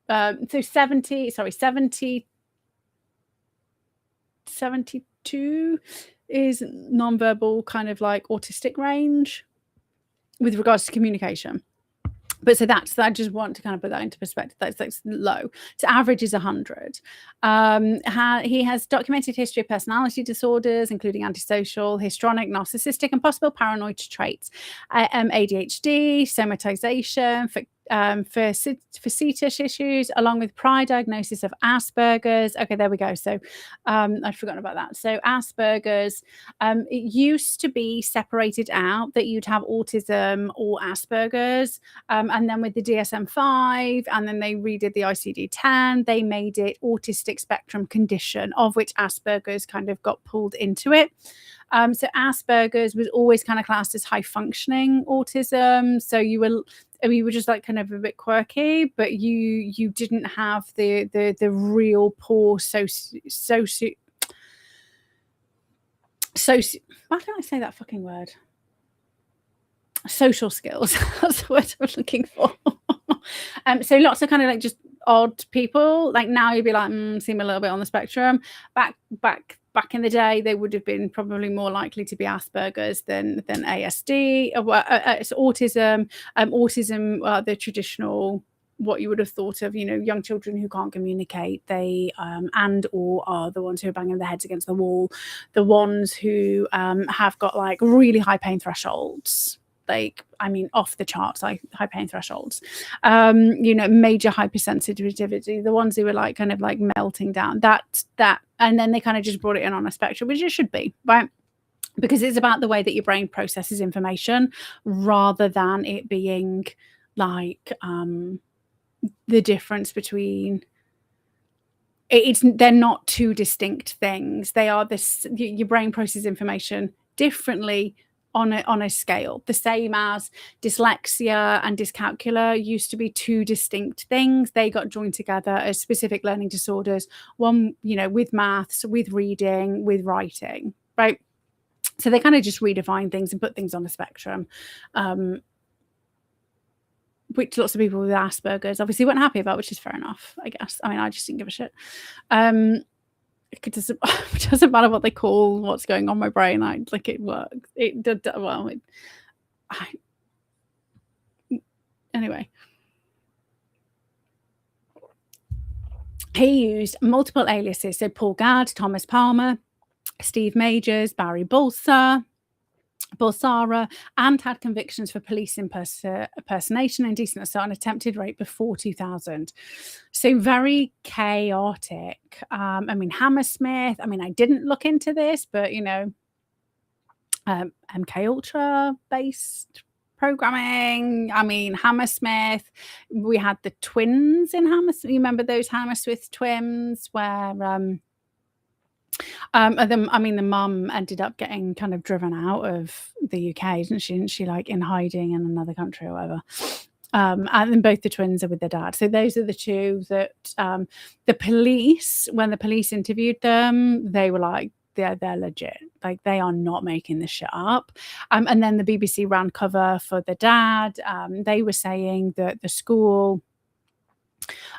So 72 is non-verbal, kind of like autistic range with regards to communication. But so I just want to kind of put that into perspective. That's low. So average is 100. He has documented history of personality disorders, including antisocial, histrionic, narcissistic, and possible paranoid traits, ADHD, somatization, facetious issues, along with prior diagnosis of Asperger's. Okay, there we go. So I'd forgotten about that. So Asperger's, it used to be separated out that you'd have autism or Asperger's, and then with the DSM-5, and then they redid the ICD-10, they made it autistic spectrum condition, of which Asperger's kind of got pulled into it. So Asperger's was always kind of classed as high functioning autism. So you were just like kind of a bit quirky, but you didn't have the real poor why can't I say that fucking word? Social skills. That's the word I'm looking for. So lots of kind of like just odd people. Like now you'd be like, seem a little bit on the spectrum. Back in the day, they would have been probably more likely to be Asperger's than ASD. It's autism. Autism, the traditional, what you would have thought of, you know, young children who can't communicate. They and or are the ones who are banging their heads against the wall, the ones who have got like really high pain thresholds. Like, I mean, off the charts, like high pain thresholds, you know, major hypersensitivity, the ones who were like kind of like melting down, that, and then they kind of just brought it in on a spectrum, which it should be, right? Because it's about the way that your brain processes information rather than it being like the difference between they're not two distinct things. They are this, your brain processes information differently on a scale, the same as dyslexia and dyscalculia used to be two distinct things. They got joined together as specific learning disorders, one, you know, with maths, with reading, with writing, right? So they kind of just redefine things and put things on a spectrum, which lots of people with Asperger's obviously weren't happy about, which is fair enough, I guess. I mean, I just didn't give a shit. It doesn't matter what they call what's going on in my brain. It works. It did well. Anyway, he used multiple aliases. So Paul Gadd, Thomas Palmer, Steve Majors, Barry Bulsara, and had convictions for police impersonation, indecent assault, and attempted rape before 2000. So very chaotic. I mean, Hammersmith. I mean, I didn't look into this, but you know, MK Ultra based programming. I mean, Hammersmith. We had the twins in Hammersmith. You remember those Hammersmith twins where the mum ended up getting kind of driven out of the UK, didn't she? Isn't she like in hiding in another country or whatever? And then both the twins are with their dad. So those are the two that the police, when the police interviewed them, they were like, they're legit. Like, they are not making this shit up. And then the BBC ran cover for the dad. They were saying that the school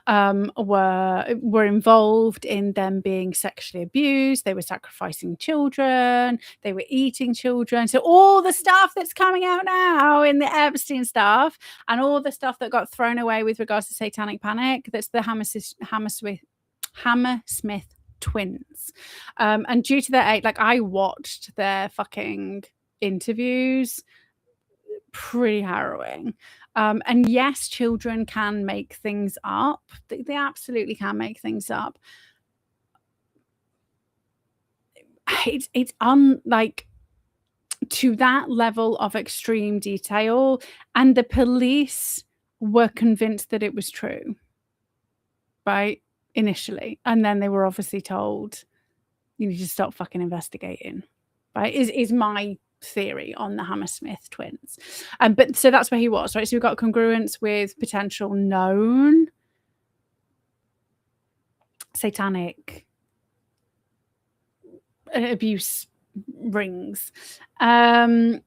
were involved in them being sexually abused. They were sacrificing children. They were eating children. So all the stuff that's coming out now in the Epstein stuff, and all the stuff that got thrown away with regards to satanic panic, that's the Hammersmith twins. And due to their age, like, I watched their fucking interviews, pretty harrowing. And yes, children can make things up. They absolutely can make things up. It's like to that level of extreme detail, and the police were convinced that it was true, right? Initially, and then they were obviously told, you need to stop fucking investigating, right? Is my theory on the Hammersmith twins. But so that's where he was, right? So we've got congruence with potential known satanic abuse rings, and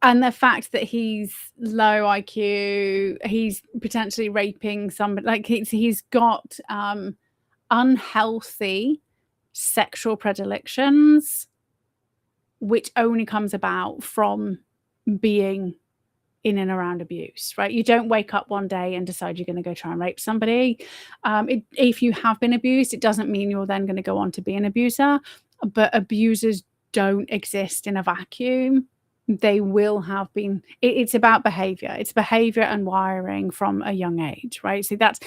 the fact that he's low IQ, he's potentially raping somebody, like he's got unhealthy sexual predilections, which only comes about from being in and around abuse, right? You don't wake up one day and decide you're going to go try and rape somebody. If you have been abused, it doesn't mean you're then going to go on to be an abuser, but abusers don't exist in a vacuum. They will have been. It's about behavior. It's behavior and wiring from a young age, right? So that's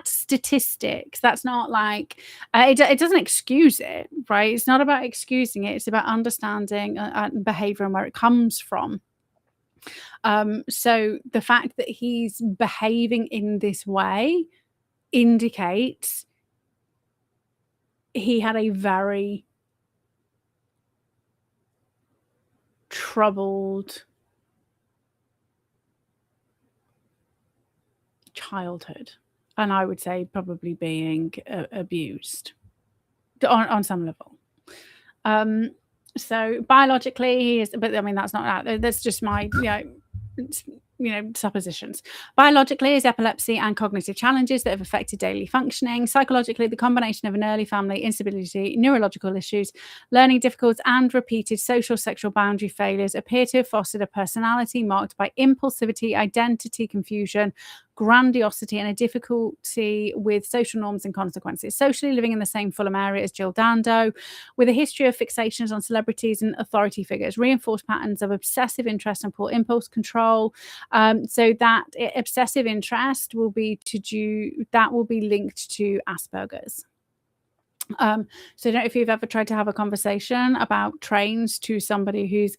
statistics. That's not like it doesn't excuse it, right? It's not about excusing it. It's about understanding behavior and where it comes from. So the fact that he's behaving in this way indicates he had a very troubled childhood, and I would say probably being abused on some level. So biologically he is, but I mean that's not that. That's just my suppositions. Biologically, is epilepsy and cognitive challenges that have affected daily functioning. Psychologically, the combination of an early family instability, neurological issues, learning difficulties, and repeated social sexual boundary failures appear to have fostered a personality marked by impulsivity, identity confusion, grandiosity, and a difficulty with social norms and consequences. Socially living in the same Fulham area as Jill Dando, with a history of fixations on celebrities and authority figures, reinforced patterns of obsessive interest and poor impulse control. So that obsessive interest will be linked to Asperger's. So I don't know if you've ever tried to have a conversation about trains to somebody who's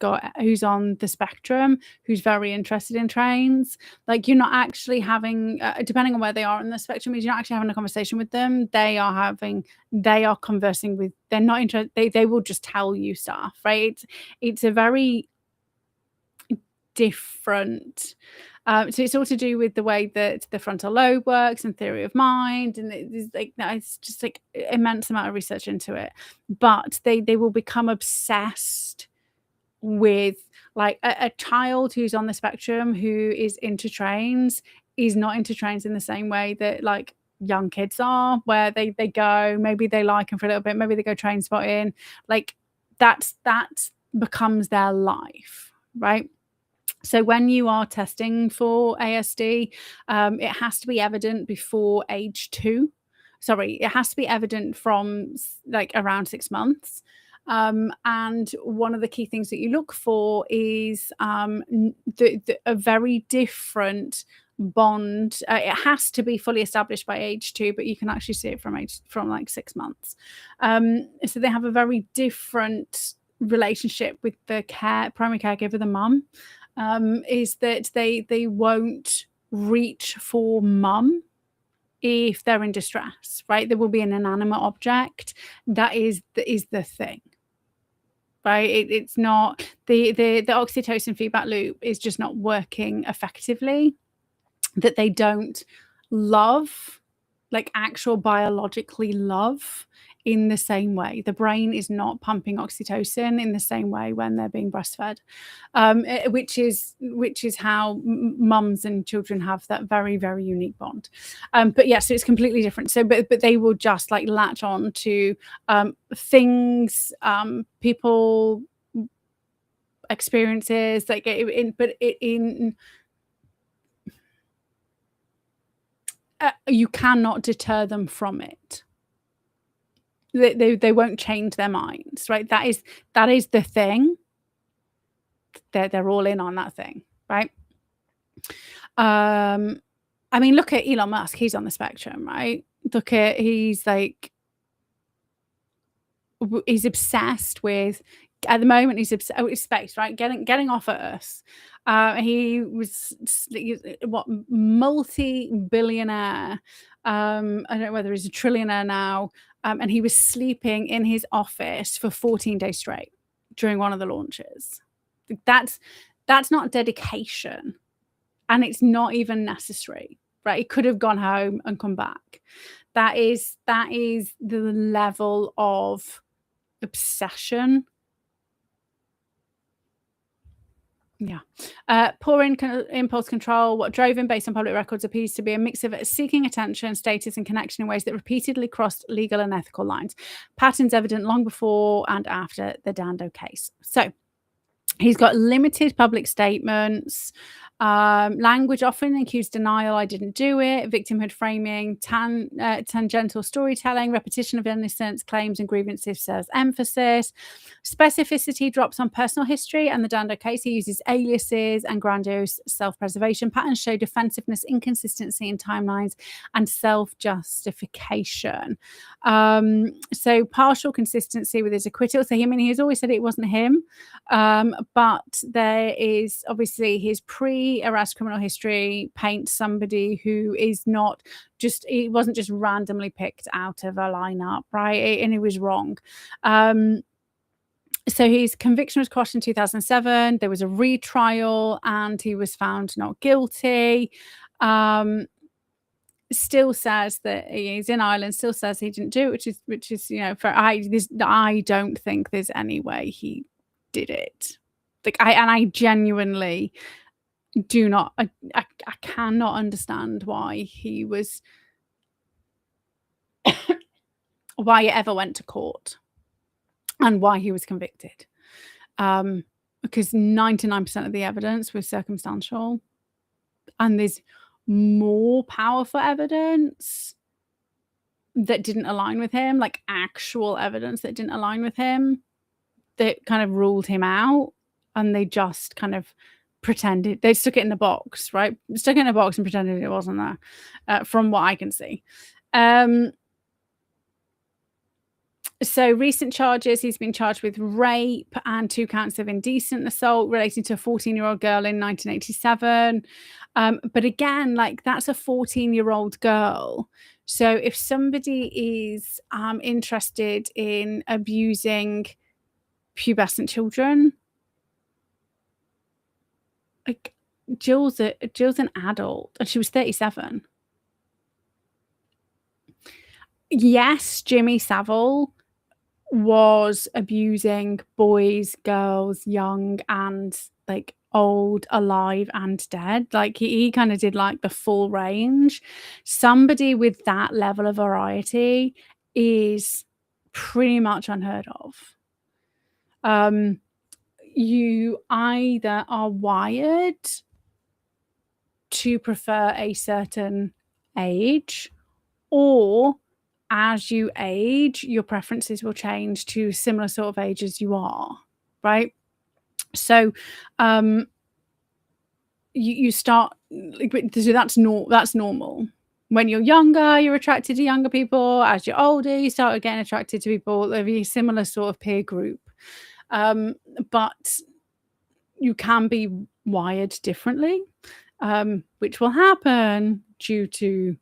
on the spectrum, who's very interested in trains. Like, you're not actually having, depending on where they are on the spectrum, you're not actually having a conversation with them. They are conversing with, they're not interested. They will just tell you stuff, right? It's a very different. So it's all to do with the way that the frontal lobe works and theory of mind, and it's just like immense amount of research into it. But they will become obsessed with like a child who's on the spectrum who is into trains is not into trains in the same way that like young kids are, where they go, maybe they like them for a little bit, maybe they go train spotting, like that becomes their life, right? So when you are testing for ASD, it has to be evident before age 2. Sorry, it has to be evident from like around 6 months. And one of the key things that you look for is a very different bond. It has to be fully established by age 2, but you can actually see it from like 6 months. So they have a very different relationship with the primary caregiver, the mum. Is that they won't reach for mum if they're in distress, right? There will be an inanimate object. That is the thing, right? It's not the oxytocin feedback loop is just not working effectively. That they don't love, like actual biologically love, in the same way. The brain is not pumping oxytocin in the same way when they're being breastfed, which is how mums and children have that very, very unique bond. But yeah, so it's completely different. So, but they will just like latch on to things, people, experiences, like you cannot deter them from it. They won't change their minds, right? That is the thing. They're all in on that thing, right? I mean, look at Elon Musk. He's on the spectrum, right? He's obsessed with. At the moment, he's obsessed with space, right? Getting off Earth. He was what, multi-billionaire. I don't know whether he's a trillionaire now. And he was sleeping in his office for 14 days straight during one of the launches. That's not dedication, and it's not even necessary, right? He could have gone home and come back. That is the level of obsession. Yeah. Poor impulse control. What drove him, based on public records, appears to be a mix of seeking attention, status, and connection in ways that repeatedly crossed legal and ethical lines. Patterns evident long before and after the Dando case. So he's got limited public statements, language often includes denial, I didn't do it, victimhood framing, tangential storytelling, repetition of innocence, claims and grievances serves emphasis. Specificity drops on personal history and the Dando case. He uses aliases and grandiose self-preservation. Patterns show defensiveness, inconsistency in timelines, and self-justification. So partial consistency with his acquittal. So he's always said it wasn't him, but there is obviously his pre-arrest criminal history paints somebody who is not just, he wasn't just randomly picked out of a lineup, right? And he was wrong. So his conviction was quashed in 2007. There was a retrial and he was found not guilty. Still says that he's in Ireland, still says he didn't do it, which is I don't think there's any way he did it. Like I genuinely do not, I cannot understand why he was why it ever went to court and why he was convicted. Because 99% of the evidence was circumstantial, and there's more powerful evidence that didn't align with him, like actual evidence that didn't align with him, that kind of ruled him out, and they just kind of pretended, they stuck it in the box, right? Stuck it in a box and pretended it wasn't there, from what I can see. So recent charges, he's been charged with rape and 2 counts of indecent assault relating to a 14-year-old girl in 1987. But again, like, that's a 14-year-old girl. So if somebody is interested in abusing pubescent children, like Jill's an adult and she was 37. Yes, Jimmy Savile was abusing boys, girls, young and like old, alive and dead. Like he kind of did like the full range. Somebody with that level of variety is pretty much unheard of. You either are wired to prefer a certain age, or as you age, your preferences will change to similar sort of age as you are, right? So you start, so that's normal. When you're younger, you're attracted to younger people. As you're older, you start getting attracted to people of a similar sort of peer group. But you can be wired differently, which will happen due to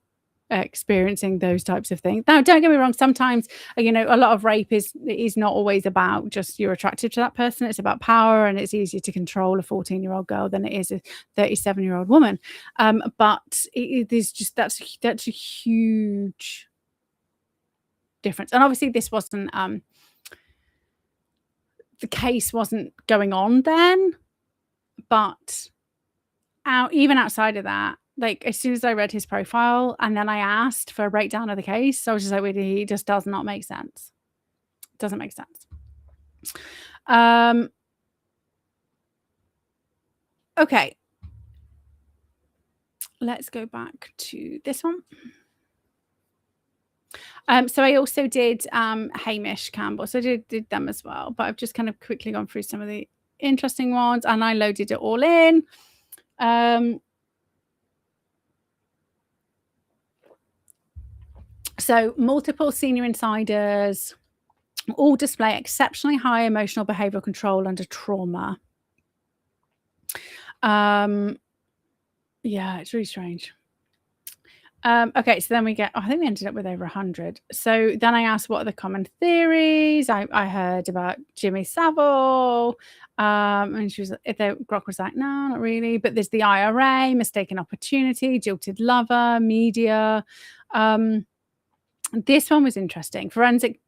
experiencing those types of things. Now, don't get me wrong, sometimes, you know, a lot of rape is not always about just you're attracted to that person. It's about power, and it's easier to control a 14-year-old girl than it is a 37-year-old woman. But it is just that's a huge difference. And obviously this wasn't the case wasn't going on then, but even outside of that, like as soon as I read his profile and then I asked for a breakdown of the case, I was just like, wait, he just does not make sense. Doesn't make sense. Okay. Let's go back to this one. So I also did Hamish Campbell. So I did them as well, but I've just kind of quickly gone through some of the interesting ones and I loaded it all in. So multiple senior insiders all display exceptionally high emotional behavioral control under trauma. Yeah, it's really strange. Okay, so then we get, I think we ended up with over 100. So then I asked, what are the common theories? I heard about Jimmy Savile. And she was, Grok was like, no, not really. But there's the IRA, mistaken opportunity, jilted lover, media. This one was interesting. Forensic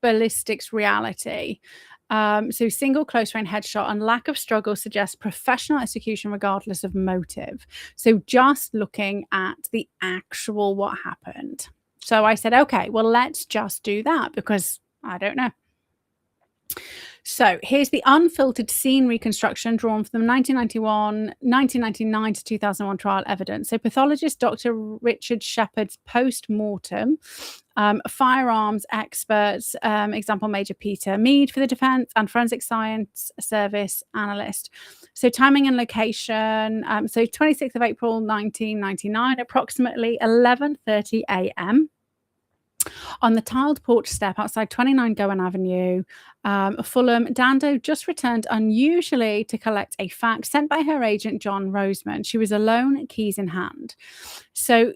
ballistics reality. So single close range headshot and lack of struggle suggests professional execution regardless of motive. So just looking at the actual what happened. So I said, okay, well, let's just do that because I don't know. So here's the unfiltered scene reconstruction drawn from the 1999 to 2001 trial evidence. So pathologist Dr. Richard Shepard's post-mortem, firearms experts, example Major Peter Mead for the defense, and forensic science service analyst. So timing and location, so 26th of April 1999, approximately 11:30 a.m. on the tiled porch step outside 29 Gowan Avenue, Fulham, Dando just returned unusually to collect a fax sent by her agent, John Roseman. She was alone, keys in hand. So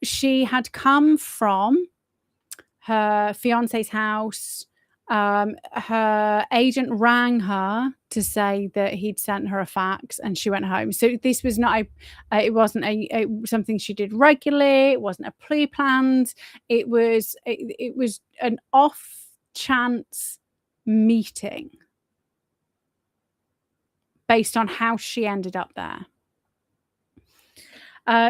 she had come from her fiance's house. Her agent rang her to say that he'd sent her a fax and she went home. So this was not it wasn't something she did regularly. It wasn't a pre-planned. It was an off chance meeting based on how she ended up there.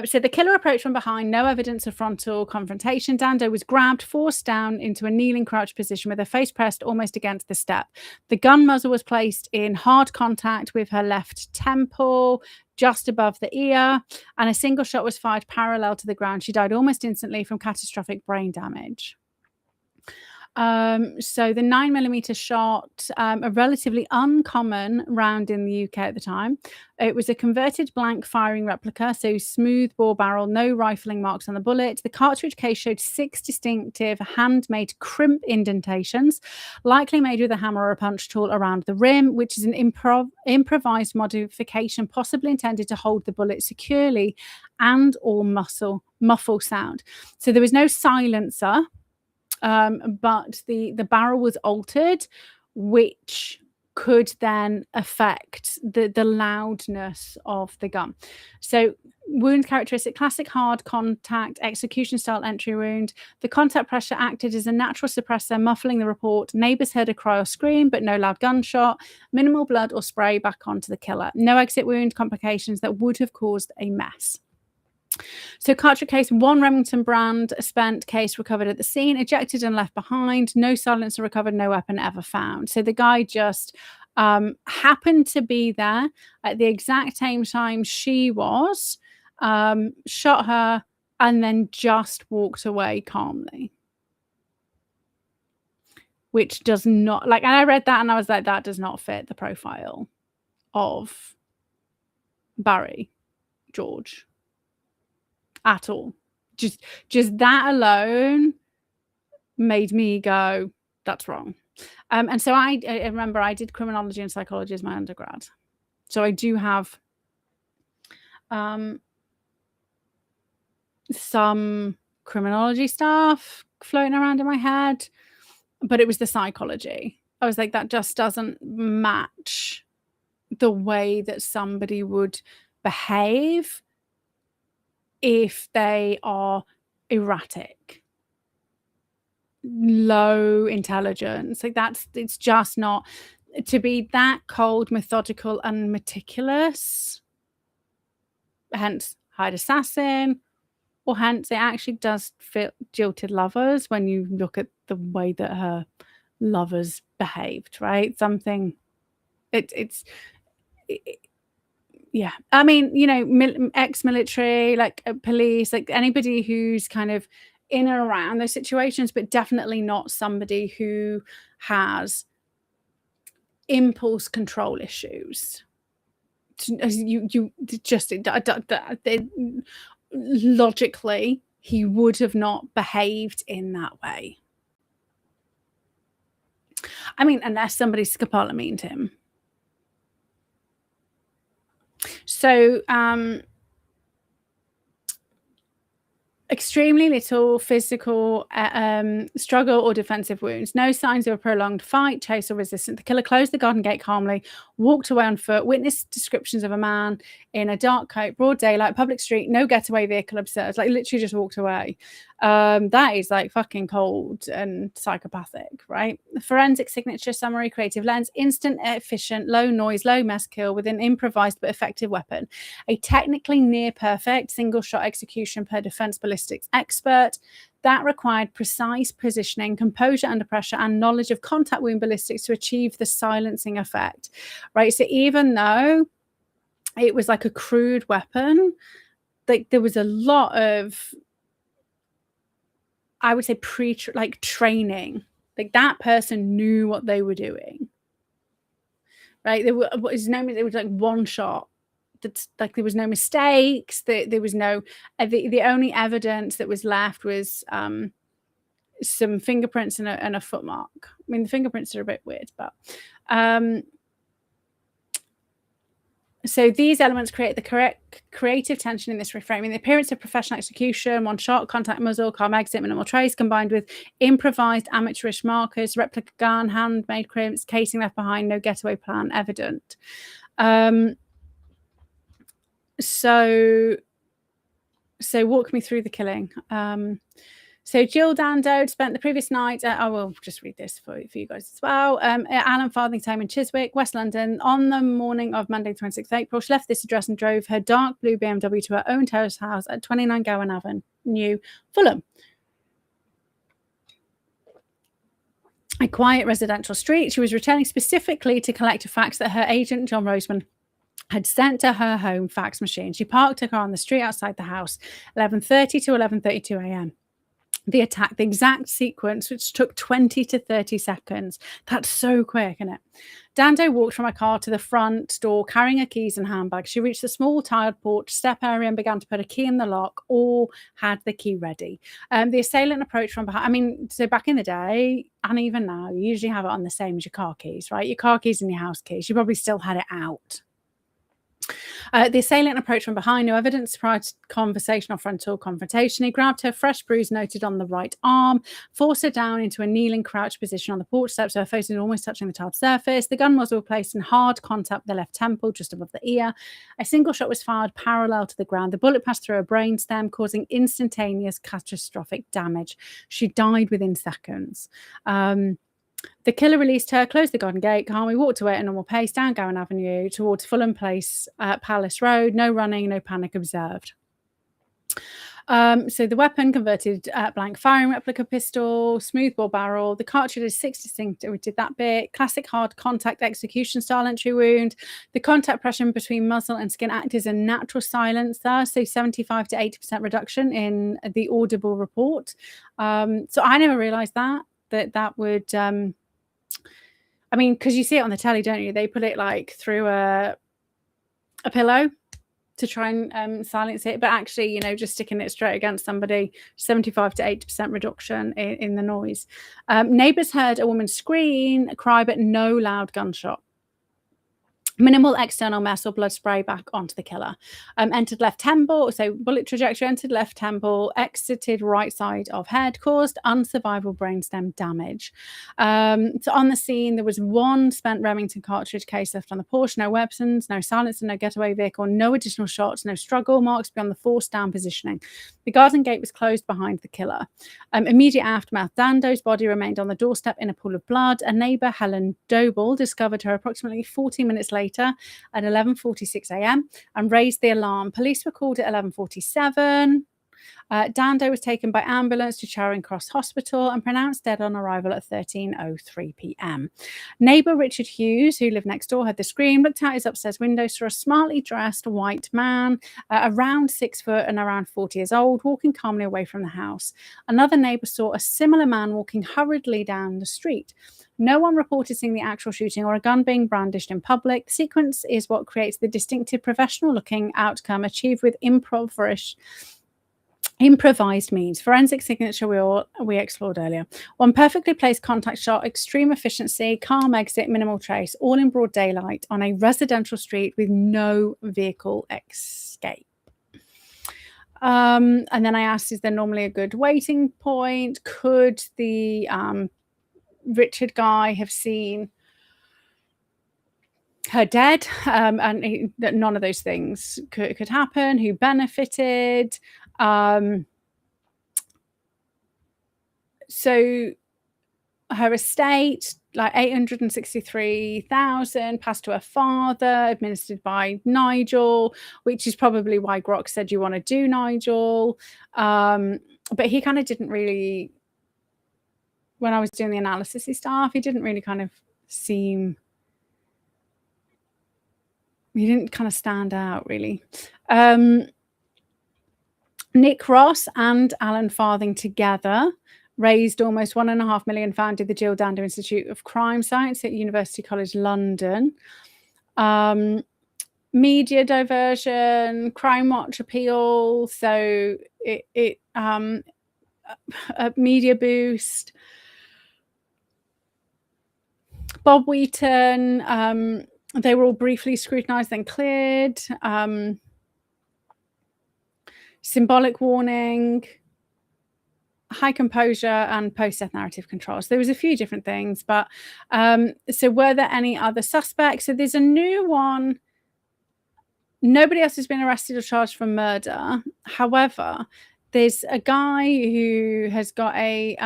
So the killer approached from behind, no evidence of frontal confrontation. Dando was grabbed, forced down into a kneeling crouch position with her face pressed almost against the step. The gun muzzle was placed in hard contact with her left temple, just above the ear, and a single shot was fired parallel to the ground. She died almost instantly from catastrophic brain damage. So the 9mm shot, a relatively uncommon round in the UK at the time. It was a converted blank firing replica, so smooth bore barrel, no rifling marks on the bullet. The cartridge case showed 6 distinctive handmade crimp indentations, likely made with a hammer or a punch tool around the rim, which is an improvised modification possibly intended to hold the bullet securely and or muffle sound. So there was no silencer. But the barrel was altered, which could then affect the loudness of the gun. So wound characteristic, classic hard contact execution style entry wound. The contact pressure acted as a natural suppressor, muffling the report. Neighbors heard a cry or scream, but no loud gunshot. Minimal blood or spray back onto the killer. No exit wound complications that would have caused a mess. So cartridge case, 1 Remington brand spent case recovered at the scene, ejected and left behind. No silencer recovered, no weapon ever found. So the guy just happened to be there at the exact same time she was, shot her, and then just walked away calmly. Which does not, like, and I read that and I was like, that does not fit the profile of Barry George at all. Just that alone made me go, that's wrong. And so I remember I did criminology and psychology as my undergrad. So I do have some criminology stuff floating around in my head, but it was the psychology. I was like, that just doesn't match the way that somebody would behave if they are erratic, low intelligence. Like it's just not, to be that cold, methodical and meticulous, hence hired assassin, or hence it actually does fit jilted lovers when you look at the way that her lovers behaved, right? Something yeah, I mean, you know, ex-military, like police, like anybody who's kind of in and around those situations, but definitely not somebody who has impulse control issues. You just logically, he would have not behaved in that way. I mean, unless somebody scopolamined him. So extremely little physical struggle or defensive wounds. No signs of a prolonged fight, chase or resistance. The killer closed the garden gate calmly, walked away on foot, witnessed descriptions of a man in a dark coat, broad daylight, public street, no getaway vehicle observed, like literally just walked away. That is like fucking cold and psychopathic, right? The forensic signature, summary, creative lens, instant, efficient, low noise, low mass kill with an improvised but effective weapon. A technically near perfect single shot execution per defense ballistics expert. That required precise positioning, composure under pressure, and knowledge of contact wound ballistics to achieve the silencing effect, right? So even though it was like a crude weapon, like there was a lot of, I would say, training. Like that person knew what they were doing, right? It was like one shot. That's like there was no mistakes. There was no. The only evidence that was left was some fingerprints and a foot mark. I mean, the fingerprints are a bit weird, but so these elements create the correct creative tension in this reframing. The appearance of professional execution, one shot, contact muzzle, calm exit, minimal trace, combined with improvised amateurish markers, replica gun, handmade crimps, casing left behind, no getaway plan evident. So walk me through the killing. So Jill Dando spent the previous night, I will just read this for you guys as well, at Alan Farthing's home in Chiswick, West London. On the morning of Monday, 26th April, she left this address and drove her dark blue BMW to her own terrace house at 29 Gowan Avenue, Fulham. A quiet residential street. She was returning specifically to collect a fax that her agent, John Roseman, had sent to her home fax machine. She parked her car on the street outside the house, 11:30 to 11:32 a.m. The attack, the exact sequence, which took 20 to 30 seconds. That's so quick, isn't it? Dando walked from her car to the front door, carrying her keys and handbag. She reached the small tiled porch step area and began to put a key in the lock, or had the key ready. The assailant approached from behind. I mean, so back in the day, and even now, you usually have it on the same as your car keys, right? Your car keys and your house keys. You probably still had it out. The assailant approached from behind, no evidence prior to conversation or frontal confrontation. He grabbed her, fresh bruise noted on the right arm, forced her down into a kneeling crouch position on the porch steps, so her face was almost touching the tiled surface. The gun muzzle placed in hard contact with the left temple, just above the ear. A single shot was fired parallel to the ground. The bullet passed through her brainstem, causing instantaneous catastrophic damage. She died within seconds. The killer released her, closed the garden gate, calmly walked away at a normal pace down Gowan Avenue towards Fulham Place, Palace Road. No running, no panic observed. So the weapon converted blank firing replica pistol, smoothbore barrel. The cartridge is 6 distinct. We did that bit. Classic hard contact execution style entry wound. The contact pressure between muzzle and skin acted as a natural silencer, so 75 to 80% reduction in the audible report. So I never realised that would. I mean, because you see it on the telly, don't you? They put it like through a pillow to try and silence it, but actually, just sticking it straight against somebody, 75 to 80% reduction in the noise. Neighbours heard a woman scream, cry, but no loud gunshot. Minimal external mess or blood spray back onto the killer. Entered left temple, so bullet trajectory entered left temple, exited right side of head, caused unsurvivable brainstem damage. So on the scene, there was one spent Remington cartridge case left on the porch, no weapons, no silencer, no getaway vehicle, no additional shots, no struggle marks beyond the forced down positioning. The garden gate was closed behind the killer. Immediate aftermath, Dando's body remained on the doorstep in a pool of blood. A neighbour, Helen Doble, discovered her approximately 40 minutes later at 11:46 a.m. and raised the alarm. Police were called at 11:47. Dando was taken by ambulance to Charing Cross Hospital and pronounced dead on arrival at 13:03 p.m. Neighbour Richard Hughes, who lived next door, heard the scream, looked out his upstairs window, saw a smartly dressed white man, around 6 foot and around 40 years old, walking calmly away from the house. Another neighbour saw a similar man walking hurriedly down the street. No one reported seeing the actual shooting or a gun being brandished in public. The sequence is what creates the distinctive professional-looking outcome achieved with improvised means. Forensic signature we explored earlier. One perfectly placed contact shot, extreme efficiency, calm exit, minimal trace, all in broad daylight on a residential street with no vehicle escape. And then I asked, is there normally a good waiting point? Could the Richard guy have seen her dead? And that none of those things could happen. Who benefited? So her estate, like 863,000, passed to her father, administered by Nigel, which is probably why Grok said, you want to do Nigel? But he kind of didn't really, when I was doing the analysis stuff, he didn't really kind of seem, he didn't kind of stand out really. Nick Ross and Alan Farthing together raised almost $1.5 million, founded the Jill Dando Institute of Crime Science at University College London. Media diversion, Crime Watch appeal, so a media boost. Bob Wheaton, they were all briefly scrutinised, then cleared. Symbolic warning, high composure, and post-death narrative control. So there was a few different things, but so were there any other suspects? So there's a new one. Nobody else has been arrested or charged for murder. However, there's a guy who has got a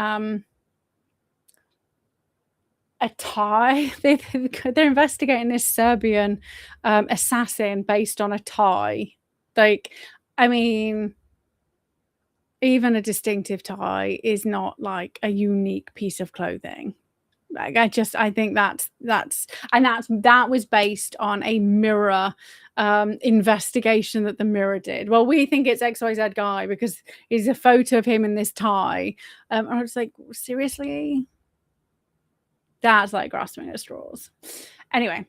tie. They're investigating this Serbian assassin based on a tie. Like, I mean, even a distinctive tie is not like a unique piece of clothing. Like, I think that was based on a Mirror investigation that the Mirror did. Well, we think it's XYZ guy because it's a photo of him in this tie. And I was like, seriously? That's like grasping at straws. Anyway.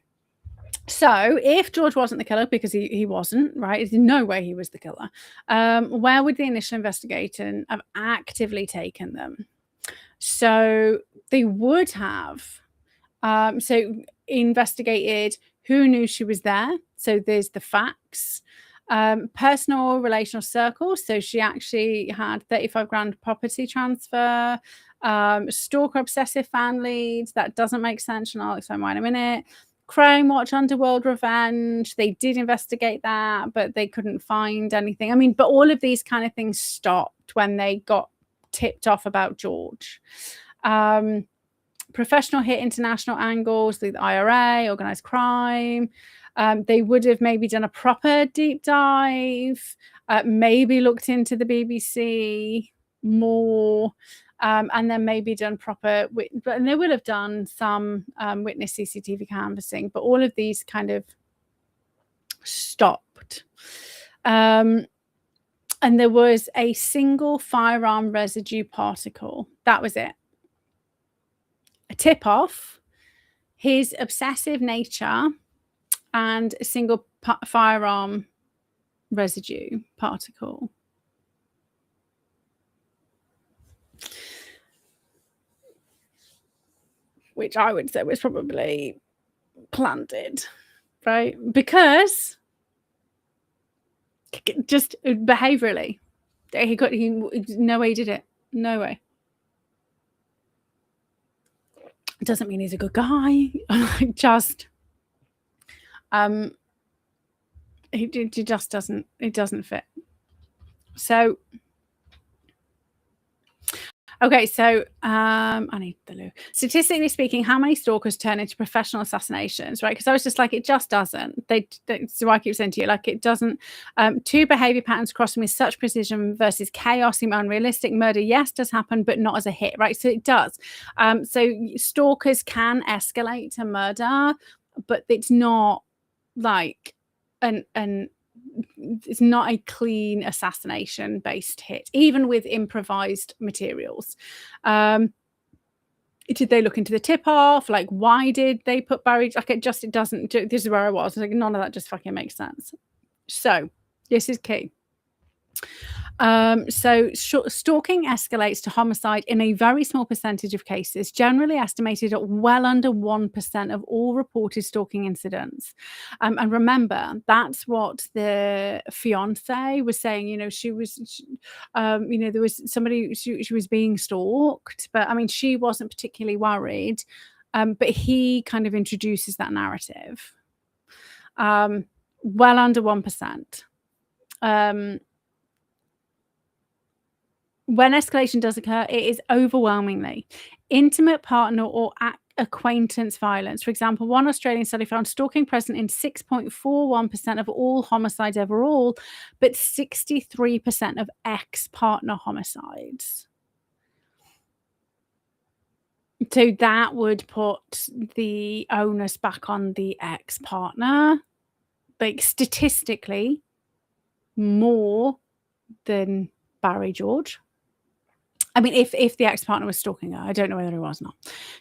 So if George wasn't the killer, because he wasn't, right? There's no way he was the killer. Where would the initial investigator have actively taken them? So they would have investigated who knew she was there. So there's the facts. Personal relational circles. So she actually had 35 grand property transfer. Stalker obsessive fan leads. That doesn't make sense, and I'll explain why in a minute. Crane Watch, Underworld Revenge. They did investigate that, but they couldn't find anything. I mean, but all of these kind of things stopped when they got tipped off about George. Professional hit international angles, the IRA, organized crime. They would have maybe done a proper deep dive, maybe looked into the BBC more, and then maybe done proper, and they would have done some witness CCTV canvassing, but all of these kind of stopped. And there was a single firearm residue particle. That was it. A tip-off, his obsessive nature, and a single firearm residue particle. Which I would say was probably planted, right? Because just behaviorally, no way he did it. No way. It doesn't mean he's a good guy. Just he just doesn't, it doesn't fit. So okay, so I need the loo. Statistically speaking, how many stalkers turn into professional assassinations, right? Because I was just like, it just doesn't. So I keep saying to you, like, it doesn't. Two behavior patterns crossing with such precision versus chaos seem unrealistic. Murder, yes, does happen, but not as a hit, right? So it does. So stalkers can escalate to murder, but it's not like it's not a clean assassination based hit, even with improvised materials. Did they look into the tip off? Like, why did they put Barry? Like, it doesn't. This is where I was like, none of that just fucking makes sense. So this is key. So stalking escalates to homicide in a very small percentage of cases, generally estimated at well under 1% of all reported stalking incidents. And remember, that's what the fiance was saying. You know, she was, you know, there was somebody, she was being stalked, but I mean, she wasn't particularly worried. But he kind of introduces that narrative. Well under 1%. When escalation does occur, it is overwhelmingly intimate partner or acquaintance violence. For example, one Australian study found stalking present in 6.41% of all homicides overall, but 63% of ex-partner homicides. So that would put the onus back on the ex-partner, like statistically more than Barry George. I mean, if the ex-partner was stalking her, I don't know whether he was or not.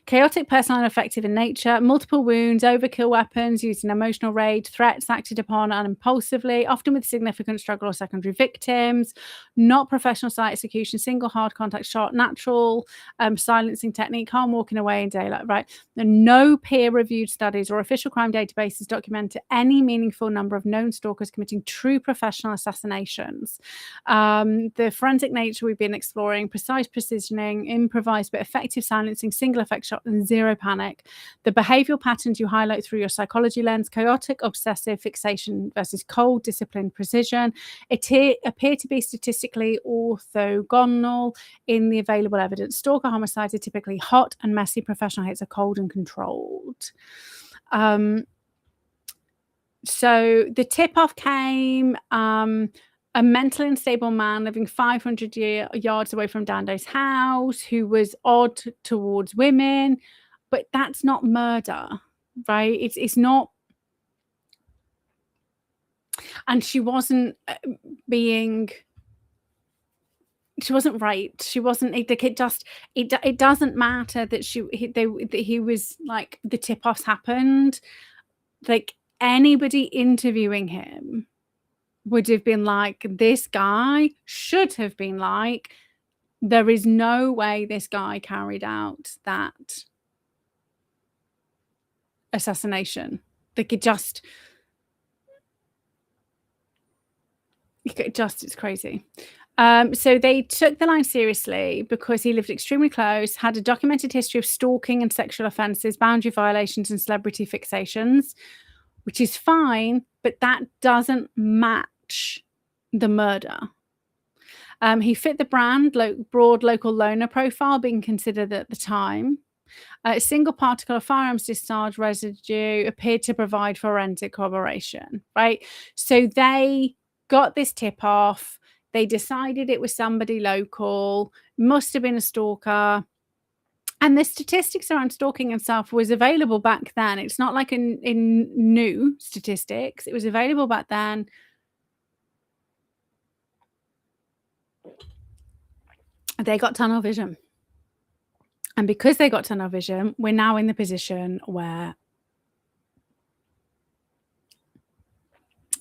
Chaotic, personal, and affective in nature, multiple wounds, overkill weapons, used in emotional rage, threats acted upon unimpulsively, often with significant struggle or secondary victims, not professional site execution, single hard contact shot, natural silencing technique, calm walking away in daylight, right? No peer-reviewed studies or official crime databases document any meaningful number of known stalkers committing true professional assassinations. The forensic nature we've been exploring, precise precisioning, improvised but effective silencing, single effect shot, and zero panic. The behavioral patterns you highlight through your psychology lens, chaotic, obsessive, fixation versus cold, disciplined precision, appear to be statistically orthogonal in the available evidence. Stalker homicides are typically hot and messy. Professional hits are cold and controlled. So the tip-off came... a mentally unstable man living 500 yards away from Dando's house who was odd towards women, but that's not murder, right? It's not. And she wasn't she wasn't right. She wasn't. It doesn't matter that he was like, the tip-offs happened. Like, anybody interviewing him would have been like, this guy should have been like, there is no way this guy carried out that assassination. Like it's crazy. So they took the line seriously because he lived extremely close, had a documented history of stalking and sexual offences, boundary violations and celebrity fixations, which is fine, but that doesn't match the murder. He fit the broad local loner profile being considered at the time. A single particle of firearms discharge residue appeared to provide forensic corroboration, right? So they got this tip off. They decided it was somebody local, must have been a stalker. And the statistics around stalking and stuff was available back then. It's not like in new statistics. It was available back then. They got tunnel vision. And because they got tunnel vision, we're now in the position where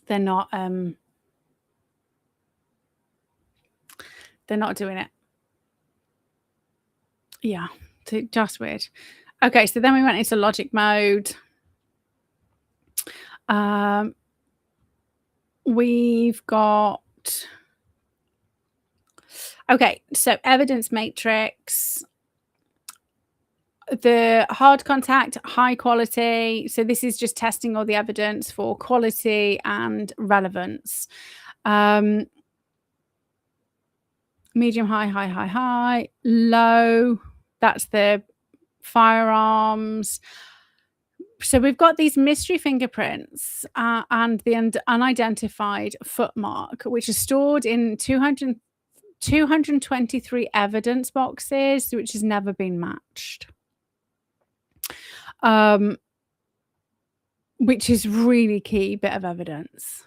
they're not doing it. Yeah, just weird. Okay, so then we went into logic mode. We've got... Okay, so evidence matrix. The hard contact, high quality. So this is just testing all the evidence for quality and relevance. Medium, high, low. That's the firearms. So we've got these mystery fingerprints and the unidentified footmark, which is stored in 223 evidence boxes, which has never been matched. Which is really key bit of evidence.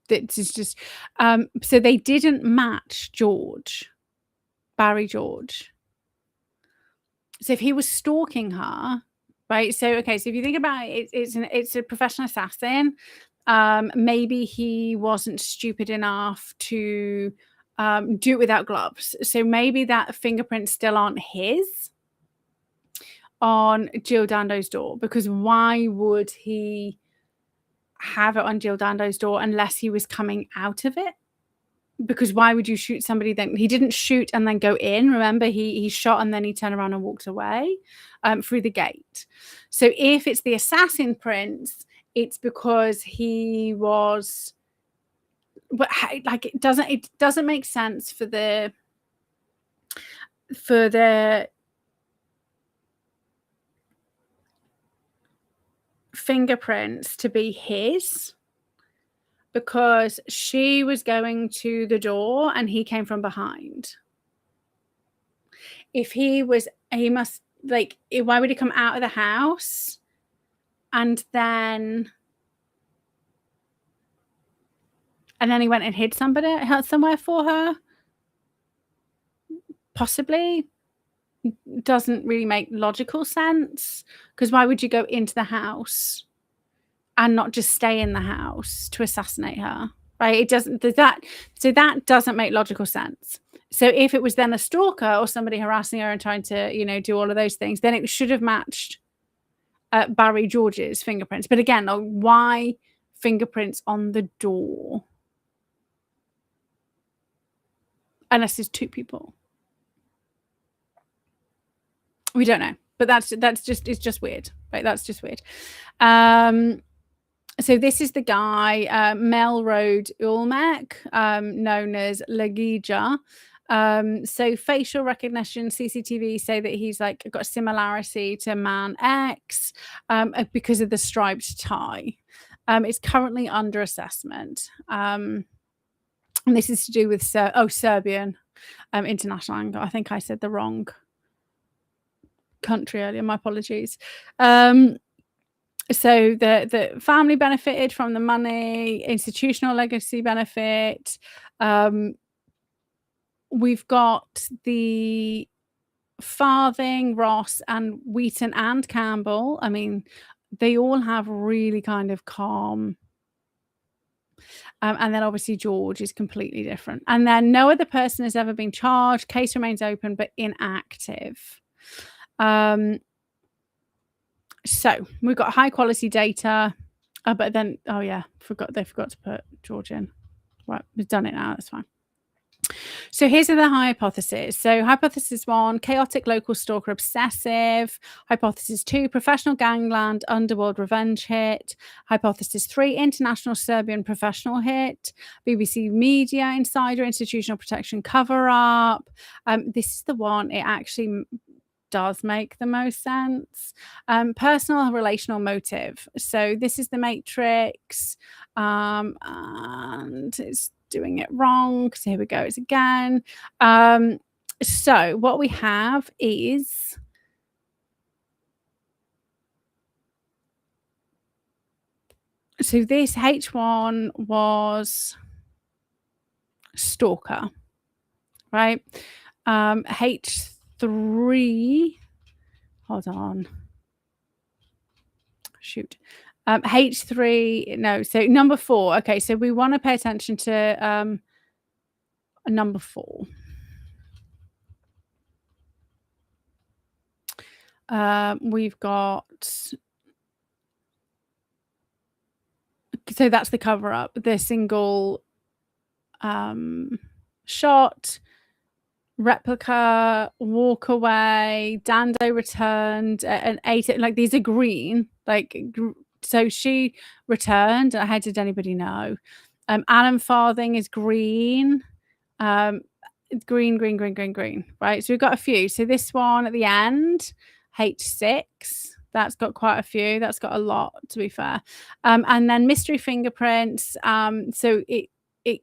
That is just so they didn't match Barry George. So if he was stalking her, right? So okay, so if you think about it, it's a professional assassin. Maybe he wasn't stupid enough to do it without gloves. So maybe that fingerprint still aren't his on Jill Dando's door, because why would he have it on Jill Dando's door unless he was coming out of it? Because why would you shoot somebody then? He didn't shoot and then go in. Remember, he shot and then he turned around and walked away through the gate. So if it's the assassin prints, it's because he was, but like it doesn't make sense for the fingerprints to be his, because she was going to the door and he came from behind. If he must, like, why would he come out of the house and then he went and hid somewhere for her? Possibly. Doesn't really make logical sense, because why would you go into the house and not just stay in the house to assassinate her, right? It doesn't. So that doesn't make logical sense. So if it was then a stalker or somebody harassing her and trying to, do all of those things, then it should have matched Barry George's fingerprints. But again, why fingerprints on the door? Unless there's two people. We don't know. But it's just weird, right? That's just weird. So this is the guy, Melrode Ulmek, known as Legija. So facial recognition, CCTV say that he's like got a similarity to Man X because of the striped tie. It's currently under assessment. And this is to do with Serbian international angle. I think I said the wrong country earlier. My apologies. So the family benefited from the money, institutional legacy benefit. We've got the Farthing, Ross, and Wheaton and Campbell. I mean, they all have really kind of calm. And then obviously George is completely different. And then no other person has ever been charged. Case remains open but inactive. So we've got high quality data, but then, oh yeah, they forgot to put George in. Right, we've done it now, that's fine. So here's the hypothesis. So hypothesis 1, chaotic local stalker obsessive. Hypothesis 2, professional gangland underworld revenge hit. Hypothesis 3, international Serbian professional hit. BBC media insider institutional protection cover up. This is the one, it actually does make the most sense. Personal relational motive. So this is the Matrix, and it's doing it wrong. So here we go, it's again. So what we have is so this H1 was stalker, right? H3, hold on, shoot. H3, no, so number 4. Okay, so we want to pay attention to number 4. We've got, so that's the cover up, the single shot, replica, walk away, Dando returned, and 8, like these are green, like, so she returned. How did anybody know? Alan Farthing is green. Green, right? So we've got a few. So this one at the end, H6, that's got quite a few. That's got a lot, to be fair. And then mystery fingerprints. So it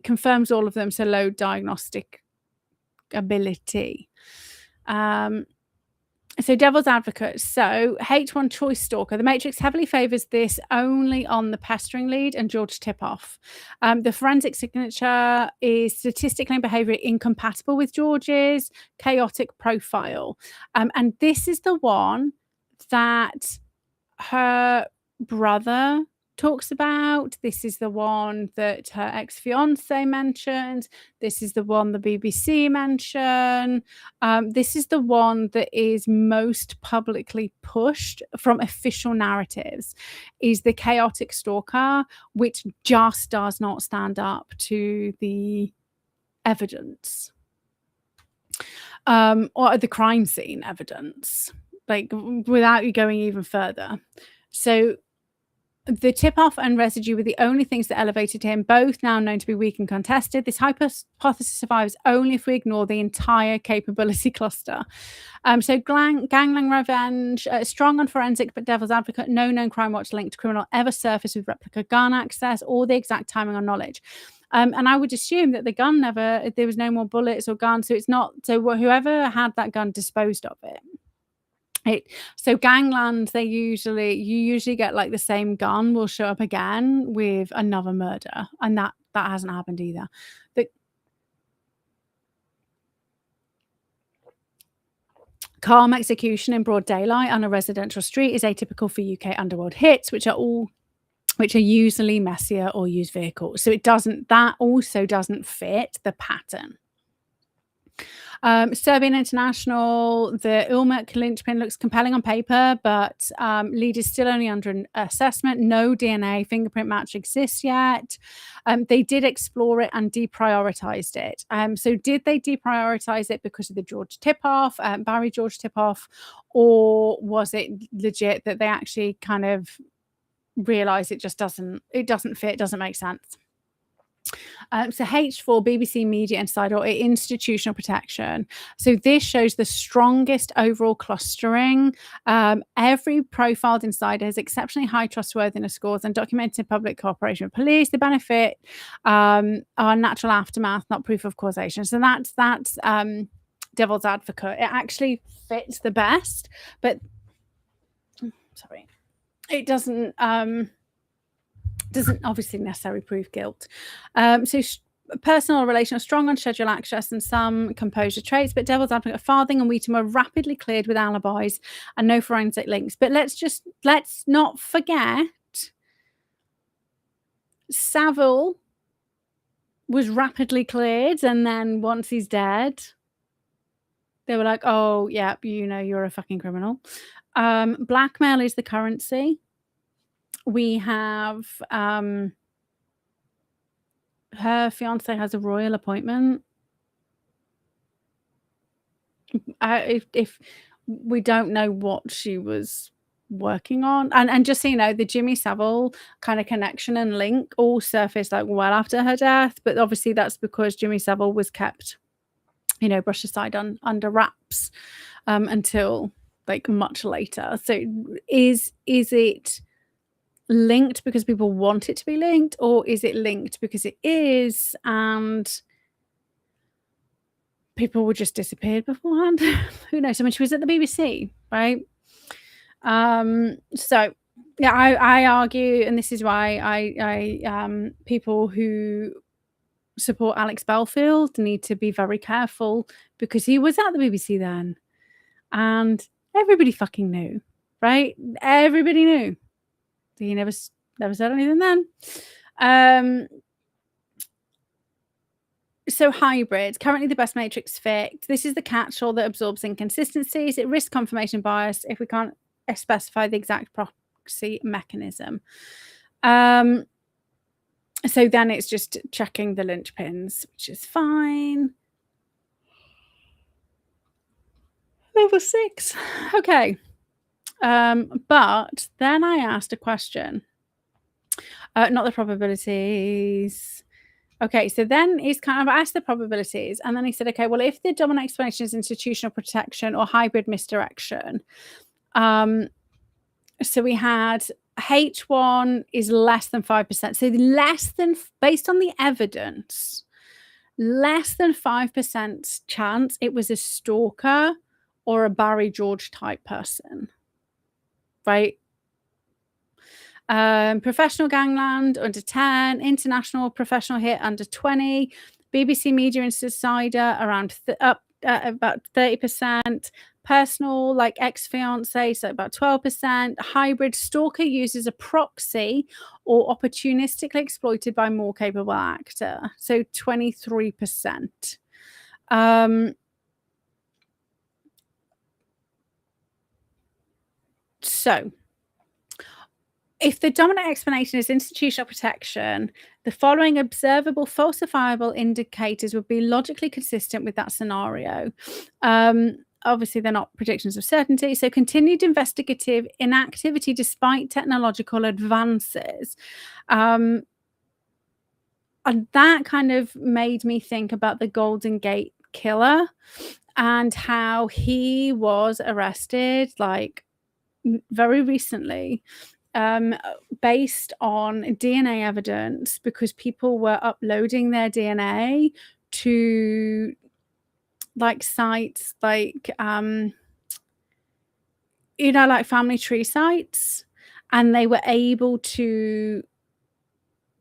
confirms all of them. So low diagnostic ability. So devil's advocate. So H1 choice stalker. The Matrix heavily favors this only on the pestering lead and George Tipoff. The forensic signature is statistically and behaviorally incompatible with George's chaotic profile. And this is the one that her brother talks about. This is the one that her ex-fiance mentioned. This is the one the BBC mentioned. This is the one that is most publicly pushed from official narratives, is the chaotic stalker, which just does not stand up to the evidence, or the crime scene evidence, like without you going even further. So the tip-off and residue were the only things that elevated him, both now known to be weak and contested. This hypothesis survives only if we ignore the entire capability cluster. So gangland revenge, strong on forensic but devil's advocate, no known crime watch linked criminal ever surfaced with replica gun access or the exact timing or knowledge. And I would assume that the gun there was no more bullets or guns, so it's not, so whoever had that gun disposed of it. So gangland, you usually get like the same gun will show up again with another murder, and that hasn't happened either. The calm execution in broad daylight on a residential street is atypical for UK underworld hits, which are usually messier or use vehicles. So that also doesn't fit the pattern. Serbian International, the Ulmuk linchpin looks compelling on paper, but lead is still only under an assessment. No DNA fingerprint match exists yet. They did explore it and deprioritized it. So did they deprioritize it because of the George Tipoff, Barry George Tipoff, or was it legit that they actually kind of realized it doesn't fit, doesn't make sense? So H4, BBC Media Insider, or institutional protection. So this shows the strongest overall clustering. Every profiled insider has exceptionally high trustworthiness scores and documented public cooperation with police. The benefit are natural aftermath, not proof of causation. So that's devil's advocate. It actually fits the best, but sorry, it doesn't obviously necessarily prove guilt. So personal relational, strong on schedule access and some composure traits, but devil's advocate, Farthing and Wheaton were rapidly cleared with alibis and no forensic links. But let's not forget Saville was rapidly cleared, and then once he's dead, they were like, oh yeah, you're a fucking criminal. Blackmail is the currency. We have her fiance has a royal appointment. If we don't know what she was working on, and just so you know, the Jimmy Savile kind of connection and link all surfaced like well after her death, but obviously that's because Jimmy Savile was kept, you know, brushed aside under wraps until like much later. So is it linked because people want it to be linked, or is it linked because it is and people were just disappeared beforehand? Who knows? I mean, she was at the BBC, right? So yeah, I argue, and this is why I people who support Alex Belfield need to be very careful, because he was at the BBC then and everybody fucking knew, right? Everybody knew. He never said anything then. So hybrids, currently the best matrix fit. This is the catch-all that absorbs inconsistencies. It risks confirmation bias if we can't specify the exact proxy mechanism. So then it's just checking the linchpins, which is fine. Level 6. Okay. But then I asked a question. Not the probabilities. Okay, so then he's kind of asked the probabilities, and then he said, okay, well, if the dominant explanation is institutional protection or hybrid misdirection, so we had H1 is less than 5%. So less than, based on the evidence, less than 5% chance it was a stalker or a Barry George type person, right? Professional gangland under 10, international professional hit under 20, BBC Media Insider around about 30%, personal like ex-fiance, so about 12%, hybrid stalker used as a proxy or opportunistically exploited by more capable actor, so 23%. So if the dominant explanation is institutional protection, the following observable falsifiable indicators would be logically consistent with that scenario. Obviously, they're not predictions of certainty. So continued investigative inactivity despite technological advances. And that kind of made me think about the Golden Gate killer and how he was arrested like very recently. Based on DNA evidence, because people were uploading their DNA to like sites like you know, like family tree sites, and they were able to,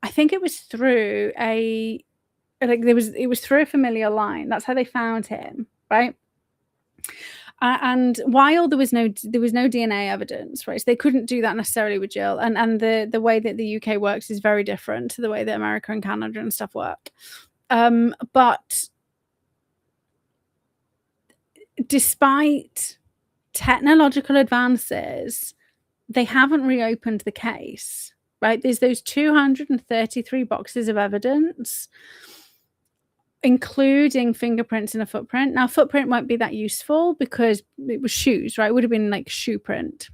I think it was through a like it was through a familiar line. That's how they found him, right? And while there was no DNA evidence, right? So they couldn't do that necessarily with Jill. And the way that the UK works is very different to the way that America and Canada and stuff work. But despite technological advances, they haven't reopened the case, right? There's those 233 boxes of evidence, including fingerprints and a footprint. Now, footprint won't be that useful because it was shoes, right? It would have been like shoe print.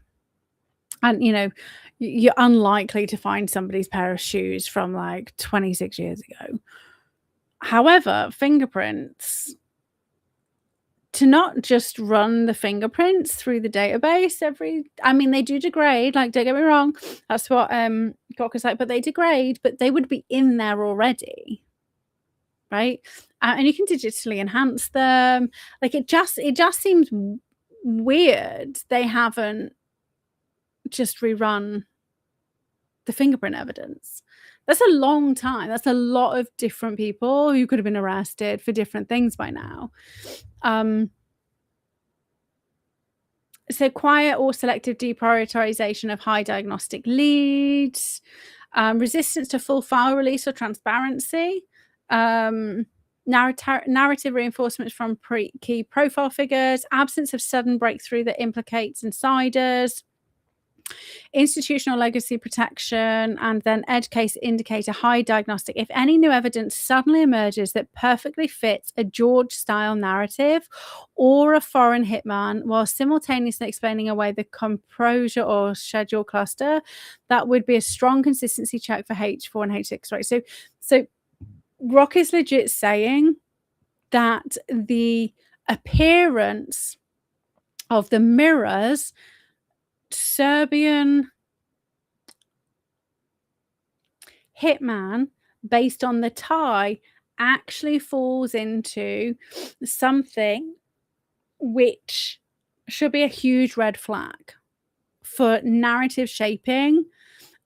And, you know, you're unlikely to find somebody's pair of shoes from like 26 years ago. However, fingerprints, to not just run the fingerprints through the database I mean, they do degrade, like, don't get me wrong. That's what Gawker's like, but they degrade, but they would be in there already. Right? And you can digitally enhance them. Like it just seems weird they haven't just rerun the fingerprint evidence. That's a long time. That's a lot of different people who could have been arrested for different things by now. So quiet or selective deprioritization of high diagnostic leads, resistance to full file release or transparency. narrative reinforcements from key profile figures, absence of sudden breakthrough that implicates insiders, institutional legacy protection, and then edge case indicate a high diagnostic. If any new evidence suddenly emerges that perfectly fits a George-style narrative or a foreign hitman while simultaneously explaining away the composure or schedule cluster, that would be a strong consistency check for H4 and H6, right? So Rock is legit saying that the appearance of the mirrors Serbian hitman based on the tie actually falls into something which should be a huge red flag for narrative shaping,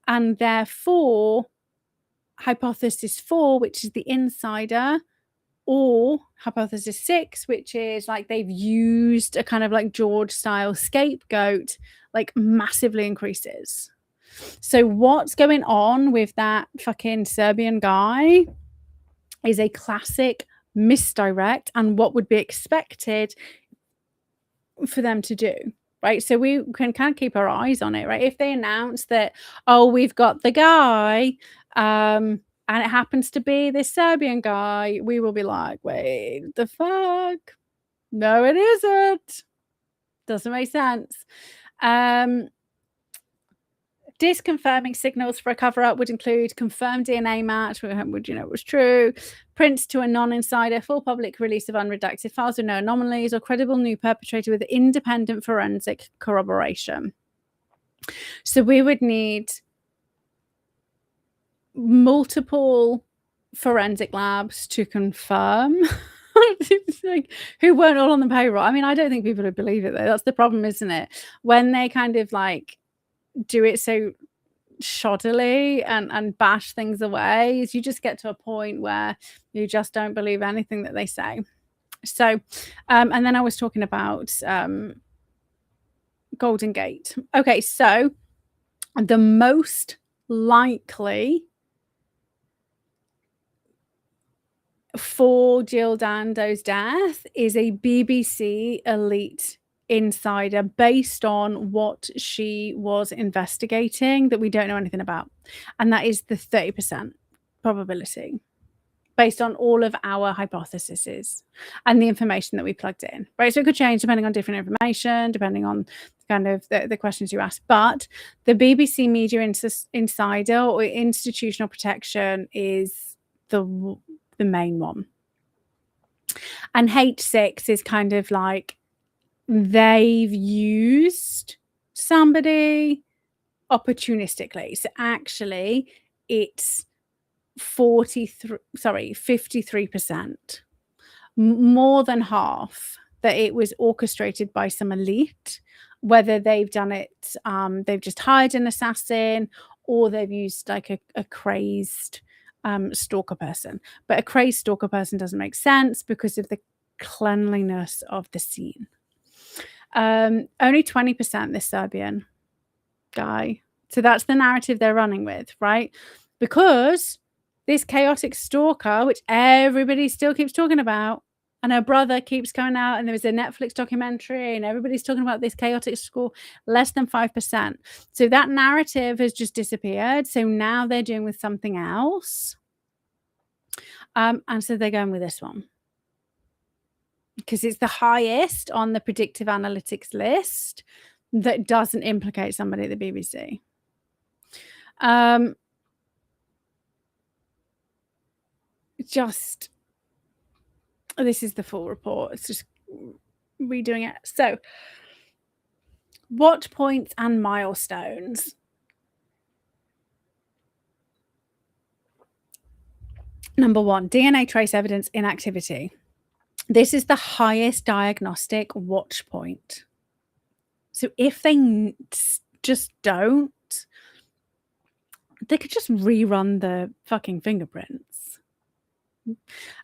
and therefore hypothesis 4, which is the insider, or hypothesis 6, which is like they've used a kind of like George style scapegoat, like massively increases. So what's going on with that fucking Serbian guy is a classic misdirect and what would be expected for them to do, right? So we can kind of keep our eyes on it, right? If they announce that, oh, we've got the guy, and it happens to be this Serbian guy, we will be like, wait, the fuck? No, it isn't. Doesn't make sense. Disconfirming signals for a cover-up would include confirmed DNA match, which you know was true, prints to a non-insider, full public release of unredacted files with no anomalies, or credible new perpetrator with independent forensic corroboration. So we would need multiple forensic labs to confirm like, who weren't all on the payroll. I mean, I don't think people would believe it though. That's the problem, isn't it? When they kind of like do it so shoddily and bash things away, is you just get to a point where you just don't believe anything that they say. So and then I was talking about Golden Gate. Okay, so the most likely for Jill Dando's death is a BBC elite insider based on what she was investigating that we don't know anything about, and that is the 30% probability based on all of our hypotheses and the information that we plugged in, right? So it could change depending on different information, depending on kind of the questions you ask, but the BBC media insider or institutional protection is the main one. And H6 is kind of like they've used somebody opportunistically. So actually it's 53%, more than half, that it was orchestrated by some elite, whether they've done it, they've just hired an assassin, or they've used like a crazed stalker person. But a crazed stalker person doesn't make sense because of the cleanliness of the scene. Only 20% this Serbian guy. So that's the narrative they're running with, right? Because this chaotic stalker, which everybody still keeps talking about, and her brother keeps coming out, and there was a Netflix documentary, and everybody's talking about this chaotic stalker, less than 5%. So that narrative has just disappeared. So now they're doing with something else. And so they're going with this one because it's the highest on the predictive analytics list that doesn't implicate somebody at the BBC. This is the full report. It's just redoing it. So, watch points and milestones. Number 1, DNA trace evidence inactivity. This is the highest diagnostic watch point. So if they just don't, they could just rerun the fucking fingerprints.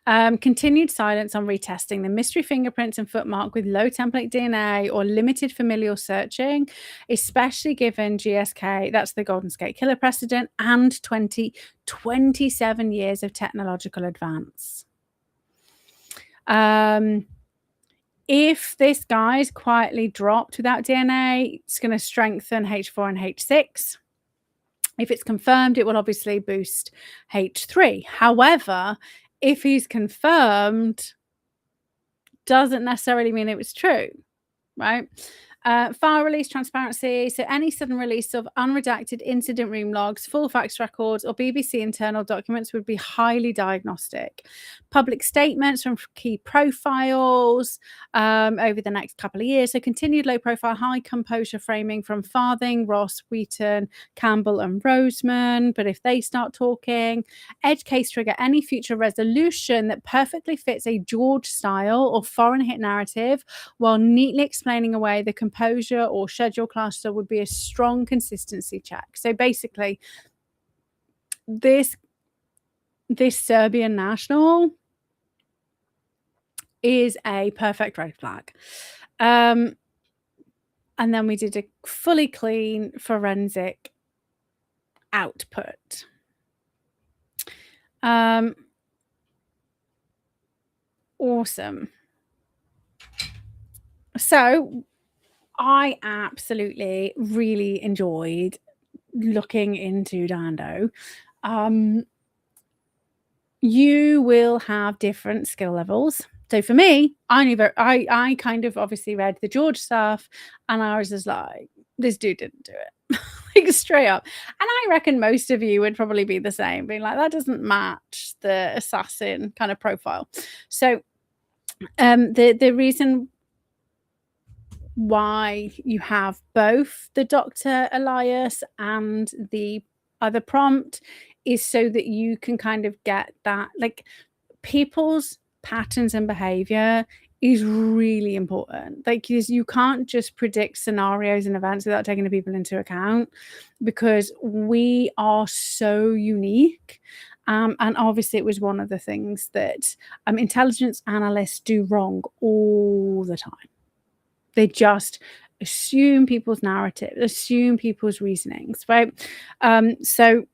Continued silence on retesting the mystery fingerprints and footmark with low template DNA or limited familial searching, especially given GSK, that's the Golden Gate Killer precedent, and 27 years of technological advance. If this guy's quietly dropped without DNA, it's going to strengthen H4 and H6. If it's confirmed, it will obviously boost H3. However, if he's confirmed, doesn't necessarily mean it was true, right? File release transparency. So any sudden release of unredacted incident room logs, full facts records, or BBC internal documents would be highly diagnostic. Public statements from key profiles over the next couple of years. So continued low profile, high composure framing from Farthing, Ross, Wheaton, Campbell, and Roseman. But if they start talking, edge case trigger any future resolution that perfectly fits a George style or foreign hit narrative while neatly explaining away the composure or schedule cluster would be a strong consistency check. So basically, this Serbian national is a perfect red flag. And then we did a fully clean forensic output. Awesome. So I absolutely really enjoyed looking into Dando. You will have different skill levels. So for me, I kind of obviously read the George stuff, and I was just like, this dude didn't do it. Like straight up. And I reckon most of you would probably be the same, being like, that doesn't match the assassin kind of profile. So the reason why you have both the Dr. Elias and the other prompt is so that you can kind of get that, like, people's patterns and behavior is really important. Like, you can't just predict scenarios and events without taking the people into account, because we are so unique. And obviously it was one of the things that intelligence analysts do wrong all the time. They just assume people's narrative, assume people's reasonings, right? So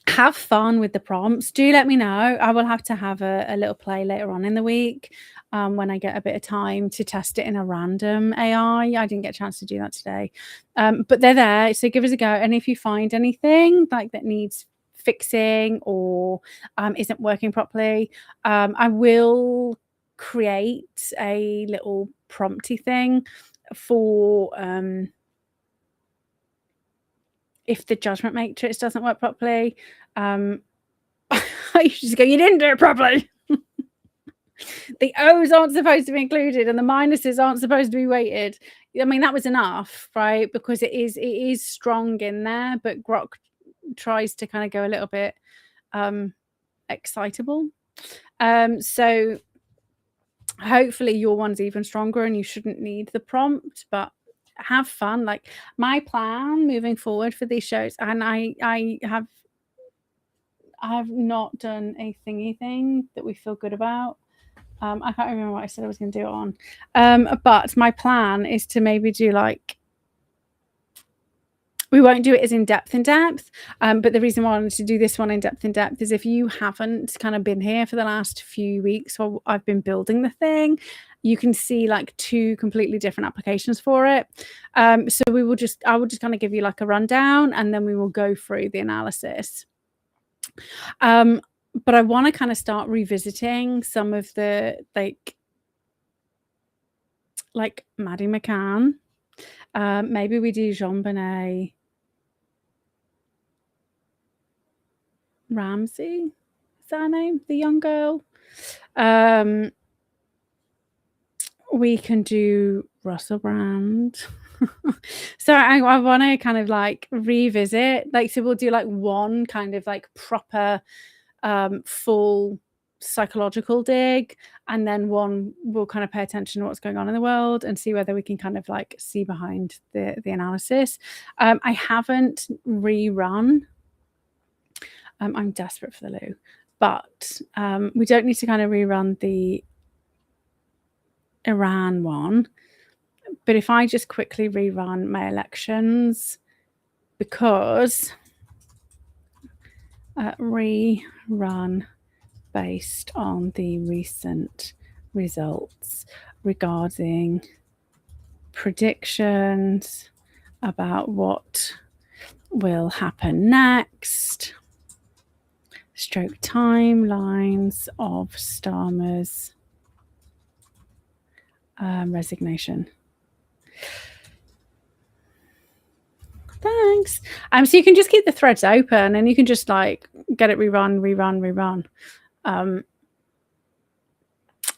have fun with the prompts. Do let me know. I will have to have a little play later on in the week when I get a bit of time to test it in a random AI. I didn't get a chance to do that today. But they're there, so give us a go. And if you find anything like that needs fixing or isn't working properly, I will create a little prompty thing for if the Judgement Matrix doesn't work properly. I just go, you didn't do it properly. The O's aren't supposed to be included and the minuses aren't supposed to be weighted. I mean, that was enough, right? Because it is strong in there, but Grok tries to kind of go a little bit excitable. So hopefully your one's even stronger and you shouldn't need the prompt, but have fun. Like, my plan moving forward for these shows, and I have not done a thingy thing that we feel good about. I can't remember what I said I was going to do it on. But my plan is to maybe do, like, we won't do it as in-depth, but the reason why I wanted to do this one in-depth is if you haven't kind of been here for the last few weeks while I've been building the thing, you can see like 2 completely different applications for it. So I will just kind of give you like a rundown, and then we will go through the analysis. But I want to kind of start revisiting some of the like Maddie McCann. Maybe we do Jean-Benet Ramsey. Is that her name? The young girl. We can do Russell Brand. So I want to kind of like revisit, like, so we'll do like one kind of like proper full psychological dig, and then one we'll kind of pay attention to what's going on in the world and see whether we can kind of like see behind the analysis. I haven't rerun. I'm desperate for the loo, but we don't need to kind of rerun the Iran one. But if I just quickly rerun my elections, because rerun based on the recent results regarding predictions about what will happen next, stroke timelines of Starmer's resignation. Thanks. So you can just keep the threads open and you can just like get it rerun.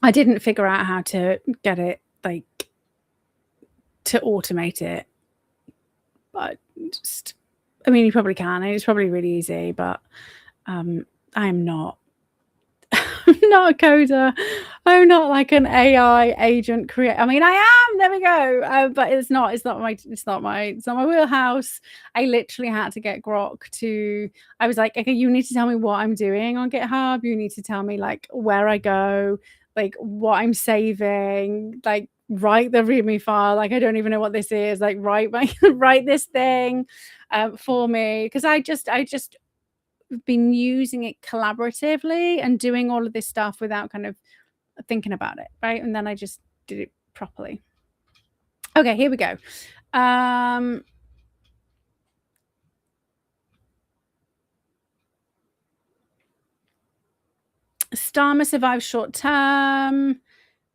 I didn't figure out how to get it like to automate it, but just, I mean, you probably can. It's probably really easy, but I'm not. I'm not a coder. I'm not like an AI agent creator. I mean, I am. There we go. But it's not my wheelhouse. I literally had to get Grok to. I was like, okay, you need to tell me what I'm doing on GitHub. You need to tell me like where I go, like what I'm saving, like write the README file. Like I don't even know what this is. Like write this thing for me, because I just been using it collaboratively and doing all of this stuff without kind of thinking about it, right? And then I just did it properly. Okay, here we go. Starmer survives short term,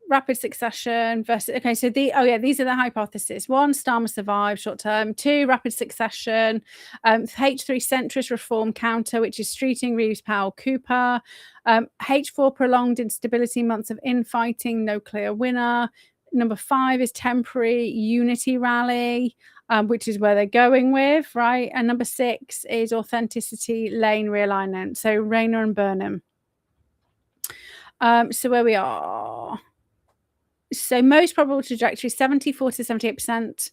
rapid succession versus, okay, so these are the hypotheses. 1, Starmer survives short term. 2, rapid succession. H3, centrist reform counter, which is Streeting, Reeves, Powell, Cooper. H4, prolonged instability, months of infighting, no clear winner. Number 5 is temporary unity rally, which is where they're going with, right? And number 6 is authenticity, lane realignment. So Rayner and Burnham. So where we are. So most probable trajectory, 74 to 78%.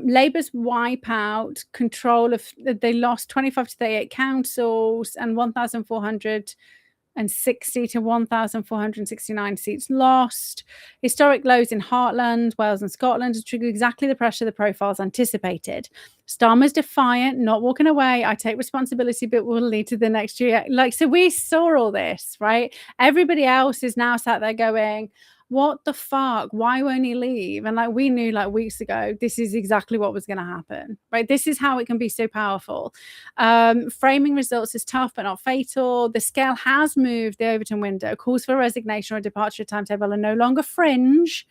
Labour's wipe out control of, they lost 25 to 38 councils and 1,460 to 1,469 seats lost. Historic lows in Heartland, Wales and Scotland has triggered exactly the pressure the profiles anticipated. Starmer's defiant, not walking away. I take responsibility, but will lead to the next year. Like, so we saw all this, right? Everybody else is now sat there going, what the fuck? Why won't he leave? And like we knew like weeks ago, this is exactly what was going to happen, right? This is how it can be so powerful. Framing results is tough but not fatal. The scale has moved. The Overton window calls for resignation or departure timetable are no longer fringe,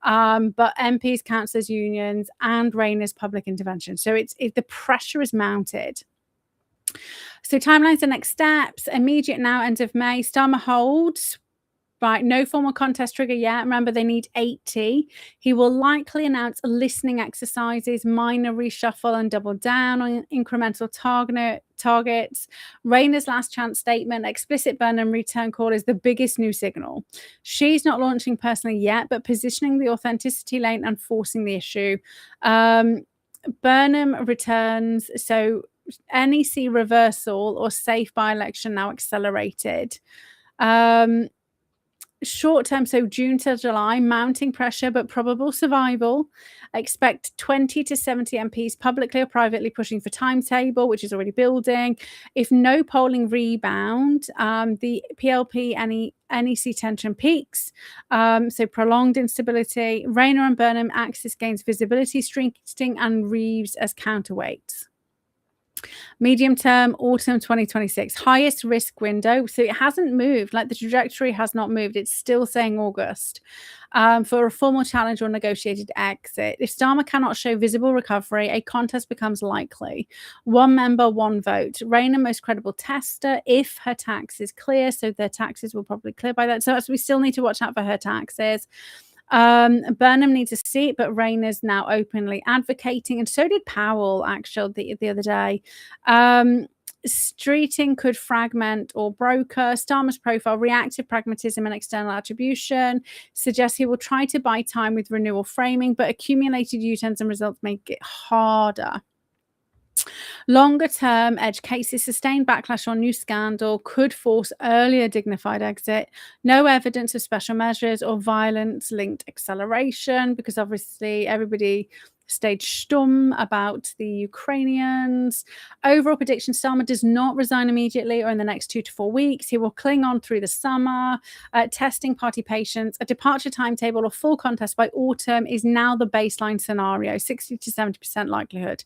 but MPs, councillors, unions, and Rayner's public intervention. So the pressure is mounted. So timelines and next steps. Immediate now, end of May. Starmer holds. Right, no formal contest trigger yet. Remember, they need 80. He will likely announce listening exercises, minor reshuffle, and double down on incremental targets. Rayner's last chance statement, explicit Burnham return call, is the biggest new signal. She's not launching personally yet, but positioning the authenticity lane and forcing the issue. Burnham returns, so NEC reversal or safe by-election now accelerated. Short term, so June to July, mounting pressure but probable survival. Expect 20 to 70 MPs publicly or privately pushing for timetable, which is already building. If no polling rebound, the PLP NEC tension peaks. So prolonged instability. Rayner and Burnham axis gains visibility, Streeting and Reeves as counterweights. Medium term, autumn 2026, highest risk window. So it hasn't moved, like the trajectory has not moved. It's still saying August for a formal challenge or negotiated exit. If Starmer cannot show visible recovery, a contest becomes likely. 1 member, 1 vote. Rayner, most credible tester, if her tax is clear. So their taxes will probably clear by that. So we still need to watch out for her taxes. Burnham needs a seat, but Rayner's now openly advocating, and so did Powell actually the other day. Streeting could fragment or broker. Starmer's profile, reactive pragmatism and external attribution, suggests he will try to buy time with renewal framing, but accumulated U-turns and results make it harder. Longer term edge cases, sustained backlash on new scandal could force earlier dignified exit. No evidence of special measures or violence linked acceleration, because obviously everybody stage Sturm about the Ukrainians. Overall prediction, Starmer does not resign immediately or in the next 2 to 4 weeks. He will cling on through the summer. Testing party patience. A departure timetable or full contest by autumn is now the baseline scenario, 60 to 70% likelihood.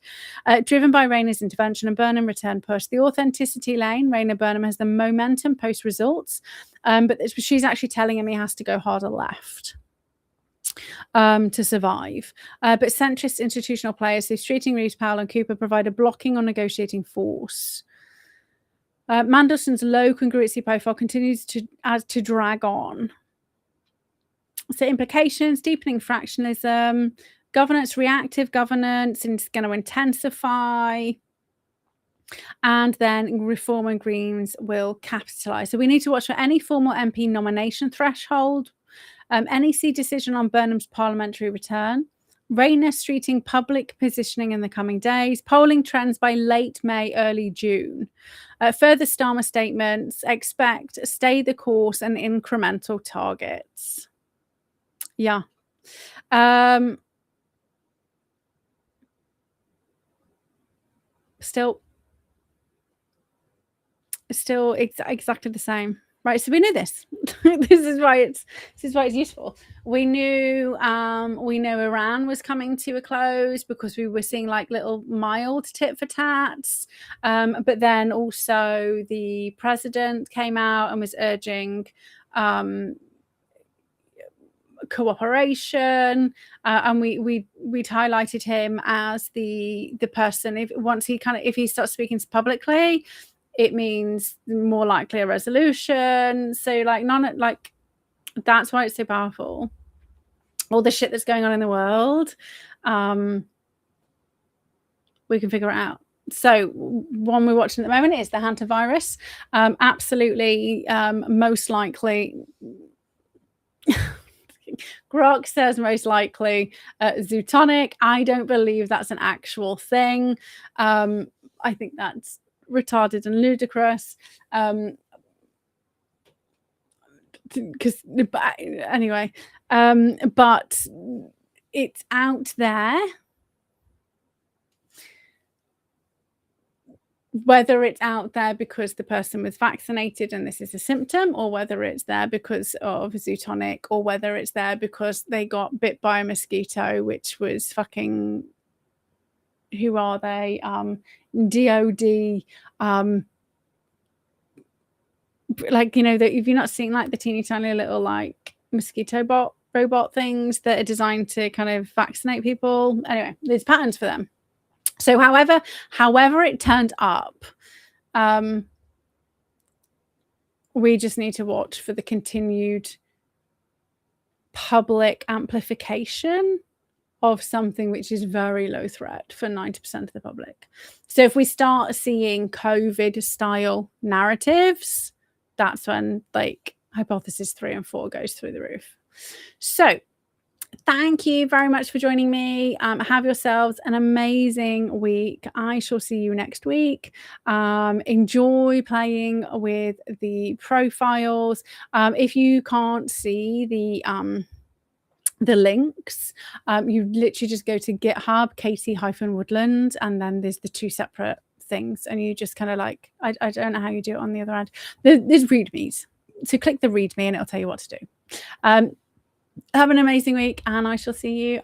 Driven by Rayner's intervention and Burnham return push. The authenticity lane, Rayner Burnham has the momentum post results, but she's actually telling him he has to go harder left to survive. But centrist institutional players who's treating Reeves, Powell and Cooper provide a blocking or negotiating force. Mandelson's low congruency profile continues to drag on. So implications, deepening fractionalism, governance, reactive governance, is going to intensify. And then Reform and Greens will capitalise. So we need to watch for any formal MP nomination threshold, NEC decision on Burnham's parliamentary return, Rayner streeting public positioning in the coming days, polling trends by late May, early June. Further Starmer statements, expect stay the course and incremental targets. Yeah. Still exactly the same. Right, so we knew this. This is why it's useful. We knew Iran was coming to a close because we were seeing like little mild tit for tats. But then also the president came out and was urging cooperation, and we'd highlighted him as the person if he starts speaking publicly, it means more likely a resolution. So that's why it's so powerful. All the shit that's going on in the world, we can figure it out. So one we're watching at the moment is the hantavirus. Absolutely, most likely. Grok says most likely zootonic. I don't believe that's an actual thing. I think that's retarded and ludicrous. Anyway, but it's out there. Whether it's out there because the person was vaccinated and this is a symptom, or whether it's there because of zootonic, or whether it's there because they got bit by a mosquito, which was fucking, who are they? DOD. If you're not seeing like the teeny tiny little like mosquito robot things that are designed to kind of vaccinate people. Anyway, there's patterns for them. So however it turned up, we just need to watch for the continued public amplification of something which is very low threat for 90% of the public. So if we start seeing COVID style narratives, that's when like hypothesis 3 and 4 goes through the roof. So thank you very much for joining me. Have yourselves an amazing week. I shall see you next week. Enjoy playing with the profiles. If you can't see the links, you literally just go to GitHub, Katie-Woodland, and then there's the 2 separate things, and you just kind of like, I don't know how you do it on the other end. There's readmes. So click the readme and it'll tell you what to do. Have an amazing week, and I shall see you